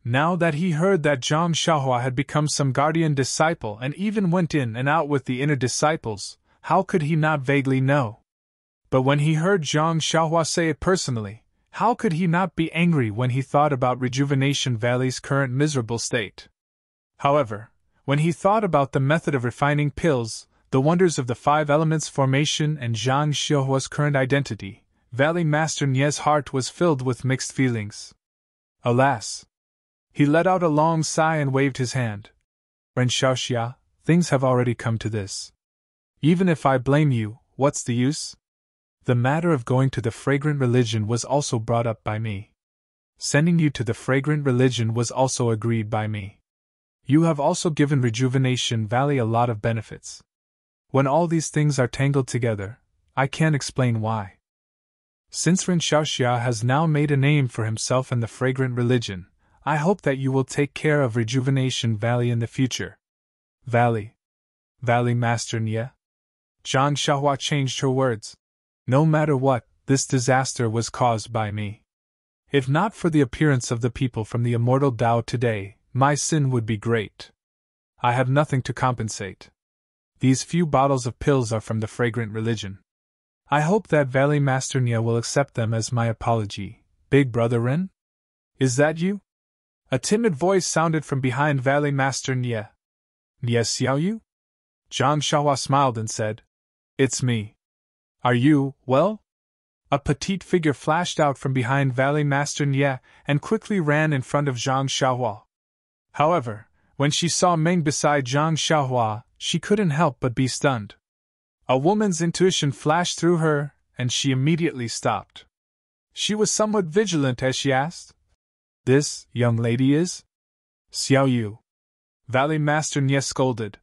A: Now that he heard that Zhang Xiaohua had become some guardian disciple and even went in and out with the inner disciples, how could he not vaguely know? But when he heard Zhang Xiaohua say it personally, how could he not be angry when he thought about Rejuvenation Valley's current miserable state? However, when he thought about the method of refining pills, the wonders of the 5 elements formation and Zhang Xiaohua's current identity, Valley Master Nie's heart was filled with mixed feelings. Alas! He let out a long sigh and waved his hand. "Ren Xiaoxia, things have already come to this. Even if I blame you, what's the use? The matter of going to the fragrant religion was also brought up by me. Sending you to the fragrant religion was also agreed by me. You have also given Rejuvenation Valley a lot of benefits. When all these things are tangled together, I can't explain why. Since Ren Xiaoxia has now made a name for himself in the fragrant religion, I hope that you will take care of Rejuvenation Valley in the future." Valley Master Nie? Zhang Xiaohua changed her words. "No matter what, this disaster was caused by me. If not for the appearance of the people from the Immortal Tao today, my sin would be great. I have nothing to compensate. These few bottles of pills are from the fragrant religion. I hope that Valley Master Nie will accept them as my apology. Big Brother Ren? Is that you?" A timid voice sounded from behind Valley Master Nie. "Nie Xiaoyu?" Zhang Xiaohua smiled and said, "It's me. Are you, well?" A petite figure flashed out from behind Valley Master Nie and quickly ran in front of Zhang Xiaohua. However, when she saw Meng beside Zhang Xiaohua, she couldn't help but be stunned. A woman's intuition flashed through her, and she immediately stopped. She was somewhat vigilant as she asked, "This young lady is?" "Xiaoyu." Valley Master Nie scolded.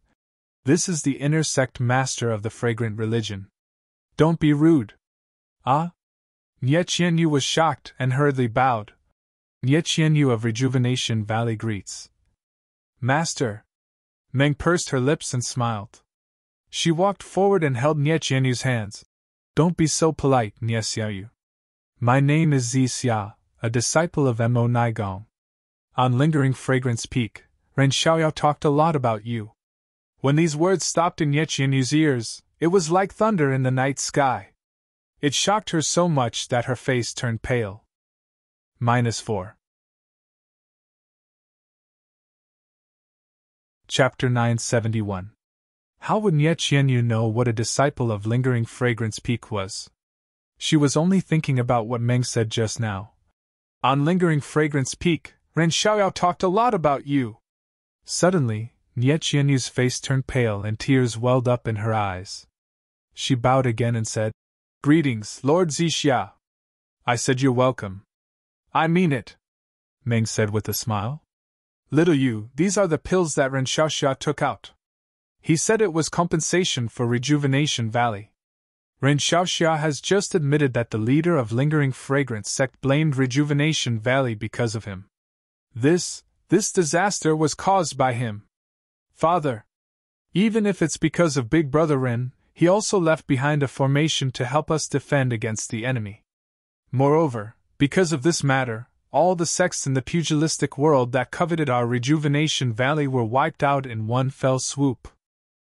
A: "This is the inner sect master of the fragrant religion. Don't be rude." "Ah?" Nie Qianyu was shocked and hurriedly bowed. Nie Qianyu of Rejuvenation Valley greets. "Master." Meng pursed her lips and smiled. She walked forward and held Nie Qianyu's hands. "Don't be so polite, Nie Xiaoyu. My name is Zi Xia, a disciple of Mo Naigong. On Lingering Fragrance Peak, Ren Xiaoyao talked a lot about you." When these words stopped in Nie Qianyu's ears, it was like thunder in the night sky. It shocked her so much that her face turned pale. -4. Chapter 971. How would Nie Qianyu know what a disciple of Lingering Fragrance Peak was? She was only thinking about what Meng said just now. On Lingering Fragrance Peak, Ren Xiaoyao talked a lot about you. Suddenly, Nie Qianyu's face turned pale and tears welled up in her eyes. She bowed again and said, "Greetings, Lord Zixia." "I said you're welcome." "I mean it," Meng said with a smile. "Little you, these are the pills that Ren Xiaoxia took out. He said it was compensation for Rejuvenation Valley. Ren Xiaoxia has just admitted that the leader of Lingering Fragrance sect blamed Rejuvenation Valley because of him. This disaster was caused by him. Father, even if it's because of Big Brother Ren, he also left behind a formation to help us defend against the enemy. Moreover, because of this matter, all the sects in the pugilistic world that coveted our Rejuvenation Valley were wiped out in one fell swoop.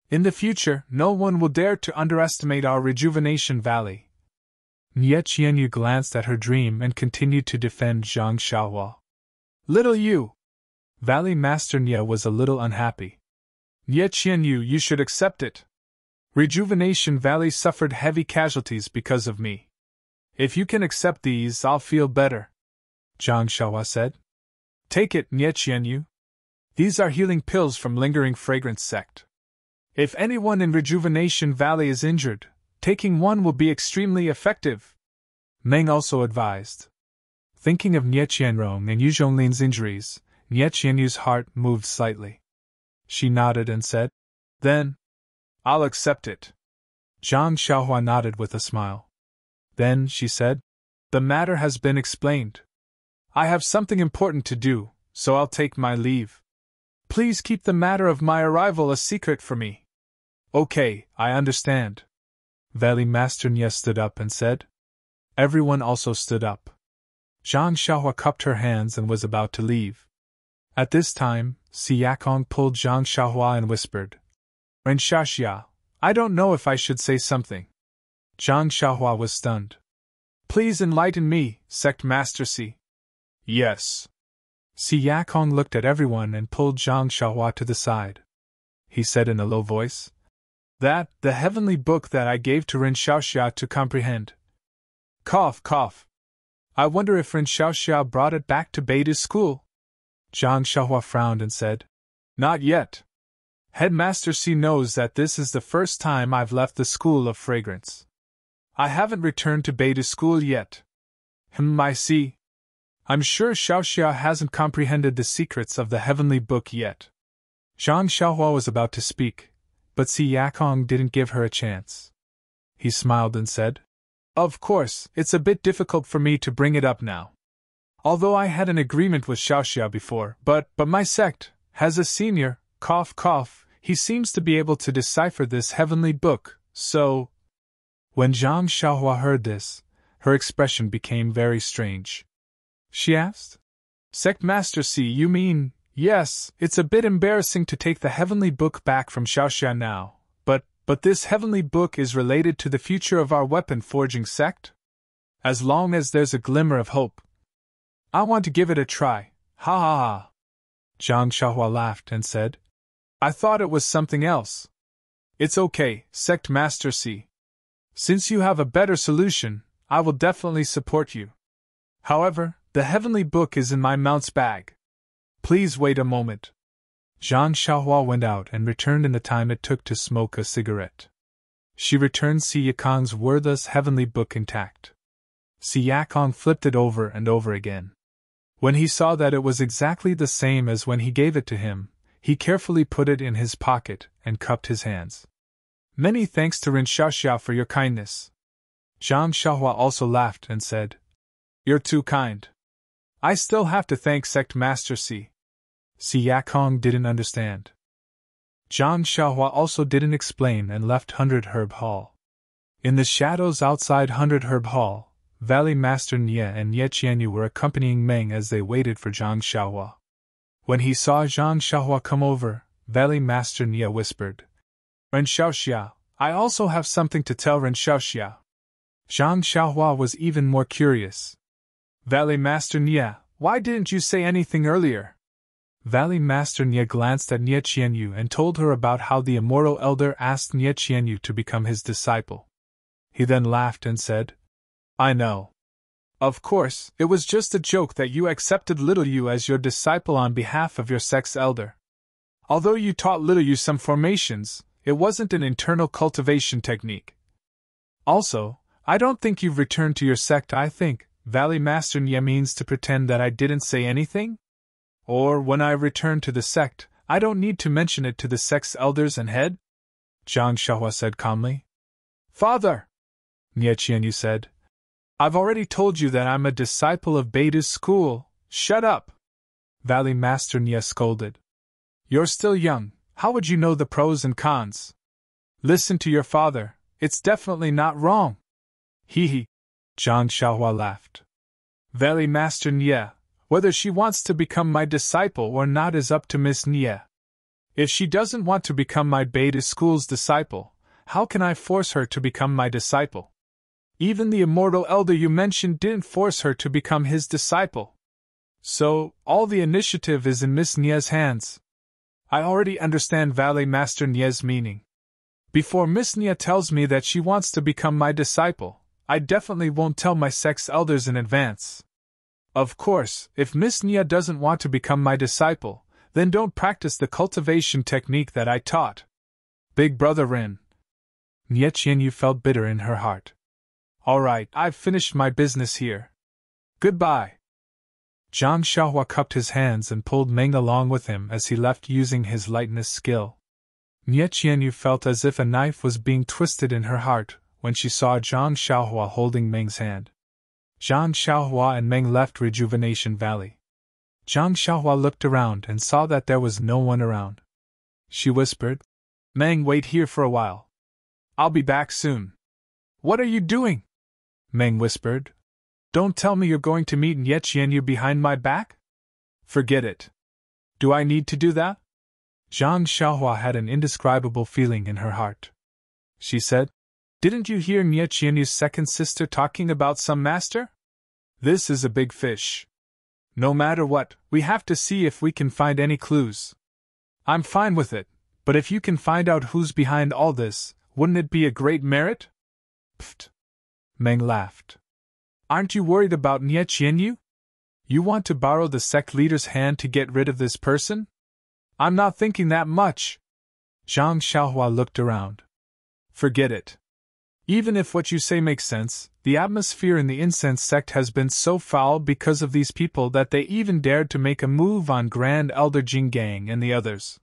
A: In the future, no one will dare to underestimate our Rejuvenation Valley." Nie Qianyu glanced at her dream and continued to defend Zhang Xiaohua. "Little you!" Valley Master Nie was a little unhappy. "Nie Qianyu, you should accept it. Rejuvenation Valley suffered heavy casualties because of me. If you can accept these, I'll feel better," Zhang Xiaohua said. "Take it, Nie Qianyu. These are healing pills from Lingering Fragrance sect. If anyone in Rejuvenation Valley is injured, taking one will be extremely effective," Meng also advised. Thinking of Nie Qianrong and Yu Zhonglin's injuries, Nie Qianyu's heart moved slightly. She nodded and said, "Then, I'll accept it." Zhang Xiaohua nodded with a smile. Then, she said, "The matter has been explained. I have something important to do, so I'll take my leave. Please keep the matter of my arrival a secret for me." "Okay, I understand." Valley Master Nie stood up and said. Everyone also stood up. Zhang Xiaohua cupped her hands and was about to leave. At this time, Si Yakong pulled Zhang Xiaohua and whispered, "Ren Xiaoxia, I don't know if I should say something." Zhang Xiaohua was stunned. "Please enlighten me, Sect Master Si." "Yes." Si Yakong looked at everyone and pulled Zhang Xiaohua to the side. He said in a low voice, the heavenly book that I gave to Ren Xiaoxia to comprehend. Cough, cough. I wonder if Ren Xiaoxia brought it back to Beidu's school?" Zhang Xiaohua frowned and said, "Not yet. Headmaster Si knows that this is the first time I've left the School of Fragrance. I haven't returned to Beidu's school yet. I see. I'm sure Xiaoxia hasn't comprehended the secrets of the heavenly book yet." Zhang Xiaohua was about to speak, but Si Yakong didn't give her a chance. He smiled and said, "Of course, it's a bit difficult for me to bring it up now. Although I had an agreement with Xiaoxia before, but my sect has a senior, cough cough, he seems to be able to decipher this heavenly book, so—" When Zhang Xiaohua heard this, her expression became very strange. She asked, "Sect Master Si, you mean, yes, it's a bit embarrassing to take the heavenly book back from Xiaoxia now, but this heavenly book is related to the future of our weapon forging sect? As long as there's a glimmer of hope, I want to give it a try, ha ha ha." Zhang Xiaohua laughed and said, "I thought it was something else." "It's okay, Sect Master Si. Since you have a better solution, I will definitely support you. However, the heavenly book is in my mount's bag. Please wait a moment." Zhang Xiaohua went out and returned in the time it took to smoke a cigarette. She returned Si Yakong's worthless heavenly book intact. Si Yakong flipped it over and over again. When he saw that it was exactly the same as when he gave it to him, he carefully put it in his pocket and cupped his hands. "Many thanks to Ren Xiaoxia for your kindness." Zhang Xiaohua also laughed and said, "You're too kind. I still have to thank Sect Master Si." Si Yakong didn't understand. Zhang Xiaohua also didn't explain and left 100 Herb Hall. In the shadows outside 100 Herb Hall, Valley Master Nie and Nie Qianyu were accompanying Meng as they waited for Zhang Xiaohua. When he saw Zhang Xiaohua come over, Valley Master Nie whispered, "Ren Xiaoxia, I also have something to tell Ren Xiaoxia." Zhang Xiaohua was even more curious. "Valley Master Nie, why didn't you say anything earlier?" Valley Master Nie glanced at Nie Qianyu and told her about how the Immortal Elder asked Nie Qianyu to become his disciple. He then laughed and said, "I know. Of course, it was just a joke that you accepted Little Yu as your disciple on behalf of your sect's elder. Although you taught Little Yu some formations, it wasn't an internal cultivation technique. Also, I don't think you've returned to your sect. I think Valley Master Nye means to pretend that I didn't say anything? Or when I return to the sect, I don't need to mention it to the sect's elders and head? Zhang Xiaohua said calmly. Father! Nye Qianyu said. I've already told you that I'm a disciple of Beidu's school. Shut up! Valley Master Nye scolded. You're still young, how would you know the pros and cons? Listen to your father, it's definitely not wrong. Hee hee. Zhang Xiaohua laughed. Valley Master Nye, whether she wants to become my disciple or not is up to Miss Nye. If she doesn't want to become my Beidu school's disciple, how can I force her to become my disciple? Even the immortal elder you mentioned didn't force her to become his disciple. So, all the initiative is in Miss Nye's hands. I already understand Valley Master Nye's meaning. Before Miss Nye tells me that she wants to become my disciple, I definitely won't tell my sect's elders in advance. Of course, if Miss Nye doesn't want to become my disciple, then don't practice the cultivation technique that I taught. Big Brother Rin. Nye Qianyu felt bitter in her heart. All right, I've finished my business here. Goodbye. Zhang Xiaohua cupped his hands and pulled Meng along with him as he left using his lightness skill. Nye Qianyu felt as if a knife was being twisted in her heart when she saw Zhang Xiaohua holding Meng's hand. Zhang Xiaohua and Meng left Rejuvenation Valley. Zhang Xiaohua looked around and saw that there was no one around. She whispered, Meng, wait here for a while. I'll be back soon. What are you doing? Meng whispered. Don't tell me you're going to meet Nye Qianyu behind my back? Forget it. Do I need to do that? Zhang Xiaohua had an indescribable feeling in her heart. She said, Didn't you hear Nye Qianyu's second sister talking about some master? This is a big fish. No matter what, we have to see if we can find any clues. I'm fine with it, but if you can find out who's behind all this, wouldn't it be a great merit? Pfft. Meng laughed. Aren't you worried about Nye Qianyu? You want to borrow the sect leader's hand to get rid of this person? I'm not thinking that much. Zhang Xiaohua looked around. Forget it. Even if what you say makes sense, the atmosphere in the incense sect has been so foul because of these people that they even dared to make a move on Grand Elder Jinggang and the others.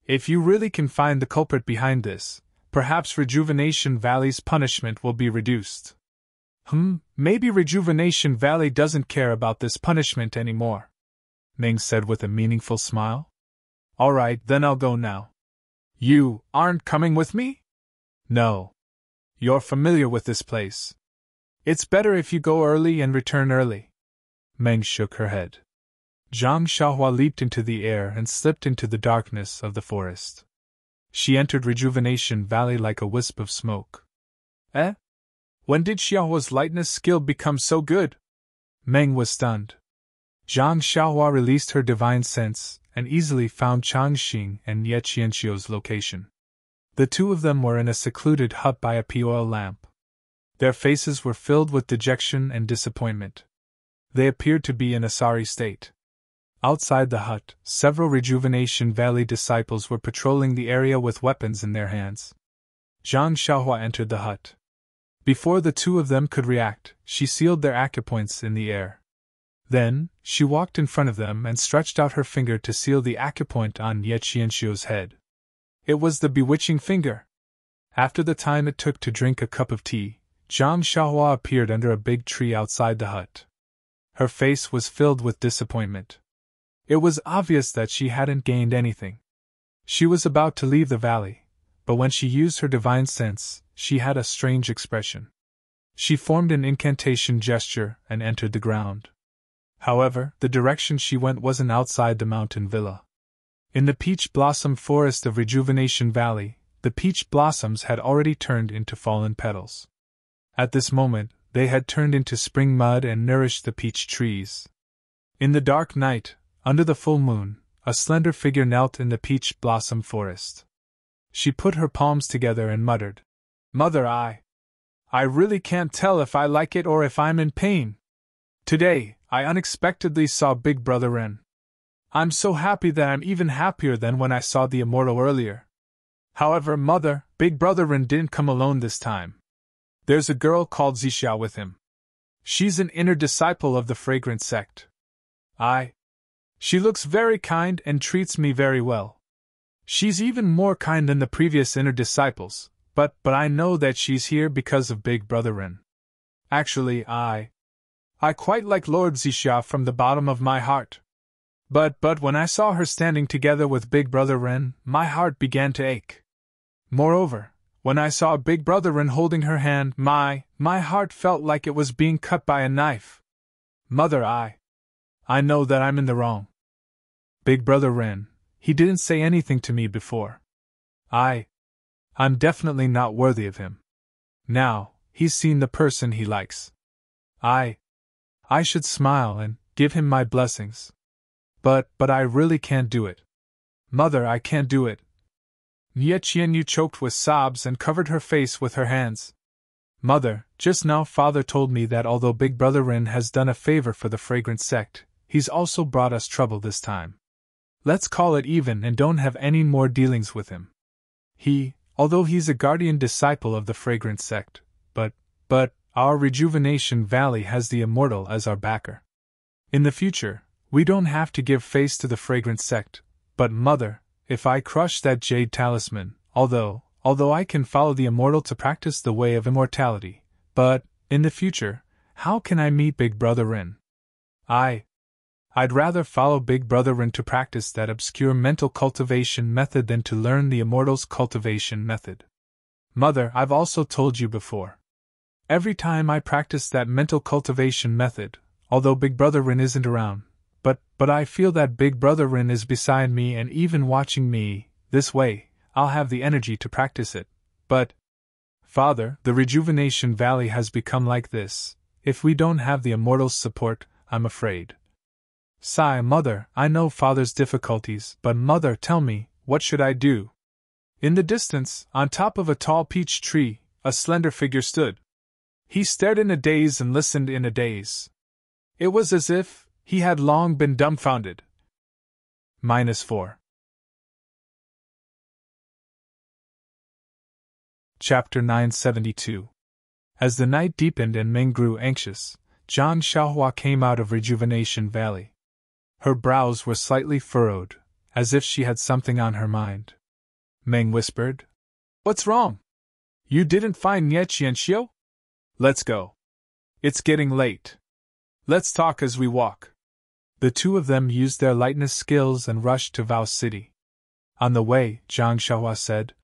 A: If you really can find the culprit behind this, perhaps Rejuvenation Valley's punishment will be reduced. Maybe Rejuvenation Valley doesn't care about this punishment anymore, Meng said with a meaningful smile. All right, then I'll go now. You aren't coming with me? No. You're familiar with this place. It's better if you go early and return early. Meng shook her head. Zhang Xiaohua leaped into the air and slipped into the darkness of the forest. She entered Rejuvenation Valley like a wisp of smoke. Eh? When did Xiaohua's lightness skill become so good? Meng was stunned. Zhang Xiaohua released her divine sense and easily found Changxing and Nye Qianxiu's location. The two of them were in a secluded hut by a pea-oil lamp. Their faces were filled with dejection and disappointment. They appeared to be in a sorry state. Outside the hut, several Rejuvenation Valley disciples were patrolling the area with weapons in their hands. Zhang Xiaohua entered the hut. Before the two of them could react, she sealed their acupoints in the air. Then, she walked in front of them and stretched out her finger to seal the acupoint on Nye Qianxiu's head. It was the bewitching finger. After the time it took to drink a cup of tea, Zhang Xiaohua appeared under a big tree outside the hut. Her face was filled with disappointment. It was obvious that she hadn't gained anything. She was about to leave the valley, but when she used her divine sense, she had a strange expression. She formed an incantation gesture and entered the ground. However, the direction she went wasn't outside the mountain villa. In the peach blossom forest of Rejuvenation Valley, the peach blossoms had already turned into fallen petals. At this moment, they had turned into spring mud and nourished the peach trees. In the dark night, under the full moon, a slender figure knelt in the peach blossom forest. She put her palms together and muttered, Mother, I really can't tell if I like it or if I'm in pain. Today, I unexpectedly saw Big Brother Ren. I'm so happy that I'm even happier than when I saw the Immortal earlier. However, Mother, Big Brother Ren didn't come alone this time. There's a girl called Zixia with him. She's an inner disciple of the fragrant sect. She looks very kind and treats me very well. She's even more kind than the previous inner disciples, but I know that she's here because of Big Brother Ren. Actually, I quite like Lord Zixia from the bottom of my heart. But when I saw her standing together with Big Brother Ren, my heart began to ache. Moreover, when I saw Big Brother Ren holding her hand, my heart felt like it was being cut by a knife. Mother, I know that I'm in the wrong. Big Brother Ren, he didn't say anything to me before. I'm definitely not worthy of him. Now, he's seen the person he likes. I should smile and give him my blessings. But I really can't do it. Mother, I can't do it. Nie Qianyu choked with sobs and covered her face with her hands. Mother, just now Father told me that although Big Brother Ren has done a favor for the fragrant sect, he's also brought us trouble this time. Let's call it even and don't have any more dealings with him. Although he's a guardian disciple of the fragrant sect, but our Rejuvenation Valley has the Immortal as our backer. In the future, we don't have to give face to the fragrant sect, but Mother, if I crush that jade talisman, although I can follow the Immortal to practice the way of immortality, but, in the future, how can I meet Big Brother Ren? I'd rather follow Big Brother Ren to practice that obscure mental cultivation method than to learn the Immortal's cultivation method. Mother, I've also told you before. Every time I practice that mental cultivation method, although Big Brother Ren isn't around, but I feel that Big Brother Ren is beside me and even watching me, this way, I'll have the energy to practice it. But, Father, the Rejuvenation Valley has become like this. If we don't have the Immortal's support, I'm afraid. Sigh, Mother, I know Father's difficulties, but Mother, tell me, what should I do? In the distance, on top of a tall peach tree, a slender figure stood. He stared in a daze and listened in a daze. It was as if he had long been dumbfounded. -4. Chapter 972. As the night deepened and Meng grew anxious, Zhang Xiaohua came out of Rejuvenation Valley. Her brows were slightly furrowed, as if she had something on her mind. Meng whispered, "What's wrong? You didn't find Nie Qianxiu? Let's go. It's getting late. Let's talk as we walk." The two of them used their lightness skills and rushed to Vao City. On the way, Zhang Xiaohua said,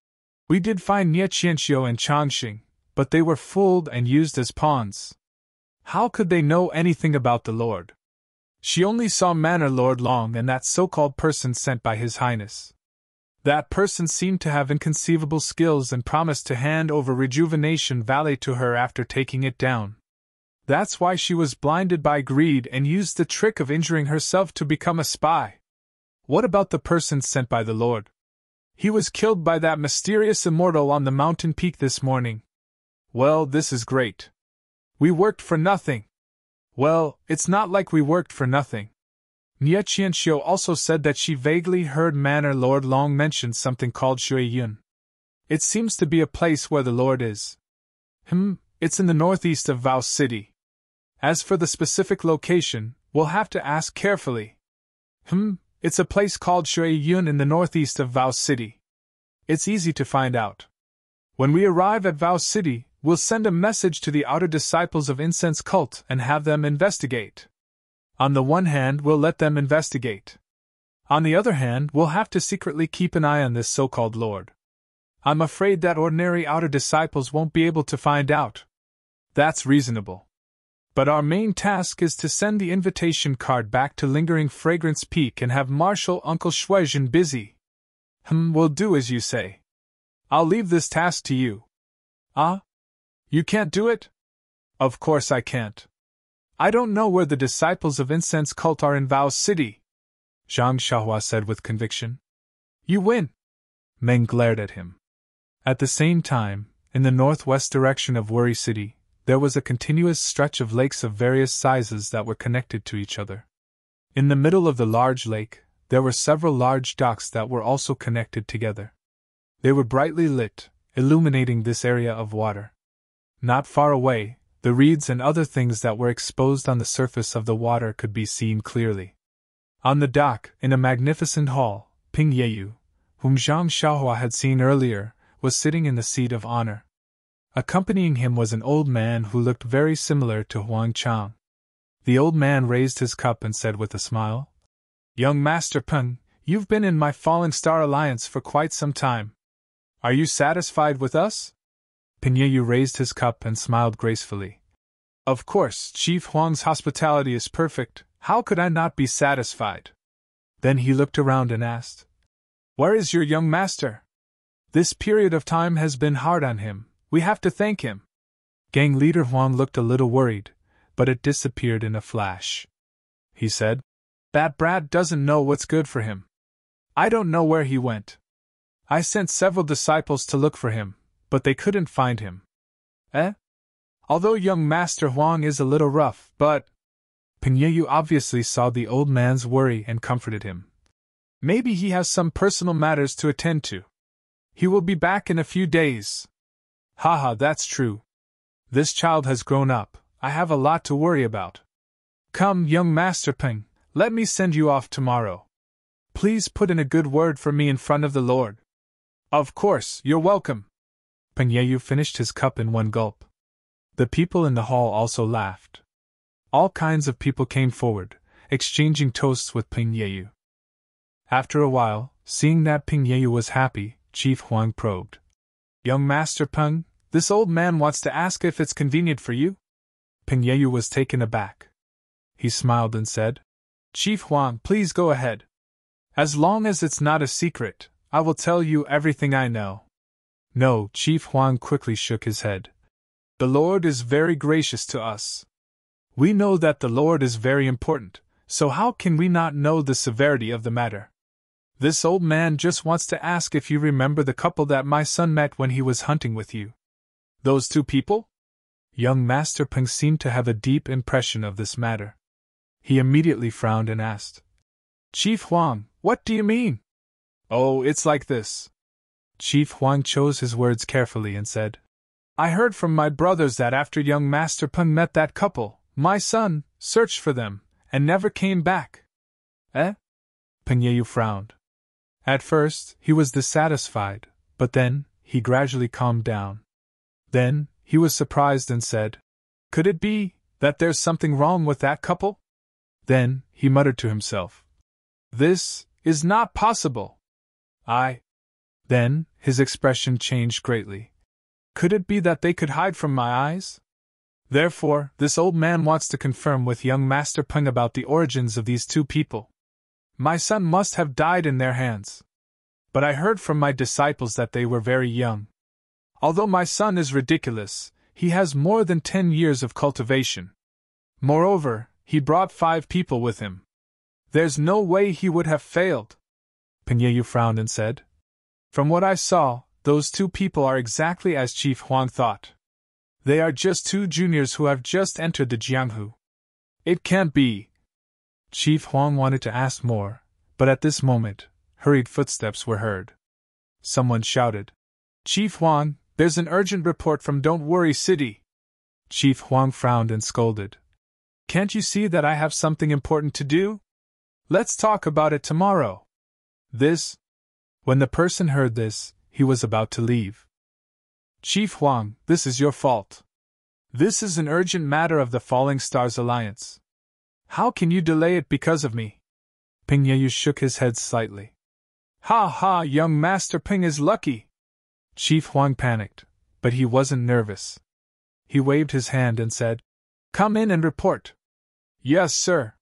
A: "We did find Nie Qianxiu and Changxing, but they were fooled and used as pawns. How could they know anything about the Lord? She only saw Manor Lord Long and that so-called person sent by His Highness. That person seemed to have inconceivable skills and promised to hand over Rejuvenation Valley to her after taking it down. That's why she was blinded by greed and used the trick of injuring herself to become a spy. What about the person sent by the Lord? He was killed by that mysterious Immortal on the mountain peak this morning. Well, this is great. We worked for nothing. Well, it's not like we worked for nothing. Nie Qianxiu also said that she vaguely heard Manor Lord Long mention something called Shuiyun. It seems to be a place where the Lord is. It's in the northeast of Vao City. As for the specific location, we'll have to ask carefully. It's a place called Shuiyun in the northeast of Vao City. It's easy to find out. When we arrive at Vao City, we'll send a message to the outer disciples of Incense Cult and have them investigate. On the one hand, we'll let them investigate. On the other hand, we'll have to secretly keep an eye on this so-called Lord. I'm afraid that ordinary outer disciples won't be able to find out. That's reasonable. But our main task is to send the invitation card back to Lingering Fragrance Peak and have Marshal Uncle Shuizhen busy. We'll do as you say. I'll leave this task to you. You can't do it? Of course I can't. I don't know where the disciples of Incense Cult are in Vao City, Zhang Xiaohua said with conviction. You win. Meng glared at him. At the same time, in the northwest direction of Worry City, there was a continuous stretch of lakes of various sizes that were connected to each other. In the middle of the large lake, there were several large docks that were also connected together. They were brightly lit, illuminating this area of water. Not far away, the reeds and other things that were exposed on the surface of the water could be seen clearly. On the dock, in a magnificent hall, Ping Yeyu, whom Zhang Xiaohua had seen earlier, was sitting in the seat of honor. Accompanying him was an old man who looked very similar to Huang Chang. The old man raised his cup and said with a smile, "Young Master Peng, you've been in my Falling Star Alliance for quite some time. Are you satisfied with us?" Ping Yeyu raised his cup and smiled gracefully. "Of course, Chief Huang's hospitality is perfect. How could I not be satisfied?" Then he looked around and asked, "Where is your young master? This period of time has been hard on him. We have to thank him." Gang leader Huang looked a little worried, but it disappeared in a flash. He said, "That brat doesn't know what's good for him. I don't know where he went. I sent several disciples to look for him, but they couldn't find him." Although young Master Huang is a little rough, but... Ping Yeyu obviously saw the old man's worry and comforted him. "Maybe he has some personal matters to attend to. He will be back in a few days." "Haha, that's true. This child has grown up. I have a lot to worry about. Come, young Master Peng, let me send you off tomorrow. Please put in a good word for me in front of the Lord." "Of course, you're welcome." Peng Yeyu finished his cup in one gulp. The people in the hall also laughed. All kinds of people came forward, exchanging toasts with Peng Yeyu. After a while, seeing that Peng Yeyu was happy, Chief Huang probed, "Young Master Peng, this old man wants to ask if it's convenient for you?" Peng Yeyu was taken aback. He smiled and said, "Chief Huang, please go ahead. As long as it's not a secret, I will tell you everything I know." "No," Chief Huang quickly shook his head. "The Lord is very gracious to us. We know that the Lord is very important, so how can we not know the severity of the matter? This old man just wants to ask if you remember the couple that my son met when he was hunting with you." "Those two people?" Young Master Peng seemed to have a deep impression of this matter. He immediately frowned and asked, "Chief Huang, what do you mean?" "Oh, it's like this." Chief Huang chose his words carefully and said, "I heard from my brothers that after young Master Peng met that couple, my son searched for them and never came back." Peng Yeyu frowned. At first, he was dissatisfied, but then, he gradually calmed down. Then, he was surprised and said, "Could it be that there's something wrong with that couple?" Then, he muttered to himself, "This is not possible. Then, his expression changed greatly. "Could it be that they could hide from my eyes? Therefore, this old man wants to confirm with young Master Peng about the origins of these two people. My son must have died in their hands. But I heard from my disciples that they were very young. Although my son is ridiculous, he has more than 10 years of cultivation. Moreover, he brought 5 people with him. There's no way he would have failed." Peng Yeyu frowned and said, "From what I saw, those 2 people are exactly as Chief Huang thought. They are just 2 juniors who have just entered the Jianghu. It can't be." Chief Huang wanted to ask more, but at this moment, hurried footsteps were heard. Someone shouted, "Chief Huang, there's an urgent report from Don't Worry City." Chief Huang frowned and scolded, "Can't you see that I have something important to do? Let's talk about it tomorrow." When the person heard this, he was about to leave. "Chief Huang, this is your fault. This is an urgent matter of the Falling Stars Alliance. How can you delay it because of me?" Peng Yeyu shook his head slightly. "Ha ha, young Master Peng is lucky." Chief Huang panicked, but he wasn't nervous. He waved his hand and said, "Come in and report." "Yes, sir."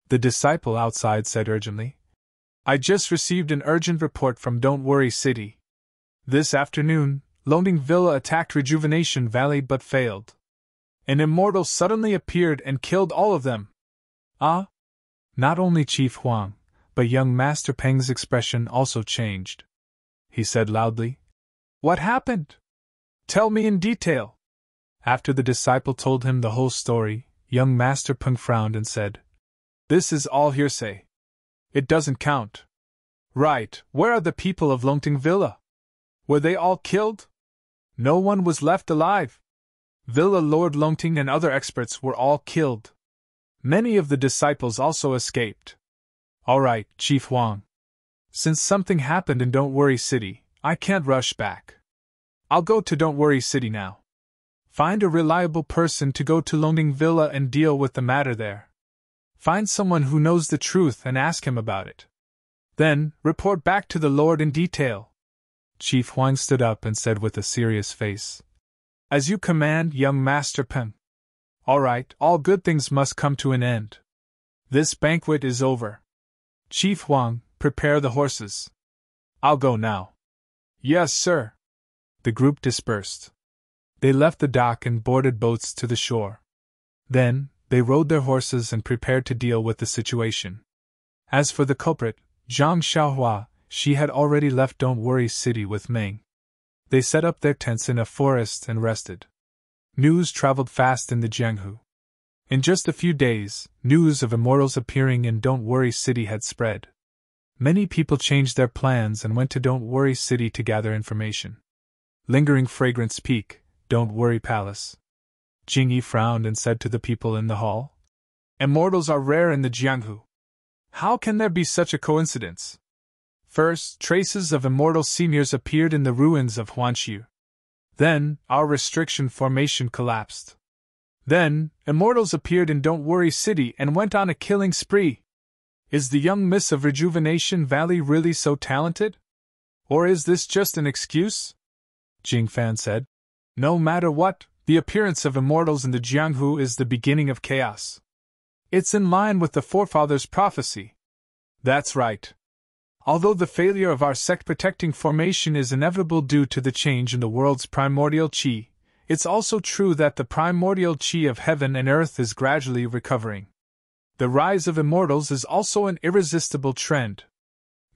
A: The disciple outside said urgently, "I just received an urgent report from Don't Worry City. This afternoon, Lonting Villa attacked Rejuvenation Valley but failed. An Immortal suddenly appeared and killed all of them." Not only Chief Huang, but young Master Peng's expression also changed. He said loudly, "What happened? Tell me in detail." After the disciple told him the whole story, young Master Peng frowned and said, "This is all hearsay. It doesn't count." "Right, where are the people of Longting Villa? Were they all killed? No one was left alive?" Villa Lord Longting and other experts were all killed. Many of the disciples also escaped. All right, Chief Huang. Since something happened in Don't Worry City, I can't rush back. I'll go to Don't Worry City now. Find a reliable person to go to Longting Villa and deal with the matter there. Find someone who knows the truth and ask him about it. Then, report back to the Lord in detail. Chief Huang stood up and said with a serious face, As you command, young Master Peng. All right, all good things must come to an end. This banquet is over. Chief Huang, prepare the horses. I'll go now. Yes, sir. The group dispersed. They left the dock and boarded boats to the shore. Then, they rode their horses and prepared to deal with the situation. As for the culprit, Zhang Xiaohua, she had already left Don't Worry City with Meng. They set up their tents in a forest and rested. News traveled fast in the Jianghu. In just a few days, news of Immortals appearing in Don't Worry City had spread. Many people changed their plans and went to Don't Worry City to gather information. Lingering Fragrance Peak, Don't Worry Palace. Jingyi frowned and said to the people in the hall, Immortals are rare in the Jianghu. How can there be such a coincidence? First, traces of Immortal seniors appeared in the ruins of Huanxiu. Then, our restriction formation collapsed. Then, Immortals appeared in Don't Worry City and went on a killing spree. Is the young miss of Rejuvenation Valley really so talented? Or is this just an excuse? Jing Fan said. No matter what, the appearance of Immortals in the Jianghu is the beginning of chaos. It's in line with the forefathers' prophecy. That's right. Although the failure of our sect-protecting formation is inevitable due to the change in the world's primordial qi, it's also true that the primordial qi of heaven and earth is gradually recovering. The rise of Immortals is also an irresistible trend.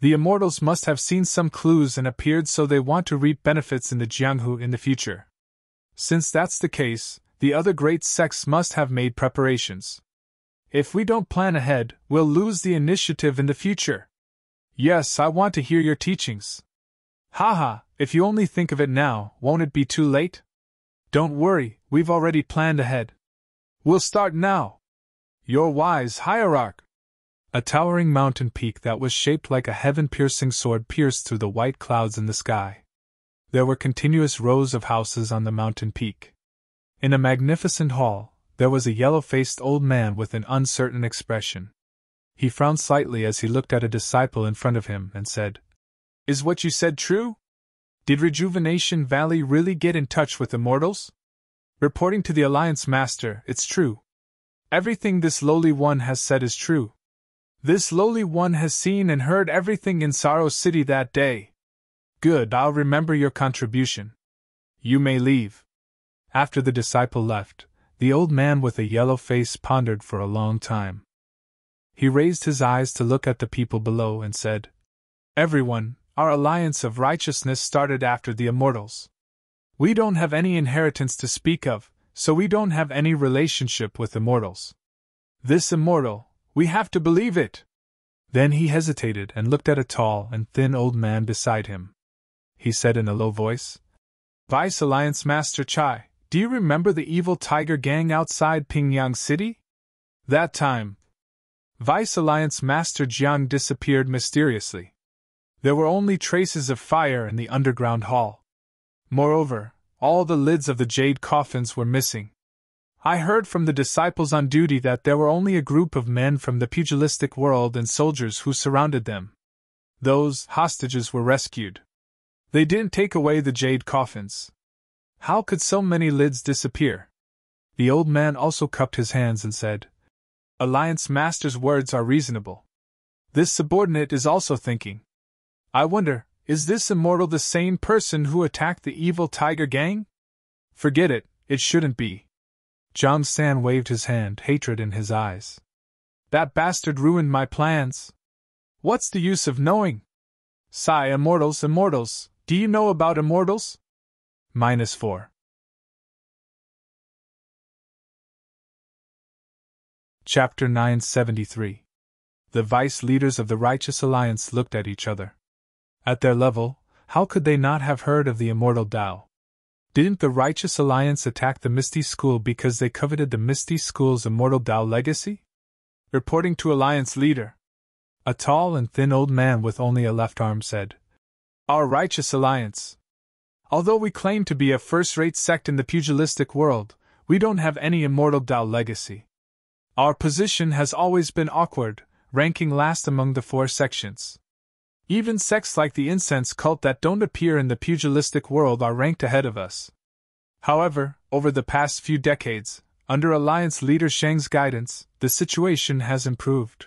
A: The Immortals must have seen some clues and appeared, so they want to reap benefits in the Jianghu in the future. Since that's the case, the other great sects must have made preparations. If we don't plan ahead, we'll lose the initiative in the future. Yes, I want to hear your teachings. Haha, if you only think of it now, won't it be too late? Don't worry, we've already planned ahead. We'll start now. Your wise hierarch. A towering mountain peak that was shaped like a heaven-piercing sword pierced through the white clouds in the sky. There were continuous rows of houses on the mountain peak. In a magnificent hall, there was a yellow-faced old man with an uncertain expression. He frowned slightly as he looked at a disciple in front of him and said, Is what you said true? Did Rejuvenation Valley really get in touch with Immortals? Reporting to the Alliance Master, it's true. Everything this lowly one has said is true. This lowly one has seen and heard everything in Sorrow City that day. Good, I'll remember your contribution. You may leave. After the disciple left, the old man with a yellow face pondered for a long time. He raised his eyes to look at the people below and said, Everyone, our alliance of righteousness started after the Immortals. We don't have any inheritance to speak of, so we don't have any relationship with Immortals. This Immortal, we have to believe it. Then he hesitated and looked at a tall and thin old man beside him. He said in a low voice, Vice Alliance Master Chai, do you remember the evil tiger gang outside Pingyang City? That time, Vice Alliance Master Jiang disappeared mysteriously. There were only traces of fire in the underground hall. Moreover, all the lids of the jade coffins were missing. I heard from the disciples on duty that there were only a group of men from the pugilistic world and soldiers who surrounded them. Those hostages were rescued. They didn't take away the jade coffins. How could so many lids disappear? The old man also cupped his hands and said, Alliance Master's words are reasonable. This subordinate is also thinking. I wonder, is this Immortal the same person who attacked the evil tiger gang? Forget it, it shouldn't be. Zhang San waved his hand, hatred in his eyes. That bastard ruined my plans. What's the use of knowing? Sigh, Immortals, do you know about Immortals? -4. Chapter 973. The vice leaders of the Righteous Alliance looked at each other. At their level, how could they not have heard of the Immortal Tao? Didn't the Righteous Alliance attack the Misty School because they coveted the Misty School's immortal Tao legacy? Reporting to Alliance leader, a tall and thin old man with only a left arm said, Our Righteous Alliance. Although we claim to be a first-rate sect in the pugilistic world, we don't have any immortal Tao legacy. Our position has always been awkward, ranking last among the 4 sections. Even sects like the incense cult that don't appear in the pugilistic world are ranked ahead of us. However, over the past few decades, under Alliance leader Shang's guidance, the situation has improved.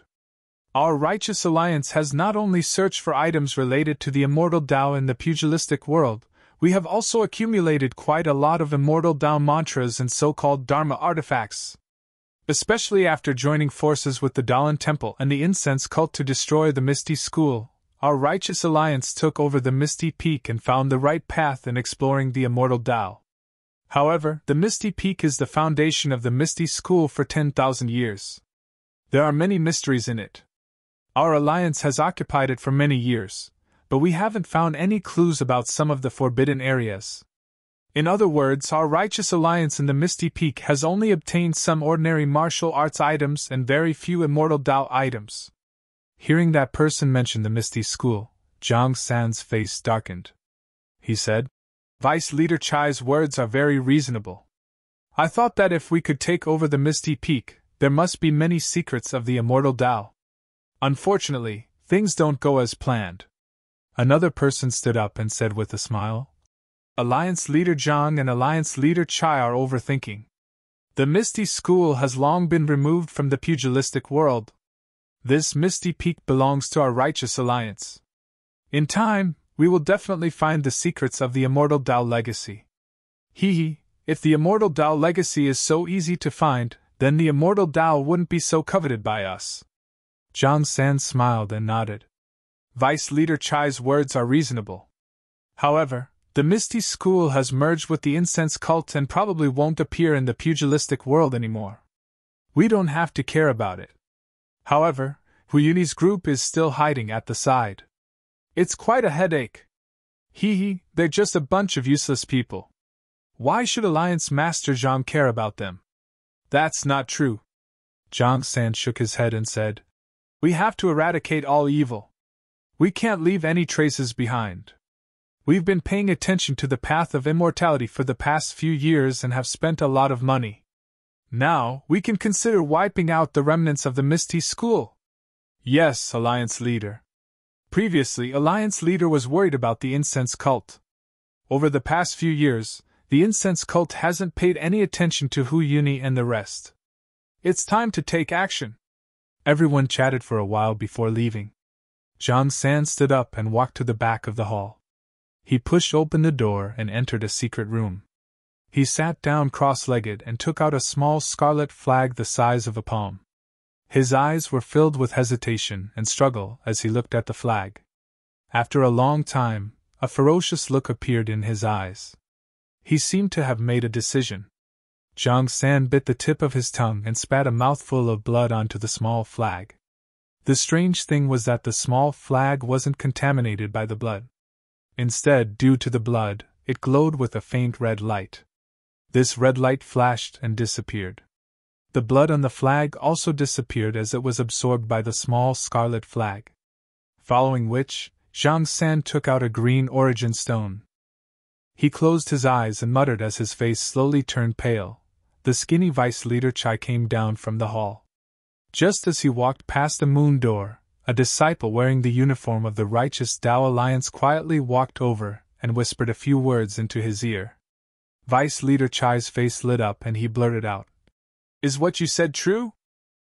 A: Our Righteous Alliance has not only searched for items related to the immortal Tao in the pugilistic world, we have also accumulated quite a lot of immortal Tao mantras and so-called Dharma artifacts. Especially after joining forces with the Dalan Temple and the incense cult to destroy the Misty School, our Righteous Alliance took over the Misty Peak and found the right path in exploring the immortal Tao. However, the Misty Peak is the foundation of the Misty School for 10,000 years. There are many mysteries in it. Our alliance has occupied it for many years, but we haven't found any clues about some of the forbidden areas. In other words, our Righteous Alliance in the Misty Peak has only obtained some ordinary martial arts items and very few immortal Tao items. Hearing that person mention the Misty School, Zhang San's face darkened. He said, Vice Leader Chai's words are very reasonable. I thought that if we could take over the Misty Peak, there must be many secrets of the immortal Tao. Unfortunately, things don't go as planned. Another person stood up and said with a smile, Alliance Leader Zhang and Alliance Leader Chai are overthinking. The Misty School has long been removed from the pugilistic world. This Misty Peak belongs to our Righteous Alliance. In time, we will definitely find the secrets of the immortal Tao legacy. If the immortal Tao legacy is so easy to find, then the immortal Tao wouldn't be so coveted by us. Zhang San smiled and nodded. Vice Leader Chai's words are reasonable. However, the Misty School has merged with the incense cult and probably won't appear in the pugilistic world anymore. We don't have to care about it. However, Huyuni's group is still hiding at the side. It's quite a headache. They're just a bunch of useless people. Why should Alliance Master Zhang care about them? That's not true. Zhang San shook his head and said, We have to eradicate all evil. We can't leave any traces behind. We've been paying attention to the path of immortality for the past few years and have spent a lot of money. Now, we can consider wiping out the remnants of the Misty School. Yes, Alliance Leader. Previously, Alliance Leader was worried about the incense cult. Over the past few years, the incense cult hasn't paid any attention to Huyuni and the rest. It's time to take action. Everyone chatted for a while before leaving. Zhang San stood up and walked to the back of the hall. He pushed open the door and entered a secret room. He sat down cross-legged and took out a small scarlet flag the size of a palm. His eyes were filled with hesitation and struggle as he looked at the flag. After a long time, a ferocious look appeared in his eyes. He seemed to have made a decision. Zhang San bit the tip of his tongue and spat a mouthful of blood onto the small flag. The strange thing was that the small flag wasn't contaminated by the blood. Instead, due to the blood, it glowed with a faint red light. This red light flashed and disappeared. The blood on the flag also disappeared as it was absorbed by the small scarlet flag. Following which, Zhang San took out a green origin stone. He closed his eyes and muttered as his face slowly turned pale. The skinny Vice Leader Chai came down from the hall. Just as he walked past the moon door, a disciple wearing the uniform of the Righteous Tao Alliance quietly walked over and whispered a few words into his ear. Vice Leader Chai's face lit up and he blurted out, Is what you said true?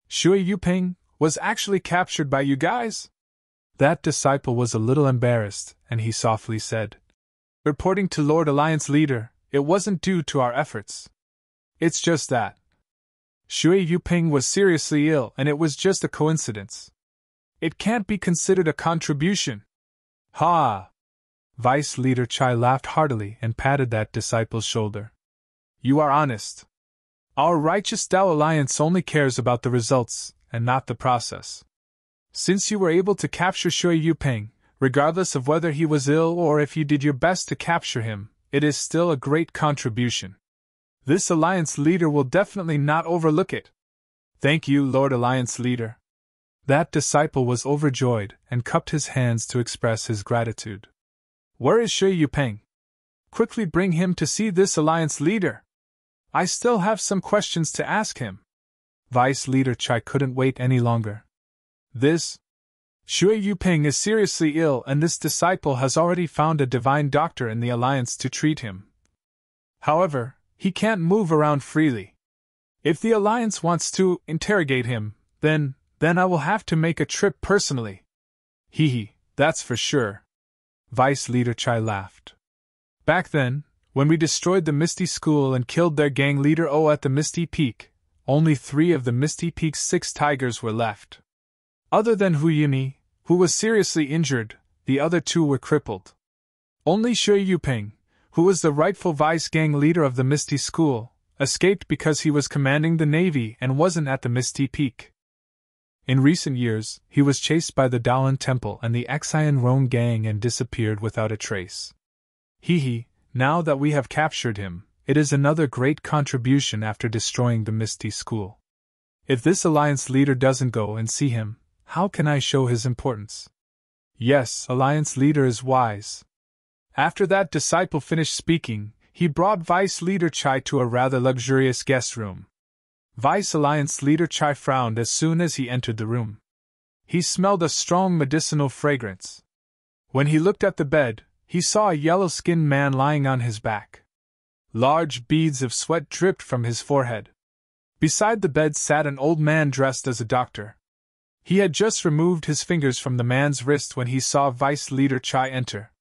A: Shui Yuping was actually captured by you guys? That disciple was a little embarrassed, and he softly said, Reporting to Lord Alliance Leader, it wasn't due to our efforts. It's just that Shui Yuping was seriously ill and it was just a coincidence. It can't be considered a contribution. Ha! Vice Leader Chai laughed heartily and patted that disciple's shoulder. You are honest. Our Righteous Tao Alliance only cares about the results and not the process. Since you were able to capture Shui Yuping, regardless of whether he was ill or if you did your best to capture him, it is still a great contribution. This Alliance leader will definitely not overlook it. Thank you, Lord Alliance leader. That disciple was overjoyed and cupped his hands to express his gratitude. Where is Shui Yupeng? Quickly bring him to see this Alliance leader. I still have some questions to ask him. Vice Leader Chai couldn't wait any longer. This Shui Yupeng is seriously ill, and this disciple has already found a divine doctor in the Alliance to treat him. However, he can't move around freely. If the Alliance wants to interrogate him, then I will have to make a trip personally. Hee, that's for sure. Vice Leader Chai laughed. Back then, when we destroyed the Misty School and killed their gang leader O at the Misty Peak, only 3 of the Misty Peak's 6 tigers were left. Other than Hu Yuni, who was seriously injured, the other 2 were crippled. Only Shui Yupeng, who was the rightful vice gang leader of the Misty School, escaped because he was commanding the Navy and wasn't at the Misty Peak. In recent years, he was chased by the Daolan Temple and the Xian Rong gang and disappeared without a trace. Now that we have captured him, it is another great contribution after destroying the Misty School. If this Alliance leader doesn't go and see him, how can I show his importance? Yes, Alliance leader is wise. After that disciple finished speaking, he brought Vice Leader Chai to a rather luxurious guest room. Vice Alliance Leader Chai frowned as soon as he entered the room. He smelled a strong medicinal fragrance. When he looked at the bed, he saw a yellow-skinned man lying on his back. Large beads of sweat dripped from his forehead. Beside the bed sat an old man dressed as a doctor. He had just removed his fingers from the man's wrist when he saw Vice Leader Chai enter.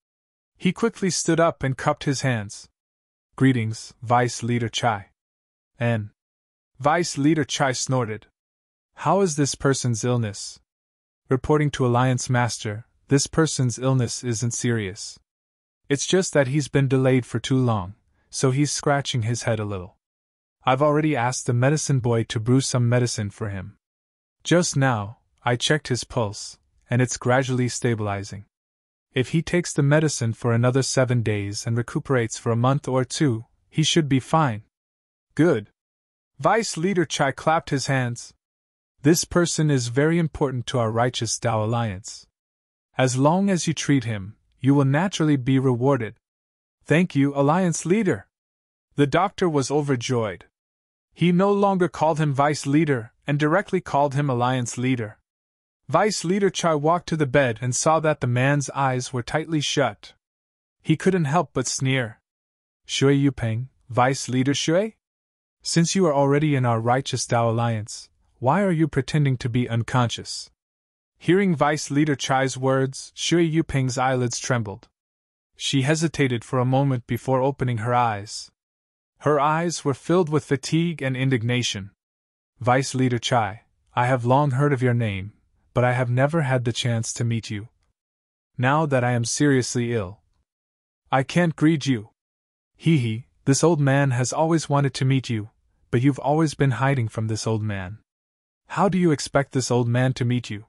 A: He quickly stood up and cupped his hands. Greetings, Vice Leader Chai. And Vice Leader Chai snorted. How is this person's illness? Reporting to Alliance Master, this person's illness isn't serious. It's just that he's been delayed for too long, so he's scratching his head a little. I've already asked the medicine boy to brew some medicine for him. Just now, I checked his pulse, and it's gradually stabilizing. If he takes the medicine for another 7 days and recuperates for a month or 2, he should be fine. Good. Vice Leader Chai clapped his hands. This person is very important to our righteous Tao Alliance. As long as you treat him, you will naturally be rewarded. Thank you, Alliance Leader. The doctor was overjoyed. He no longer called him Vice Leader and directly called him Alliance Leader. Vice Leader Chai walked to the bed and saw that the man's eyes were tightly shut. He couldn't help but sneer. Shui Yupeng, Vice Leader Shui? Since you are already in our righteous Tao Alliance, why are you pretending to be unconscious? Hearing Vice Leader Chai's words, Shui Yupeng's eyelids trembled. She hesitated for a moment before opening her eyes. Her eyes were filled with fatigue and indignation. Vice Leader Chai, I have long heard of your name, but I have never had the chance to meet you. Now that I am seriously ill, I can't greet you. This old man has always wanted to meet you, but you've always been hiding from this old man. How do you expect this old man to meet you?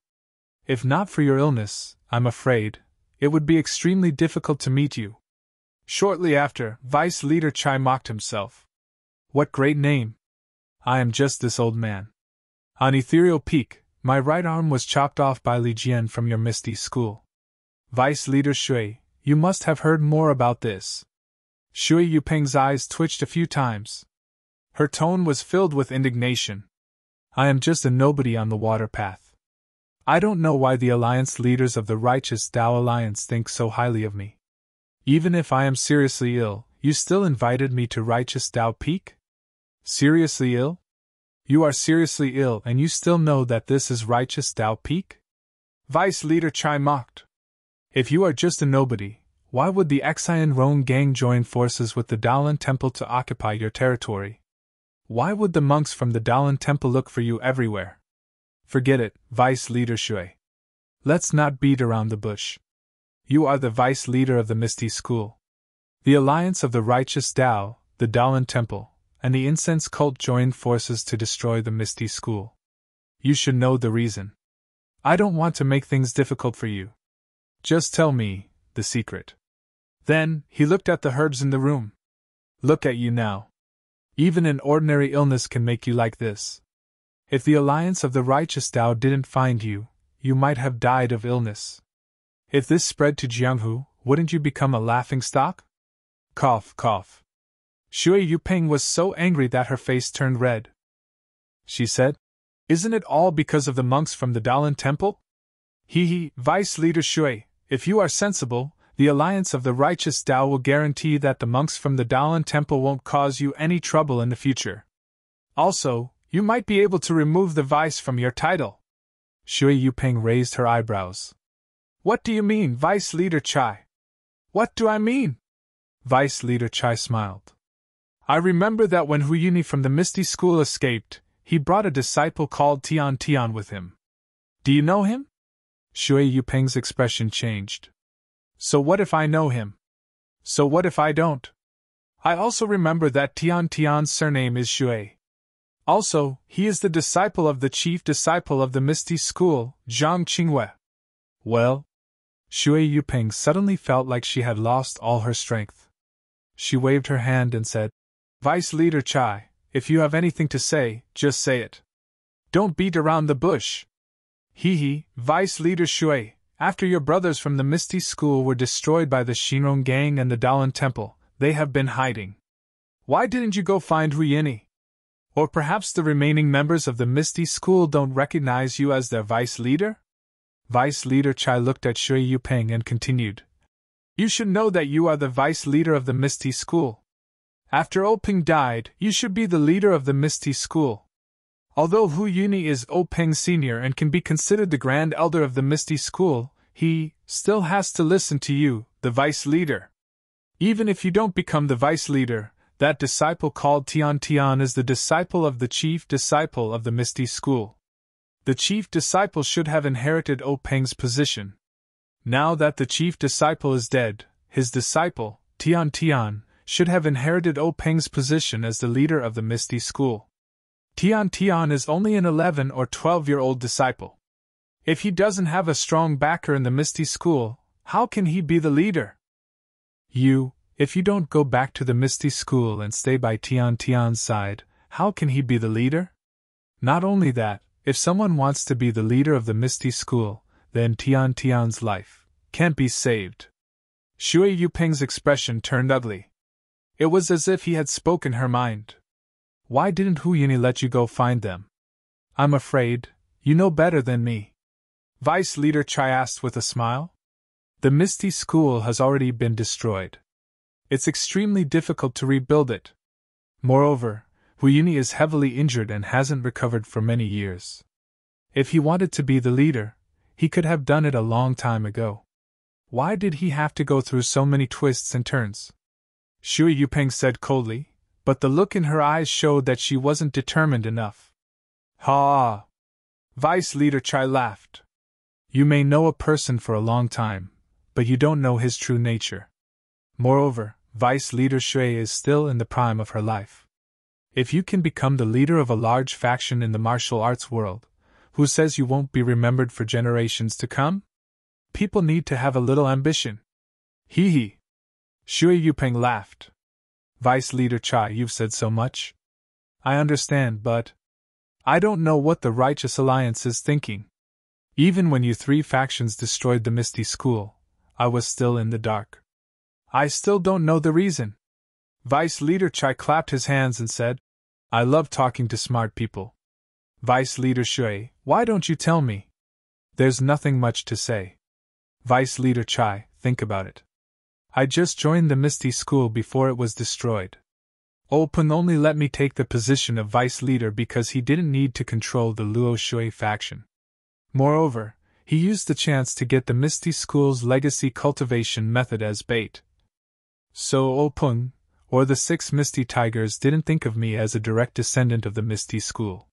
A: If not for your illness, I'm afraid, it would be extremely difficult to meet you. Shortly after, Vice Leader Chai mocked himself. What great name! I am just this old man. On Ethereal Peak, my right arm was chopped off by Li Jian from your Misty School. Vice Leader Shui, you must have heard more about this. Shui Yupeng's eyes twitched a few times. Her tone was filled with indignation. I am just a nobody on the water path. I don't know why the Alliance leaders of the righteous Tao Alliance think so highly of me. Even if I am seriously ill, you still invited me to Righteous Tao Peak? Seriously ill? You are seriously ill and you still know that this is Righteous Tao Peak? Vice Leader Chai mocked. If you are just a nobody, why would the Xian Rong gang join forces with the Daolan Temple to occupy your territory? Why would the monks from the Daolan Temple look for you everywhere? Forget it, Vice Leader Shui. Let's not beat around the bush. You are the Vice Leader of the Misty School. The Alliance of the Righteous Tao, the Daolan Temple, and the Incense Cult joined forces to destroy the Misty School. You should know the reason. I don't want to make things difficult for you. Just tell me the secret. Then, he looked at the herbs in the room. Look at you now. Even an ordinary illness can make you like this. If the alliance of the righteous Tao didn't find you, you might have died of illness. If this spread to Jianghu, wouldn't you become a laughingstock? Cough, cough. Shui Yuping was so angry that her face turned red. She said, "Isn't it all because of the monks from the Dalan temple?" He, Vice Leader Shui, if you are sensible, the alliance of the righteous Tao will guarantee that the monks from the Dalan temple won't cause you any trouble in the future. Also, you might be able to remove the vice from your title. Shui Yuping raised her eyebrows. What do you mean, Vice Leader Chai? What do I mean? Vice Leader Chai smiled. I remember that when Hu Yuni from the Misty School escaped, he brought a disciple called Tian Tian with him. Do you know him? Shui Yuping's expression changed. So what if I know him? So what if I don't? I also remember that Tian Tian's surname is Shui. Also, he is the disciple of the chief disciple of the Misty School, Zhang Qingwei. Well? Shui Yuping suddenly felt like she had lost all her strength. She waved her hand and said, Vice Leader Chai, if you have anything to say, just say it. Don't beat around the bush. Vice Leader Shui, after your brothers from the Misty School were destroyed by the Shinrong Gang and the Dalan Temple, they have been hiding. Why didn't you go find Hu Yini? Or perhaps the remaining members of the Misty School don't recognize you as their vice leader? Vice Leader Chai looked at Shui Yuping and continued. You should know that you are the vice leader of the Misty School. After Oping died, you should be the leader of the Misty School. Although Hu Yuni is Oping Senior and can be considered the Grand Elder of the Misty School, he still has to listen to you, the vice leader. Even if you don't become the vice leader, that disciple called Tian Tian is the disciple of the chief disciple of the Misty School. The chief disciple should have inherited Oping's position. Now that the chief disciple is dead, his disciple, Tian Tian, should have inherited Oping's position as the leader of the Misty School. Tian Tian is only an 11 or 12-year-old disciple. If he doesn't have a strong backer in the Misty School, how can he be the leader? If you don't go back to the Misty School and stay by Tian Tian's side, how can he be the leader? Not only that, if someone wants to be the leader of the Misty School, then Tian Tian's life can't be saved. Shui Yuping's expression turned ugly. It was as if he had spoken her mind. Why didn't Hu Yini let you go find them? I'm afraid you know better than me. Vice Leader Chai asked with a smile. The Misty School has already been destroyed. It's extremely difficult to rebuild it. Moreover, Hu Yini is heavily injured and hasn't recovered for many years. If he wanted to be the leader, he could have done it a long time ago. Why did he have to go through so many twists and turns? Shui Yuping said coldly, but the look in her eyes showed that she wasn't determined enough. Ha! Vice Leader Chai laughed. You may know a person for a long time, but you don't know his true nature. Moreover, Vice Leader Shui is still in the prime of her life. If you can become the leader of a large faction in the martial arts world, who says you won't be remembered for generations to come? People need to have a little ambition. Hee. Shui Yuping laughed. Vice Leader Chai, you've said so much. I understand, but I don't know what the Righteous Alliance is thinking. Even when you three factions destroyed the Misty School, I was still in the dark. I still don't know the reason. Vice Leader Chai clapped his hands and said, I love talking to smart people. Vice Leader Shui, why don't you tell me? There's nothing much to say. Vice Leader Chai, think about it. I just joined the Misty School before it was destroyed. Opun only let me take the position of Vice Leader because he didn't need to control the Luo Shui faction. Moreover, he used the chance to get the Misty School's legacy cultivation method as bait. So Opun, or the 6 Misty Tigers, didn't think of me as a direct descendant of the Misty School.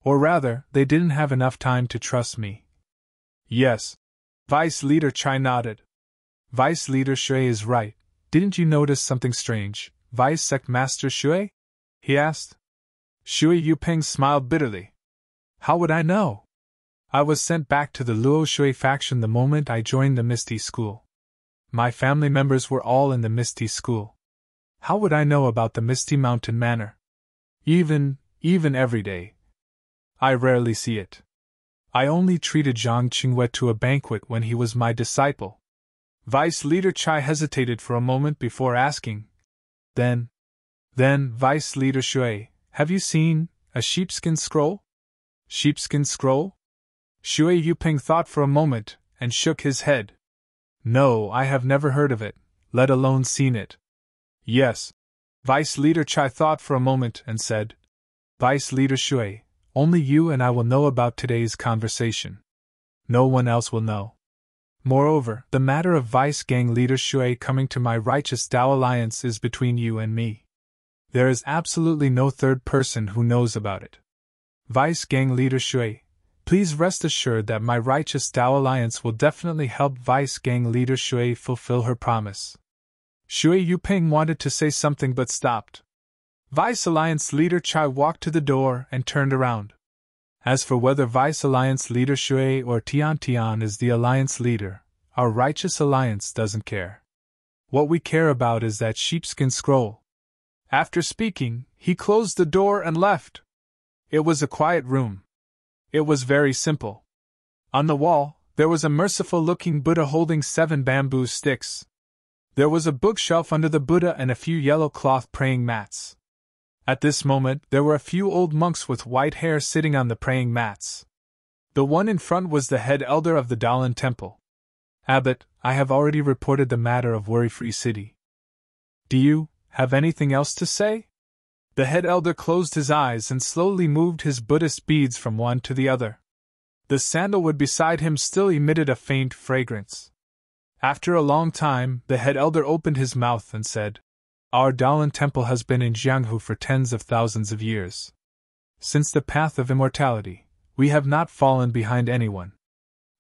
A: Or rather, they didn't have enough time to trust me. Yes. Vice Leader Chai nodded. Vice Leader Shui is right. Didn't you notice something strange, Vice Sect Master Shui? He asked. Shui Yuping smiled bitterly. How would I know? I was sent back to the Luo Shui faction the moment I joined the Misty School. My family members were all in the Misty School. How would I know about the Misty Mountain Manor? Even every day. I rarely see it. I only treated Zhang Qingwei to a banquet when he was my disciple. Vice Leader Chai hesitated for a moment before asking. Then, Vice Leader Shui, have you seen a sheepskin scroll? Sheepskin scroll? Shui Yuping thought for a moment and shook his head. No, I have never heard of it, let alone seen it. Yes. Vice Leader Chai thought for a moment and said, Vice Leader Shui, only you and I will know about today's conversation. No one else will know. Moreover, the matter of Vice Gang Leader Shui coming to my Righteous Tao Alliance is between you and me. There is absolutely no third person who knows about it. Vice Gang Leader Shui, please rest assured that my Righteous Tao Alliance will definitely help Vice Gang Leader Shui fulfill her promise. Shui Yuping wanted to say something but stopped. Vice Alliance Leader Chai walked to the door and turned around. As for whether Vice Alliance Leader Shui or Tian Tian is the Alliance leader, our Righteous Alliance doesn't care. What we care about is that sheepskin scroll. After speaking, he closed the door and left. It was a quiet room. It was very simple. On the wall, there was a merciful-looking Buddha holding 7 bamboo sticks. There was a bookshelf under the Buddha and a few yellow cloth praying mats. At this moment, there were a few old monks with white hair sitting on the praying mats. The one in front was the head elder of the Dalan Temple. Abbot, I have already reported the matter of Worry-Free City. Do you have anything else to say? The head elder closed his eyes and slowly moved his Buddhist beads from one to the other. The sandalwood beside him still emitted a faint fragrance. After a long time, the head elder opened his mouth and said, Our Dalan Temple has been in Jianghu for tens of thousands of years. Since the path of immortality, we have not fallen behind anyone.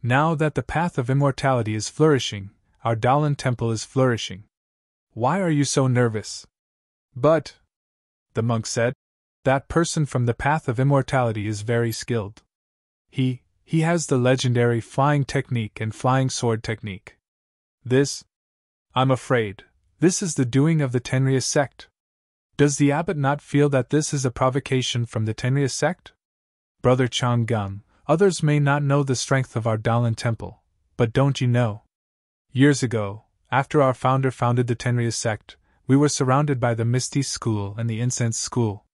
A: Now that the path of immortality is flourishing, our Dalan Temple is flourishing. Why are you so nervous? But, the monk said, that person from the path of immortality is very skilled. He has the legendary flying technique and flying sword technique. I'm afraid, this is the doing of the Tenria sect. Does the abbot not feel that this is a provocation from the Tenria sect? Brother Chang Gung, others may not know the strength of our Dalan Temple, but don't you know? Years ago, after our founder founded the Tenria sect, we were surrounded by the Misty School and the Incense School.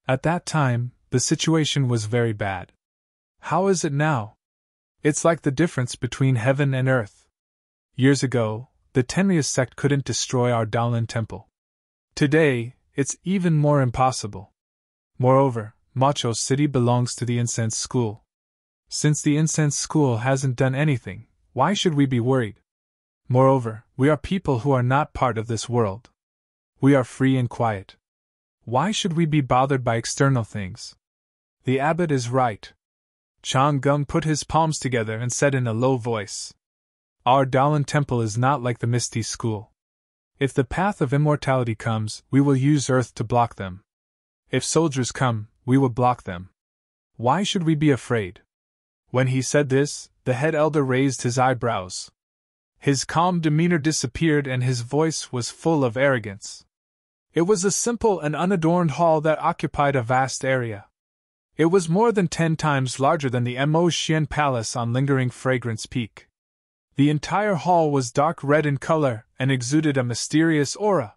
A: At that time, the situation was very bad. How is it now? It's like the difference between heaven and earth. Years ago, the Tenria sect couldn't destroy our Dalan Temple. Today, it's even more impossible. Moreover, Macho City belongs to the Incense School. Since the Incense School hasn't done anything, why should we be worried? Moreover, we are people who are not part of this world. We are free and quiet. Why should we be bothered by external things? The abbot is right. Chang Gung put his palms together and said in a low voice, Our Dalan Temple is not like the Misty School. If the path of immortality comes, we will use earth to block them. If soldiers come, we will block them. Why should we be afraid? When he said this, the head elder raised his eyebrows. His calm demeanor disappeared and his voice was full of arrogance. It was a simple and unadorned hall that occupied a vast area. It was more than 10 times larger than the Mo Xian Palace on Lingering Fragrance Peak. The entire hall was dark red in color and exuded a mysterious aura.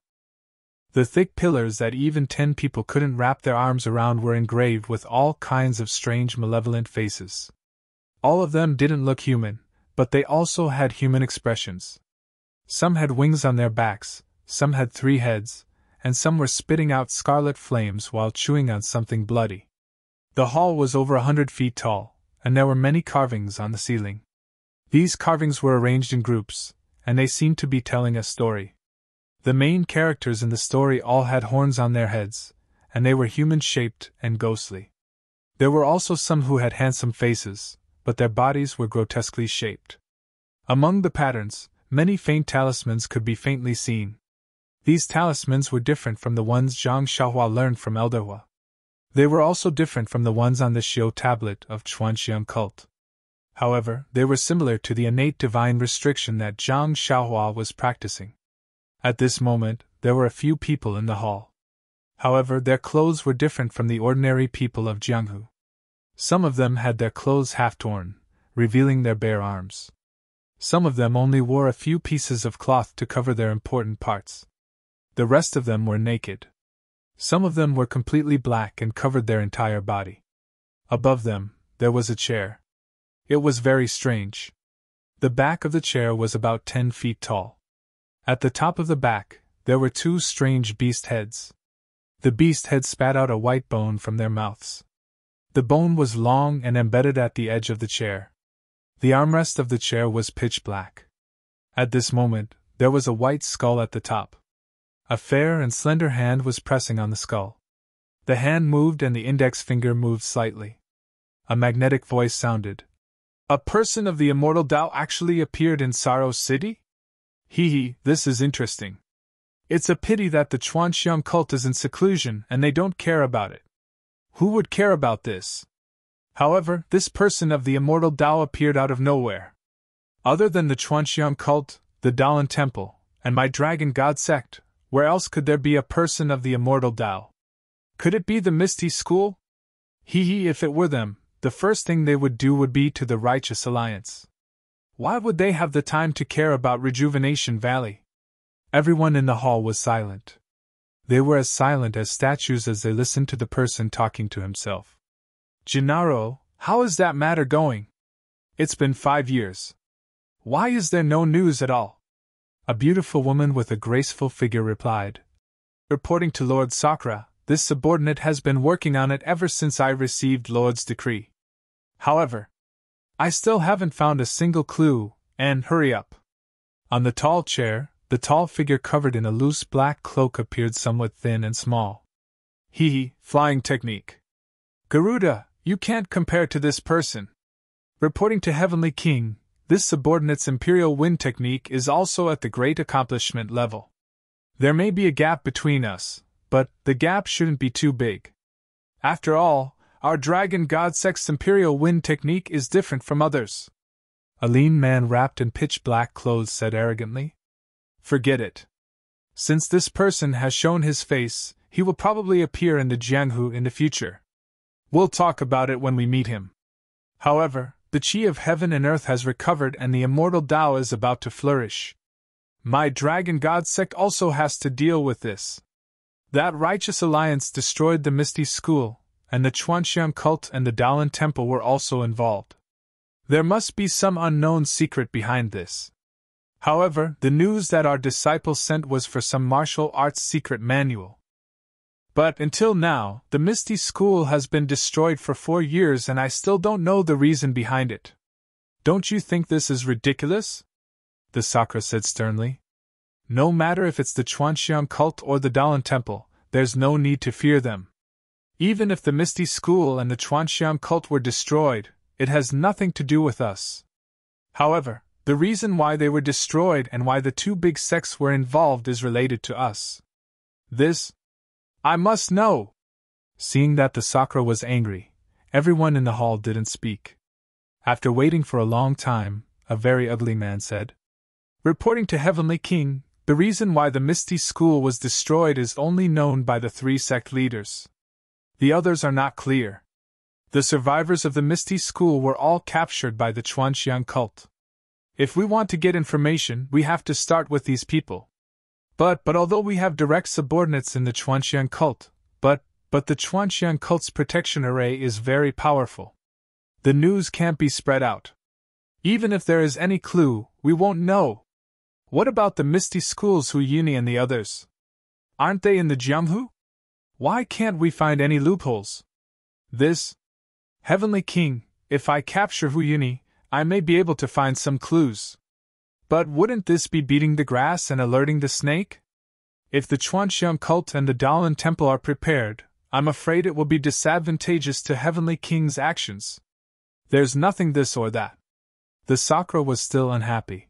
A: The thick pillars that even 10 people couldn't wrap their arms around were engraved with all kinds of strange malevolent faces. All of them didn't look human, but they also had human expressions. Some had wings on their backs, some had 3 heads, and some were spitting out scarlet flames while chewing on something bloody. The hall was over 100 feet tall, and there were many carvings on the ceiling. These carvings were arranged in groups, and they seemed to be telling a story. The main characters in the story all had horns on their heads, and they were human-shaped and ghostly. There were also some who had handsome faces, but their bodies were grotesquely shaped. Among the patterns, many faint talismans could be faintly seen. These talismans were different from the ones Zhang Xiaohua learned from Elder Hua. They were also different from the ones on the Xiu tablet of Chuanxiang cult. However, they were similar to the innate divine restriction that Zhang Xiaohua was practicing. At this moment, there were a few people in the hall. However, their clothes were different from the ordinary people of Jianghu. Some of them had their clothes half torn, revealing their bare arms. Some of them only wore a few pieces of cloth to cover their important parts. The rest of them were naked. Some of them were completely black and covered their entire body. Above them, there was a chair. It was very strange. The back of the chair was about 10 feet tall. At the top of the back, there were two strange beast heads. The beast heads spat out a white bone from their mouths. The bone was long and embedded at the edge of the chair. The armrest of the chair was pitch black. At this moment, there was a white skull at the top. A fair and slender hand was pressing on the skull. The hand moved and the index finger moved slightly. A magnetic voice sounded. "A person of the Immortal Tao actually appeared in Sorrow City? Hee, this is interesting. It's a pity that the Chuanxiang cult is in seclusion and they don't care about it. Who would care about this? However, this person of the Immortal Tao appeared out of nowhere. Other than the Chuanxiang cult, the Dalan Temple, and my Dragon God sect, where else could there be a person of the Immortal Tao? Could it be the Misty School? If it were them, the first thing they would do would be to the Righteous Alliance. Why would they have the time to care about Rejuvenation Valley?" Everyone in the hall was silent. They were as silent as statues as they listened to the person talking to himself. "Gennaro, how is that matter going? It's been 5 years. Why is there no news at all?" A beautiful woman with a graceful figure replied. "Reporting to Lord Sakra, this subordinate has been working on it ever since I received Lord's decree. However, I still haven't found a single clue, and hurry up." On the tall chair, the tall figure covered in a loose black cloak appeared somewhat thin and small. Flying technique. "Garuda, you can't compare to this person. Reporting to Heavenly King, this subordinate's Imperial Wind technique is also at the great accomplishment level. There may be a gap between us, but the gap shouldn't be too big. After all, our Dragon God sect's Imperial Wind technique is different from others." A lean man wrapped in pitch black clothes said arrogantly. "Forget it. Since this person has shown his face, he will probably appear in the Jianghu in the future. We'll talk about it when we meet him. However, the Chi of Heaven and Earth has recovered and the Immortal Tao is about to flourish. My Dragon God sect also has to deal with this. That Righteous Alliance destroyed the Misty School, and the Chuanxiang cult and the Dalan Temple were also involved. There must be some unknown secret behind this. However, the news that our disciple sent was for some martial arts secret manual. But until now, the Misty School has been destroyed for 4 years and I still don't know the reason behind it. Don't you think this is ridiculous?" The Sakra said sternly. "No matter if it's the Chuanxiang cult or the Dalan Temple, there's no need to fear them. Even if the Misty School and the Chuanxiang cult were destroyed, it has nothing to do with us. However, the reason why they were destroyed and why the two big sects were involved is related to us. This I must know." Seeing that the Sakra was angry, everyone in the hall didn't speak. After waiting for a long time, a very ugly man said, "Reporting to Heavenly King, the reason why the Misty School was destroyed is only known by the 3 sect leaders. The others are not clear. The survivors of the Misty School were all captured by the Chuanxiang cult. If we want to get information, we have to start with these people. But although we have direct subordinates in the Chuanxiang cult, but the Chuanxiang cult's protection array is very powerful. The news can't be spread out. Even if there is any clue, we won't know. What about the Misty School's Huyuni and the others? Aren't they in the Jianghu? Why can't we find any loopholes? This Heavenly King, if I capture Huyuni, I may be able to find some clues. But wouldn't this be beating the grass and alerting the snake? If the Chuanxiang cult and the Dalan Temple are prepared, I'm afraid it will be disadvantageous to Heavenly King's actions. There's nothing this or that." The Sakra was still unhappy.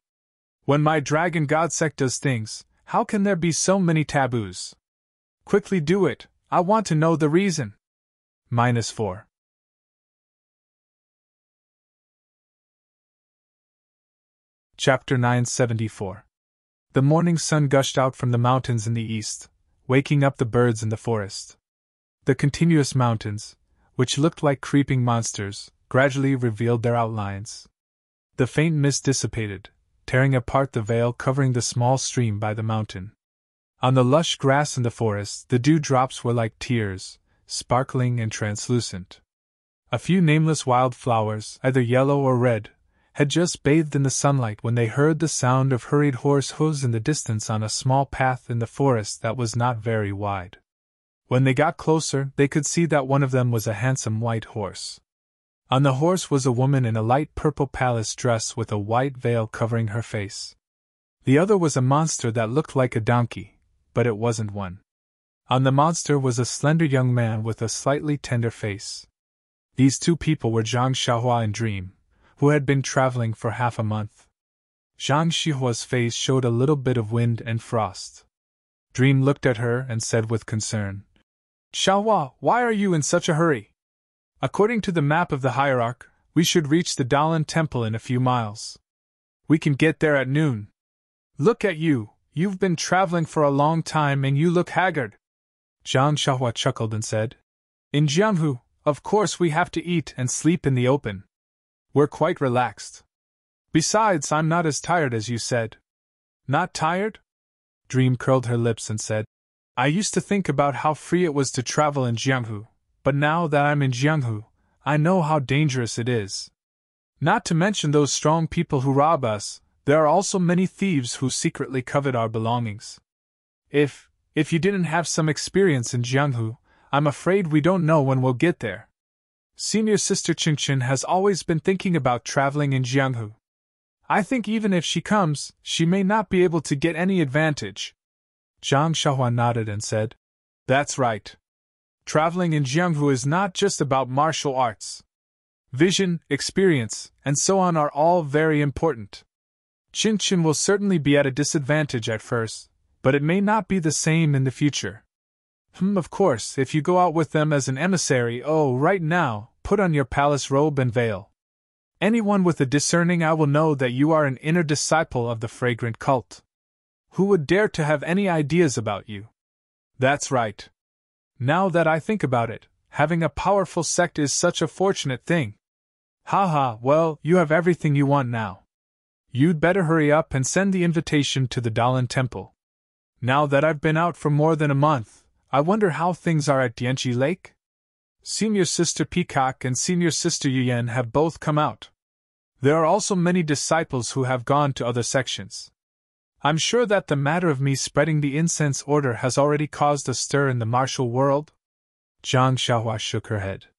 A: "When my Dragon God sect does things, how can there be so many taboos? Quickly do it, I want to know the reason." -4 Chapter 974. The morning sun gushed out from the mountains in the east, waking up the birds in the forest. The continuous mountains, which looked like creeping monsters, gradually revealed their outlines. The faint mist dissipated, tearing apart the veil covering the small stream by the mountain. On the lush grass in the forest, the dewdrops were like tears, sparkling and translucent. A few nameless wild flowers, either yellow or red, had just bathed in the sunlight when they heard the sound of hurried horse hoofs in the distance on a small path in the forest that was not very wide. When they got closer, they could see that one of them was a handsome white horse. On the horse was a woman in a light purple palace dress with a white veil covering her face. The other was a monster that looked like a donkey, but it wasn't one. On the monster was a slender young man with a slightly tender face. These two people were Zhang Xiaohua and Dream, who had been traveling for half a month. Zhang Xiaohua's face showed a little bit of wind and frost. Dream looked at her and said with concern, "Xiaohua, why are you in such a hurry? According to the map of the hierarch, we should reach the Dalan Temple in a few miles. We can get there at noon. Look at you, you've been traveling for a long time and you look haggard." Zhang Xiaohua chuckled and said, "In Jianghu, of course we have to eat and sleep in the open. We're quite relaxed. Besides, I'm not as tired as you said." "Not tired?" Dream curled her lips and said, "I used to think about how free it was to travel in Jianghu, but now that I'm in Jianghu, I know how dangerous it is. Not to mention those strong people who rob us, there are also many thieves who secretly covet our belongings. If you didn't have some experience in Jianghu, I'm afraid we don't know when we'll get there. Senior Sister Qingqin has always been thinking about traveling in Jianghu. I think even if she comes, she may not be able to get any advantage." Zhang Xiaohua nodded and said, "That's right. Traveling in Jianghu is not just about martial arts. Vision, experience, and so on are all very important. Qingqin will certainly be at a disadvantage at first, but it may not be the same in the future. Of course, if you go out with them as an emissary, right now, put on your palace robe and veil. Anyone with a discerning eye will know that you are an inner disciple of the fragrant cult. Who would dare to have any ideas about you?" "That's right. Now that I think about it, having a powerful sect is such a fortunate thing. Haha, well, you have everything you want now. You'd better hurry up and send the invitation to the Dalan Temple. Now that I've been out for more than a month, I wonder how things are at Dianchi Lake? Senior Sister Peacock and Senior Sister Yuyan have both come out. There are also many disciples who have gone to other sections. I'm sure that the matter of me spreading the incense order has already caused a stir in the martial world." Zhang Xiaohua shook her head.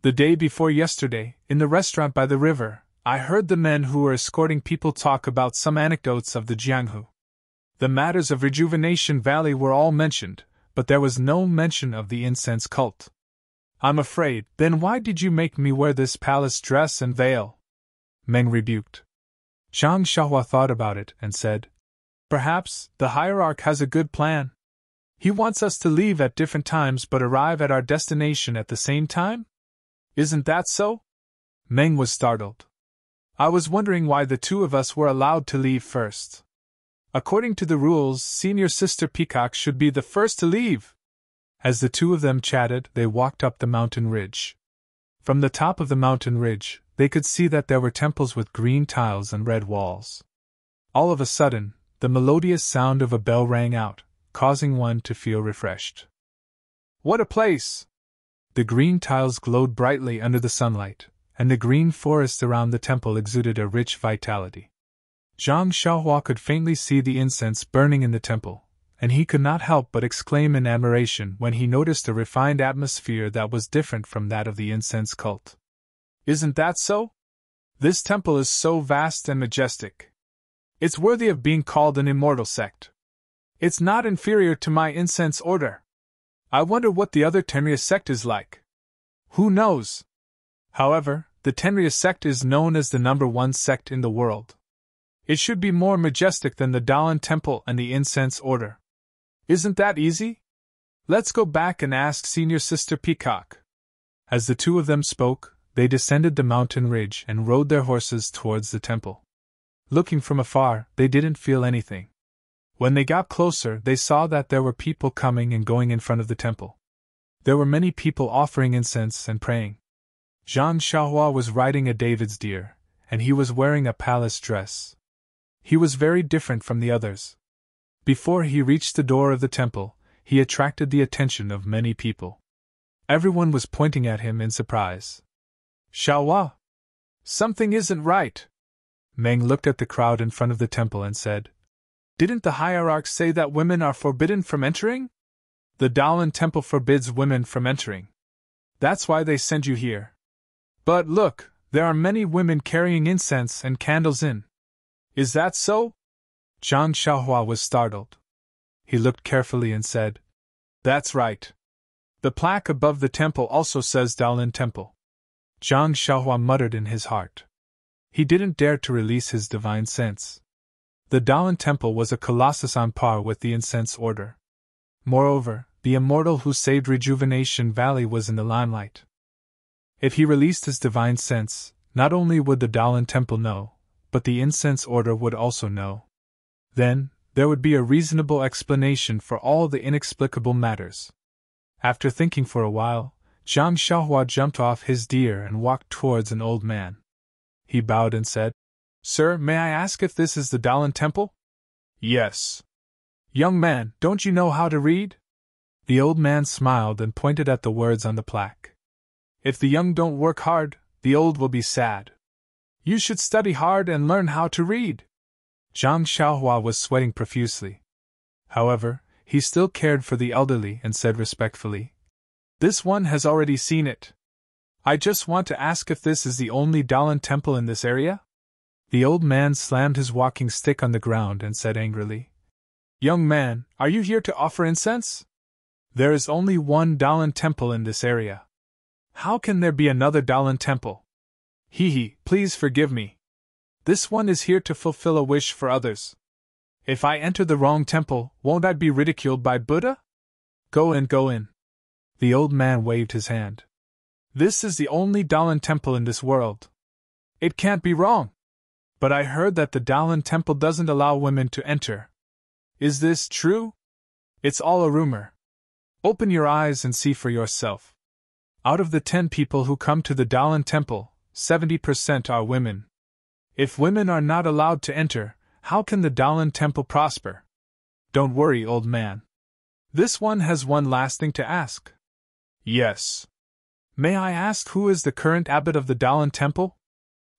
A: "The day before yesterday, in the restaurant by the river, I heard the men who were escorting people talk about some anecdotes of the Jianghu. The matters of Rejuvenation Valley were all mentioned, but there was no mention of the incense cult. I'm afraid, then why did you make me wear this palace dress and veil?" Meng rebuked. Zhang Xiaohua thought about it and said, "Perhaps the hierarch has a good plan. He wants us to leave at different times but arrive at our destination at the same time? Isn't that so?" Meng was startled. "I was wondering why the two of us were allowed to leave first. According to the rules, Senior Sister Peacock should be the first to leave." As the two of them chatted, they walked up the mountain ridge. From the top of the mountain ridge, they could see that there were temples with green tiles and red walls. All of a sudden, the melodious sound of a bell rang out, causing one to feel refreshed. "What a place!" The green tiles glowed brightly under the sunlight, and the green forest around the temple exuded a rich vitality. Zhang Xiaohua could faintly see the incense burning in the temple, and he could not help but exclaim in admiration when he noticed a refined atmosphere that was different from that of the incense cult. "Isn't that so? This temple is so vast and majestic. It's worthy of being called an immortal sect. It's not inferior to my incense order. I wonder what the other Tenrya sect is like. Who knows? However, the Tenrya sect is known as the #1 sect in the world. It should be more majestic than the Dalan Temple and the Incense Order. Isn't that easy? Let's go back and ask Senior Sister Peacock." As the two of them spoke, they descended the mountain ridge and rode their horses towards the temple. Looking from afar, they didn't feel anything. When they got closer, they saw that there were people coming and going in front of the temple. There were many people offering incense and praying. Zhang Xiaohua was riding a David's deer, and he was wearing a palace dress. He was very different from the others. Before he reached the door of the temple, he attracted the attention of many people. Everyone was pointing at him in surprise. Xiaohua! Something isn't right! Meng looked at the crowd in front of the temple and said, Didn't the hierarchs say that women are forbidden from entering? The Daolan temple forbids women from entering. That's why they sent you here. But look, there are many women carrying incense and candles in. Is that so? Zhang Xiaohua was startled. He looked carefully and said, That's right. The plaque above the temple also says Daolan Temple. Zhang Xiaohua muttered in his heart. He didn't dare to release his divine sense. The Daolan Temple was a colossus on par with the incense order. Moreover, the Immortal who saved Rejuvenation Valley was in the limelight. If he released his divine sense, not only would the Daolan Temple know, but the incense order would also know. Then, there would be a reasonable explanation for all the inexplicable matters. After thinking for a while, Zhang Xiaohua jumped off his deer and walked towards an old man. He bowed and said, Sir, may I ask if this is the Daolan Temple? Yes. Young man, don't you know how to read? The old man smiled and pointed at the words on the plaque. If the young don't work hard, the old will be sad. You should study hard and learn how to read. Zhang Xiaohua was sweating profusely. However, he still cared for the elderly and said respectfully, This one has already seen it. I just want to ask if this is the only Daolan temple in this area? The old man slammed his walking stick on the ground and said angrily, Young man, are you here to offer incense? There is only one Daolan temple in this area. How can there be another Daolan temple? Hee, please forgive me. This one is here to fulfill a wish for others. If I enter the wrong temple, won't I be ridiculed by Buddha? Go in, go in. The old man waved his hand. This is the only Daolan temple in this world. It can't be wrong. But I heard that the Daolan temple doesn't allow women to enter. Is this true? It's all a rumor. Open your eyes and see for yourself. Out of the 10 people who come to the Daolan temple, 70% are women. If women are not allowed to enter, how can the Daolan temple prosper? Don't worry, old man. This one has one last thing to ask. Yes. May I ask who is the current abbot of the Daolan temple?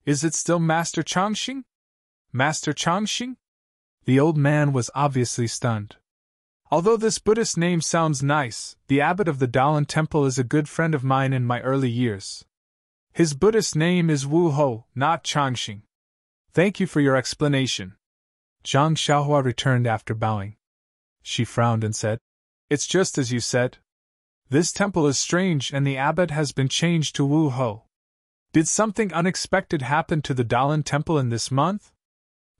A: Is it still Master Changxing? Master Changxing? The old man was obviously stunned. Although this Buddhist name sounds nice, the abbot of the Daolan temple is a good friend of mine in my early years. His Buddhist name is Wu Ho, not Changxing. Thank you for your explanation. Zhang Xiaohua returned after bowing. She frowned and said, It's just as you said. This temple is strange and the abbot has been changed to Wu Ho. Did something unexpected happen to the Daolan temple in this month?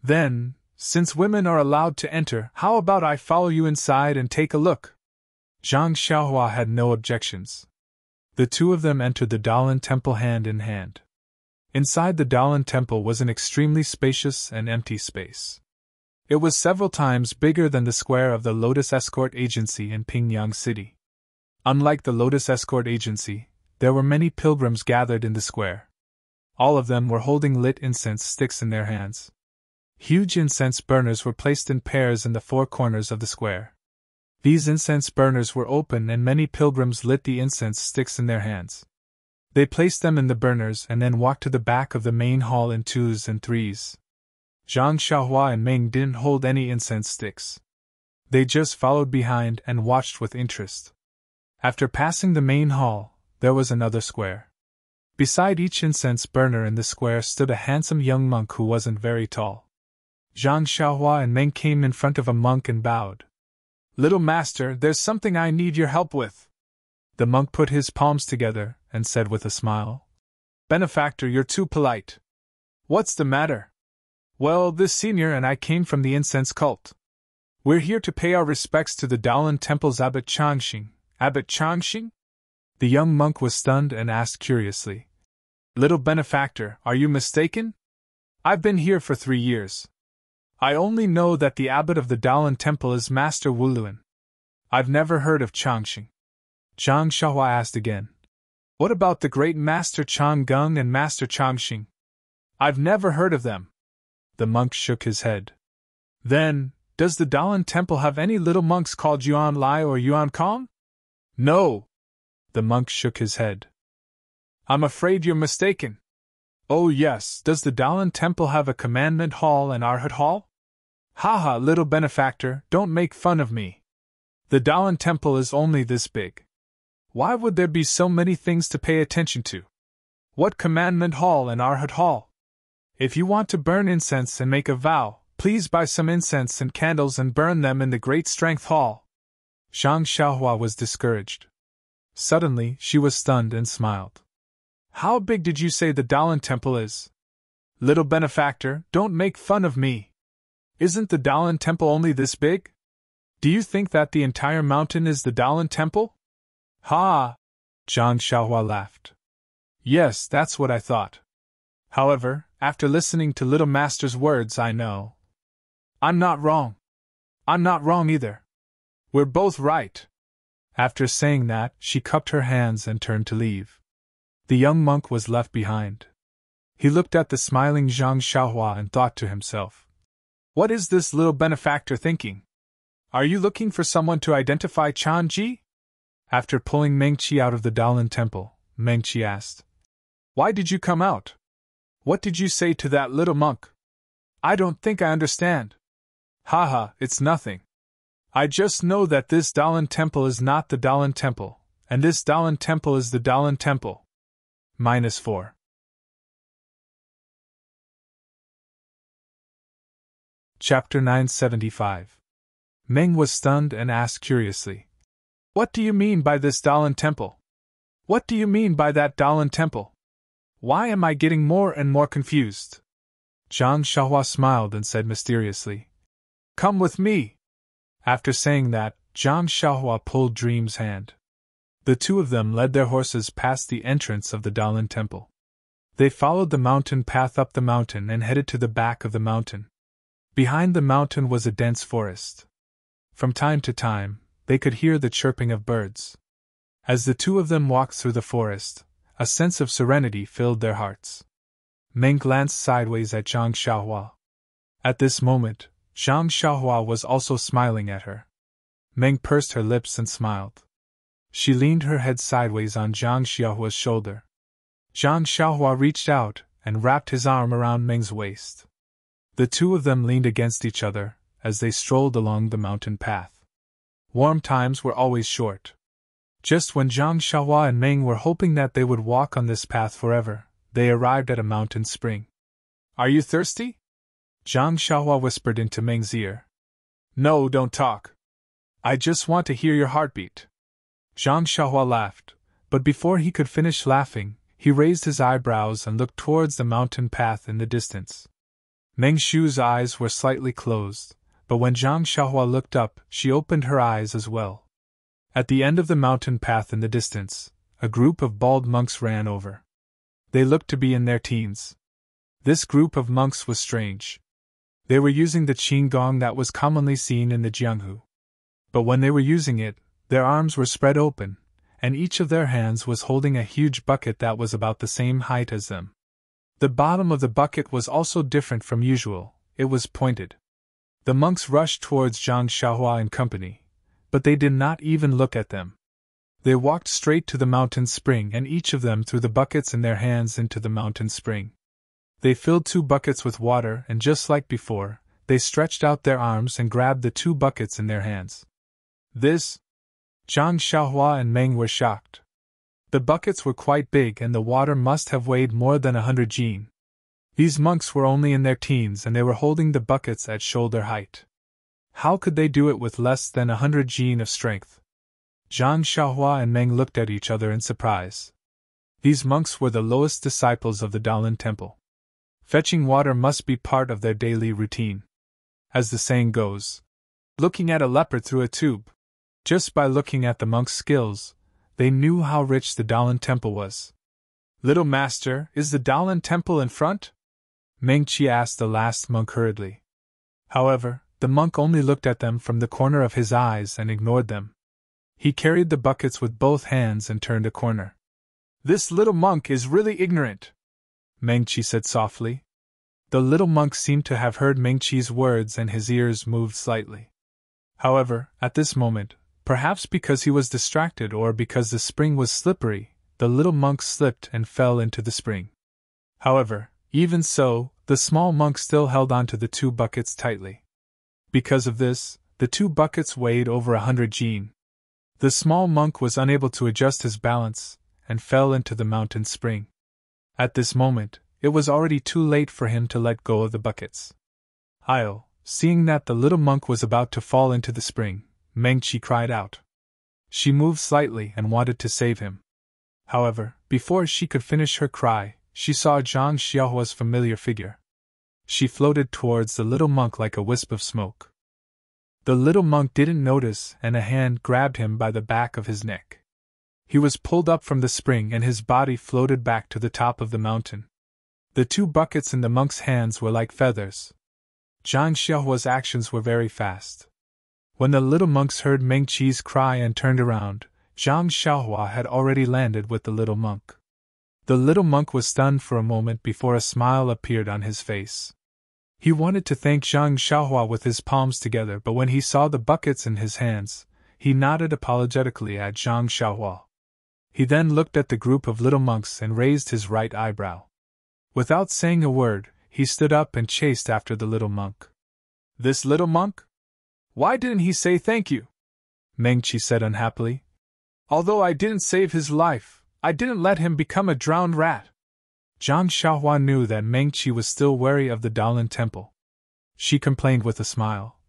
A: Then, since women are allowed to enter, how about I follow you inside and take a look? Zhang Xiaohua had no objections. The two of them entered the Daolan temple hand in hand. Inside the Daolan temple was an extremely spacious and empty space. It was several times bigger than the square of the Lotus Escort Agency in Pingyang City. Unlike the Lotus Escort Agency, there were many pilgrims gathered in the square. All of them were holding lit incense sticks in their hands. Huge incense burners were placed in pairs in the 4 corners of the square. These incense burners were open and many pilgrims lit the incense sticks in their hands. They placed them in the burners and then walked to the back of the main hall in 2s and 3s. Zhang Xiaohua and Meng didn't hold any incense sticks. They just followed behind and watched with interest. After passing the main hall, there was another square. Beside each incense burner in the square stood a handsome young monk who wasn't very tall. Zhang Xiaohua and Meng came in front of a monk and bowed. Little master, there's something I need your help with. The monk put his palms together and said with a smile, Benefactor, you're too polite. What's the matter? Well, this senior and I came from the incense cult. We're here to pay our respects to the Daolan temple's abbot Changxing. Abbot Changxing? The young monk was stunned and asked curiously, Little benefactor, are you mistaken? I've been here for 3 years. I only know that the abbot of the Dalan Temple is Master Wuluan. I've never heard of Changxing. Zhang Xiaohua asked again. What about the great Master Changgung and Master Changxing? I've never heard of them. The monk shook his head. Then, does the Dalan Temple have any little monks called Yuan Lai or Yuan Kong? No. The monk shook his head. I'm afraid you're mistaken. Oh yes, does the Dalan Temple have a commandment hall and arhat hall? Haha, little benefactor, don't make fun of me. The Dalan Temple is only this big. Why would there be so many things to pay attention to? What commandment hall and arhat hall? If you want to burn incense and make a vow, please buy some incense and candles and burn them in the Great Strength Hall. Zhang Xiaohua was discouraged. Suddenly, she was stunned and smiled. How big did you say the Dalan Temple is? Little benefactor, don't make fun of me. Isn't the Dalan Temple only this big? Do you think that the entire mountain is the Dalan Temple? Ha! Zhang Xiaohua laughed. Yes, that's what I thought. However, after listening to Little Master's words, I know. I'm not wrong. I'm not wrong either. We're both right. After saying that, she cupped her hands and turned to leave. The young monk was left behind. He looked at the smiling Zhang Xiaohua and thought to himself. What is this little benefactor thinking? Are you looking for someone to identify Chan Ji? After pulling Meng Qi out of the Dalan Temple, Meng Qi asked. Why did you come out? What did you say to that little monk? I don't think I understand. Haha, it's nothing. I just know that this Dalan Temple is not the Dalan Temple, and this Dalan Temple is the Dalan Temple. -4. Chapter 975. Meng was stunned and asked curiously. What do you mean by this Dalan Temple? What do you mean by that Dalan Temple? Why am I getting more and more confused? Zhang Xiaohua smiled and said mysteriously. Come with me. After saying that, Zhang Xiaohua pulled Dream's hand. The two of them led their horses past the entrance of the Dalan Temple. They followed the mountain path up the mountain and headed to the back of the mountain. Behind the mountain was a dense forest. From time to time, they could hear the chirping of birds. As the two of them walked through the forest, a sense of serenity filled their hearts. Meng glanced sideways at Zhang Xiaohua. At this moment, Zhang Xiaohua was also smiling at her. Meng pursed her lips and smiled. She leaned her head sideways on Zhang Xiaohua's shoulder. Zhang Xiaohua reached out and wrapped his arm around Meng's waist. The two of them leaned against each other as they strolled along the mountain path. Warm times were always short. Just when Zhang Xiaohua and Meng were hoping that they would walk on this path forever, they arrived at a mountain spring. Are you thirsty? Zhang Xiaohua whispered into Meng's ear. No, don't talk. I just want to hear your heartbeat. Zhang Xiaohua laughed, but before he could finish laughing, he raised his eyebrows and looked towards the mountain path in the distance. Meng Shu's eyes were slightly closed, but when Zhang Xiaohua looked up, she opened her eyes as well. At the end of the mountain path in the distance, a group of bald monks ran over. They looked to be in their teens. This group of monks was strange. They were using the qin gong that was commonly seen in the Jianghu. But when they were using it, their arms were spread open, and each of their hands was holding a huge bucket that was about the same height as them. The bottom of the bucket was also different from usual, it was pointed. The monks rushed towards Zhang Xiaohua and company, but they did not even look at them. They walked straight to the mountain spring and each of them threw the buckets in their hands into the mountain spring. They filled 2 buckets with water and just like before, they stretched out their arms and grabbed the 2 buckets in their hands. This? Zhang Xiaohua and Meng were shocked. The buckets were quite big and the water must have weighed more than 100 jin. These monks were only in their teens and they were holding the buckets at shoulder height. How could they do it with less than 100 jin of strength? Zhang Xiaohua and Meng looked at each other in surprise. These monks were the lowest disciples of the Dalan Temple. Fetching water must be part of their daily routine. As the saying goes, looking at a leopard through a tube. Just by looking at the monks' skills, they knew how rich the Dalan Temple was. Little Master, is the Dalan Temple in front? Meng Qi asked the last monk hurriedly. However, the monk only looked at them from the corner of his eyes and ignored them. He carried the buckets with both hands and turned a corner. "This little monk is really ignorant," Meng Qi said softly. The little monk seemed to have heard Meng Qi's words and his ears moved slightly. However, at this moment, perhaps because he was distracted or because the spring was slippery, the little monk slipped and fell into the spring. However, even so, the small monk still held onto the 2 buckets tightly. Because of this, the 2 buckets weighed over 100 jin. The small monk was unable to adjust his balance, and fell into the mountain spring. At this moment, it was already too late for him to let go of the buckets. "I'll," seeing that the little monk was about to fall into the spring, Meng Qi cried out. She moved slightly and wanted to save him. However, before she could finish her cry, she saw Zhang Xiaohua's familiar figure. She floated towards the little monk like a wisp of smoke. The little monk didn't notice, and a hand grabbed him by the back of his neck. He was pulled up from the spring and his body floated back to the top of the mountain. The 2 buckets in the monk's hands were like feathers. Zhang Xiaohua's actions were very fast. When the little monks heard Meng Qi's cry and turned around, Zhang Xiaohua had already landed with the little monk. The little monk was stunned for a moment before a smile appeared on his face. He wanted to thank Zhang Xiaohua with his palms together, but when he saw the buckets in his hands, he nodded apologetically at Zhang Xiaohua. He then looked at the group of little monks and raised his right eyebrow. Without saying a word, he stood up and chased after the little monk. "This little monk? Why didn't he say thank you?" Meng Qi said unhappily. "Although I didn't save his life, I didn't let him become a drowned rat." Zhang Xiaohua knew that Meng Qi was still wary of the Daolin Temple. She complained with a smile.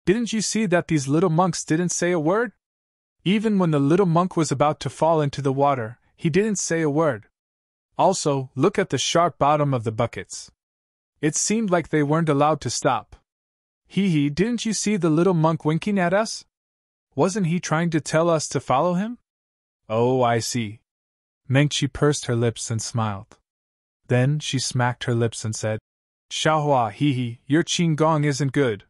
A: "Didn't you see that these little monks didn't say a word? Even when the little monk was about to fall into the water, he didn't say a word. Also, look at the sharp bottom of the buckets. It seemed like they weren't allowed to stop. Hee, didn't you see the little monk winking at us? Wasn't he trying to tell us to follow him?" "Oh, I see." Meng Qi pursed her lips and smiled. Then she smacked her lips and said, "Xiaohua, your qinggong isn't good.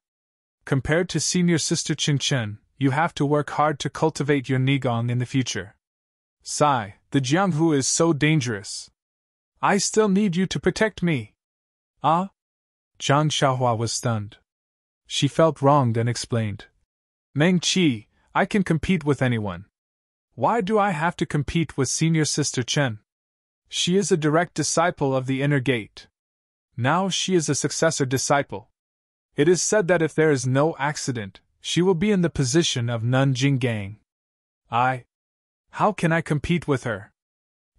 A: Compared to senior sister Qin Chen, you have to work hard to cultivate your nigong in the future. Sai, the Jianghu is so dangerous. I still need you to protect me." "Ah?" Zhang Xiaohua was stunned. She felt wronged and explained. "Meng Qi, I can compete with anyone. Why do I have to compete with senior sister Chen? She is a direct disciple of the inner gate. Now she is a successor disciple. It is said that if there is no accident, she will be in the position of Nun Jinggang. How can I compete with her?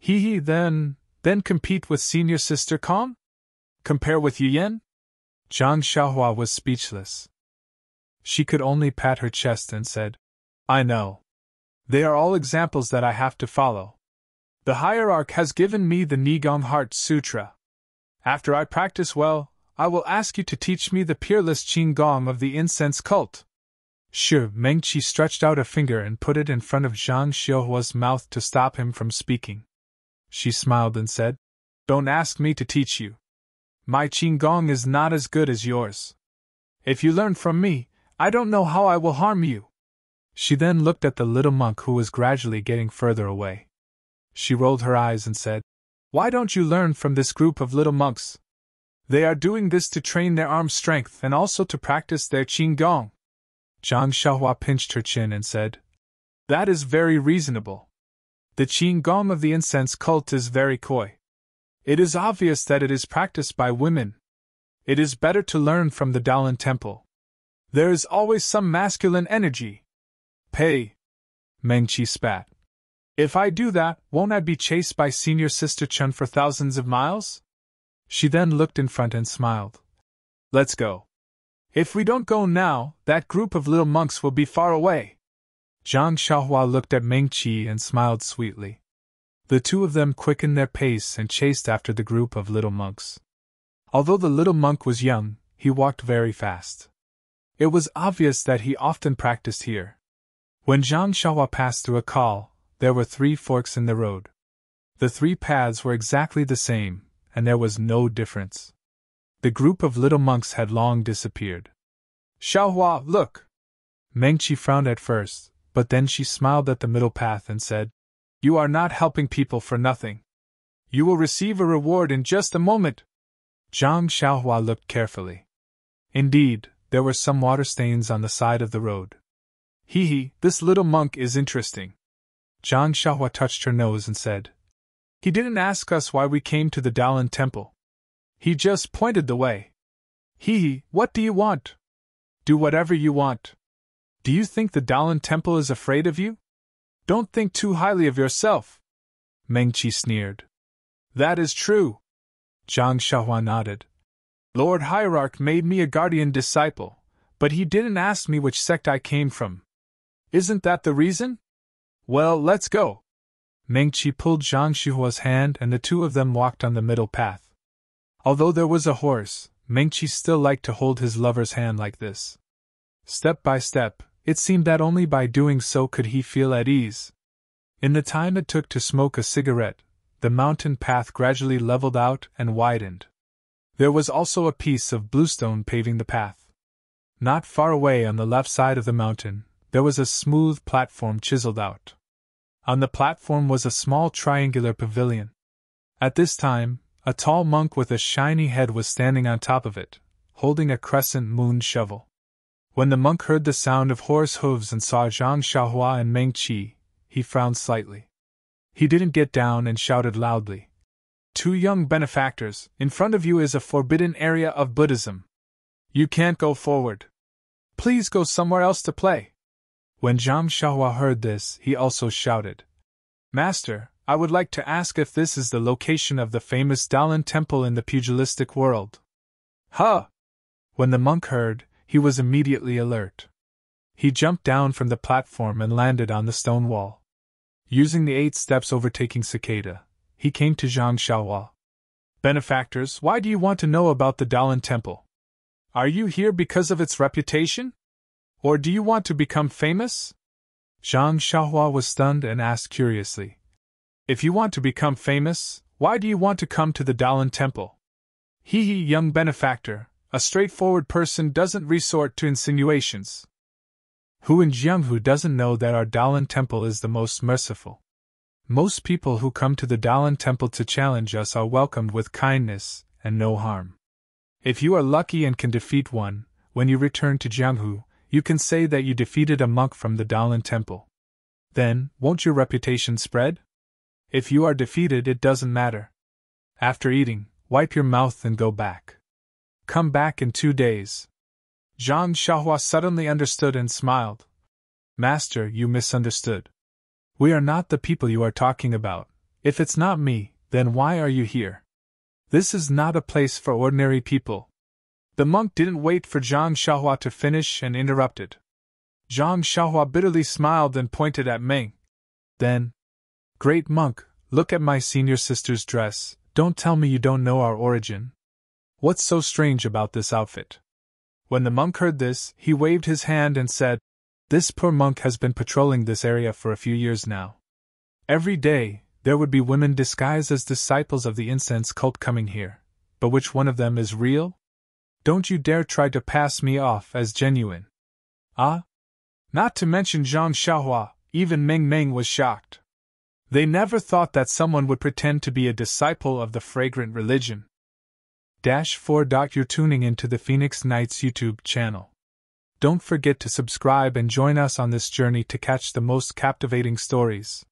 A: Then compete with senior sister Kong? Compare with Yuyan?" Zhang Xiaohua was speechless. She could only pat her chest and said, "I know. They are all examples that I have to follow. The hierarch has given me the Nigong Heart Sutra. After I practice well, I will ask you to teach me the peerless Qinggong of the incense cult." Sure, Meng Qi stretched out a finger and put it in front of Zhang Xiaohua's mouth to stop him from speaking. She smiled and said, "Don't ask me to teach you. My Qinggong is not as good as yours. If you learn from me, I don't know how I will harm you." She then looked at the little monk who was gradually getting further away. She rolled her eyes and said, "Why don't you learn from this group of little monks? They are doing this to train their arm strength and also to practice their Qinggong." Zhang Xiaohua pinched her chin and said, "That is very reasonable. The Qinggong of the incense cult is very coy. It is obvious that it is practiced by women. It is better to learn from the Daolin Temple. There is always some masculine energy." "Pay!" Meng Qi spat. "If I do that, won't I be chased by senior sister Chen for thousands of miles?" She then looked in front and smiled. "Let's go. If we don't go now, that group of little monks will be far away." Zhang Xiaohua looked at Meng Qi and smiled sweetly. The two of them quickened their pace and chased after the group of little monks. Although the little monk was young, he walked very fast. It was obvious that he often practiced here. When Zhang Xiaohua passed through a call, there were 3 forks in the road. The 3 paths were exactly the same, and there was no difference. The group of little monks had long disappeared. Xiaohua, look! Mengqi frowned at first, but then she smiled at the middle path and said, You are not helping people for nothing. You will receive a reward in just a moment. Zhang Xiaohua looked carefully. Indeed, there were some water stains on the side of the road. Hee, this little monk is interesting. Zhang Xiaohua touched her nose and said, He didn't ask us why we came to the Daolan temple. He just pointed the way. Hee, what do you want? Do whatever you want. Do you think the Daolan temple is afraid of you? Don't think too highly of yourself. Mengqi sneered. That is true. Zhang Xiaohua nodded. Lord Hierarch made me a guardian disciple, but he didn't ask me which sect I came from. Isn't that the reason? Well, let's go. Mengqi pulled Zhang Xiaohua's hand and the two of them walked on the middle path. Although there was a horse, Mengqi still liked to hold his lover's hand like this. Step by step, it seemed that only by doing so could he feel at ease. In the time it took to smoke a cigarette, the mountain path gradually leveled out and widened. There was also a piece of bluestone paving the path. Not far away on the left side of the mountain, there was a smooth platform chiseled out. On the platform was a small triangular pavilion. At this time, a tall monk with a shiny head was standing on top of it, holding a crescent moon shovel. When the monk heard the sound of horse hooves and saw Zhang Xiaohua and Mengqi, he frowned slightly. He didn't get down and shouted loudly. Two young benefactors, in front of you is a forbidden area of Buddhism. You can't go forward. Please go somewhere else to play. When Zhang Xiaohua heard this, he also shouted. Master, I would like to ask if this is the location of the famous Daolan temple in the pugilistic world. Huh! When the monk heard, he was immediately alert. He jumped down from the platform and landed on the stone wall. Using the 8 steps overtaking Cicada, he came to Zhang Xiaohua. Benefactors, why do you want to know about the Daolan temple? Are you here because of its reputation? Or do you want to become famous? Zhang Xiaohua was stunned and asked curiously. If you want to become famous, why do you want to come to the Daolan temple? Hee, young benefactor, a straightforward person doesn't resort to insinuations. Who in Jianghu doesn't know that our Daolan temple is the most merciful? Most people who come to the Daolan temple to challenge us are welcomed with kindness and no harm. If you are lucky and can defeat one, when you return to Jianghu, you can say that you defeated a monk from the Daolan temple. Then, won't your reputation spread? If you are defeated, it doesn't matter. After eating, wipe your mouth and go back. Come back in 2 days. Zhang Xiaohua suddenly understood and smiled. Master, you misunderstood. We are not the people you are talking about. If it's not me, then why are you here? This is not a place for ordinary people. The monk didn't wait for Zhang Xiaohua to finish and interrupted. Zhang Xiaohua bitterly smiled and pointed at Meng. Then, Great monk, look at my senior sister's dress. Don't tell me you don't know our origin. What's so strange about this outfit? When the monk heard this, he waved his hand and said, This poor monk has been patrolling this area for a few years now. Every day, there would be women disguised as disciples of the incense cult coming here. But which one of them is real? Don't you dare try to pass me off as genuine. Ah? Not to mention Zhang Xiaohua, even Meng was shocked. They never thought that someone would pretend to be a disciple of the fragrant religion. -4. You're tuning into the Phoenix Nights YouTube channel. Don't forget to subscribe and join us on this journey to catch the most captivating stories.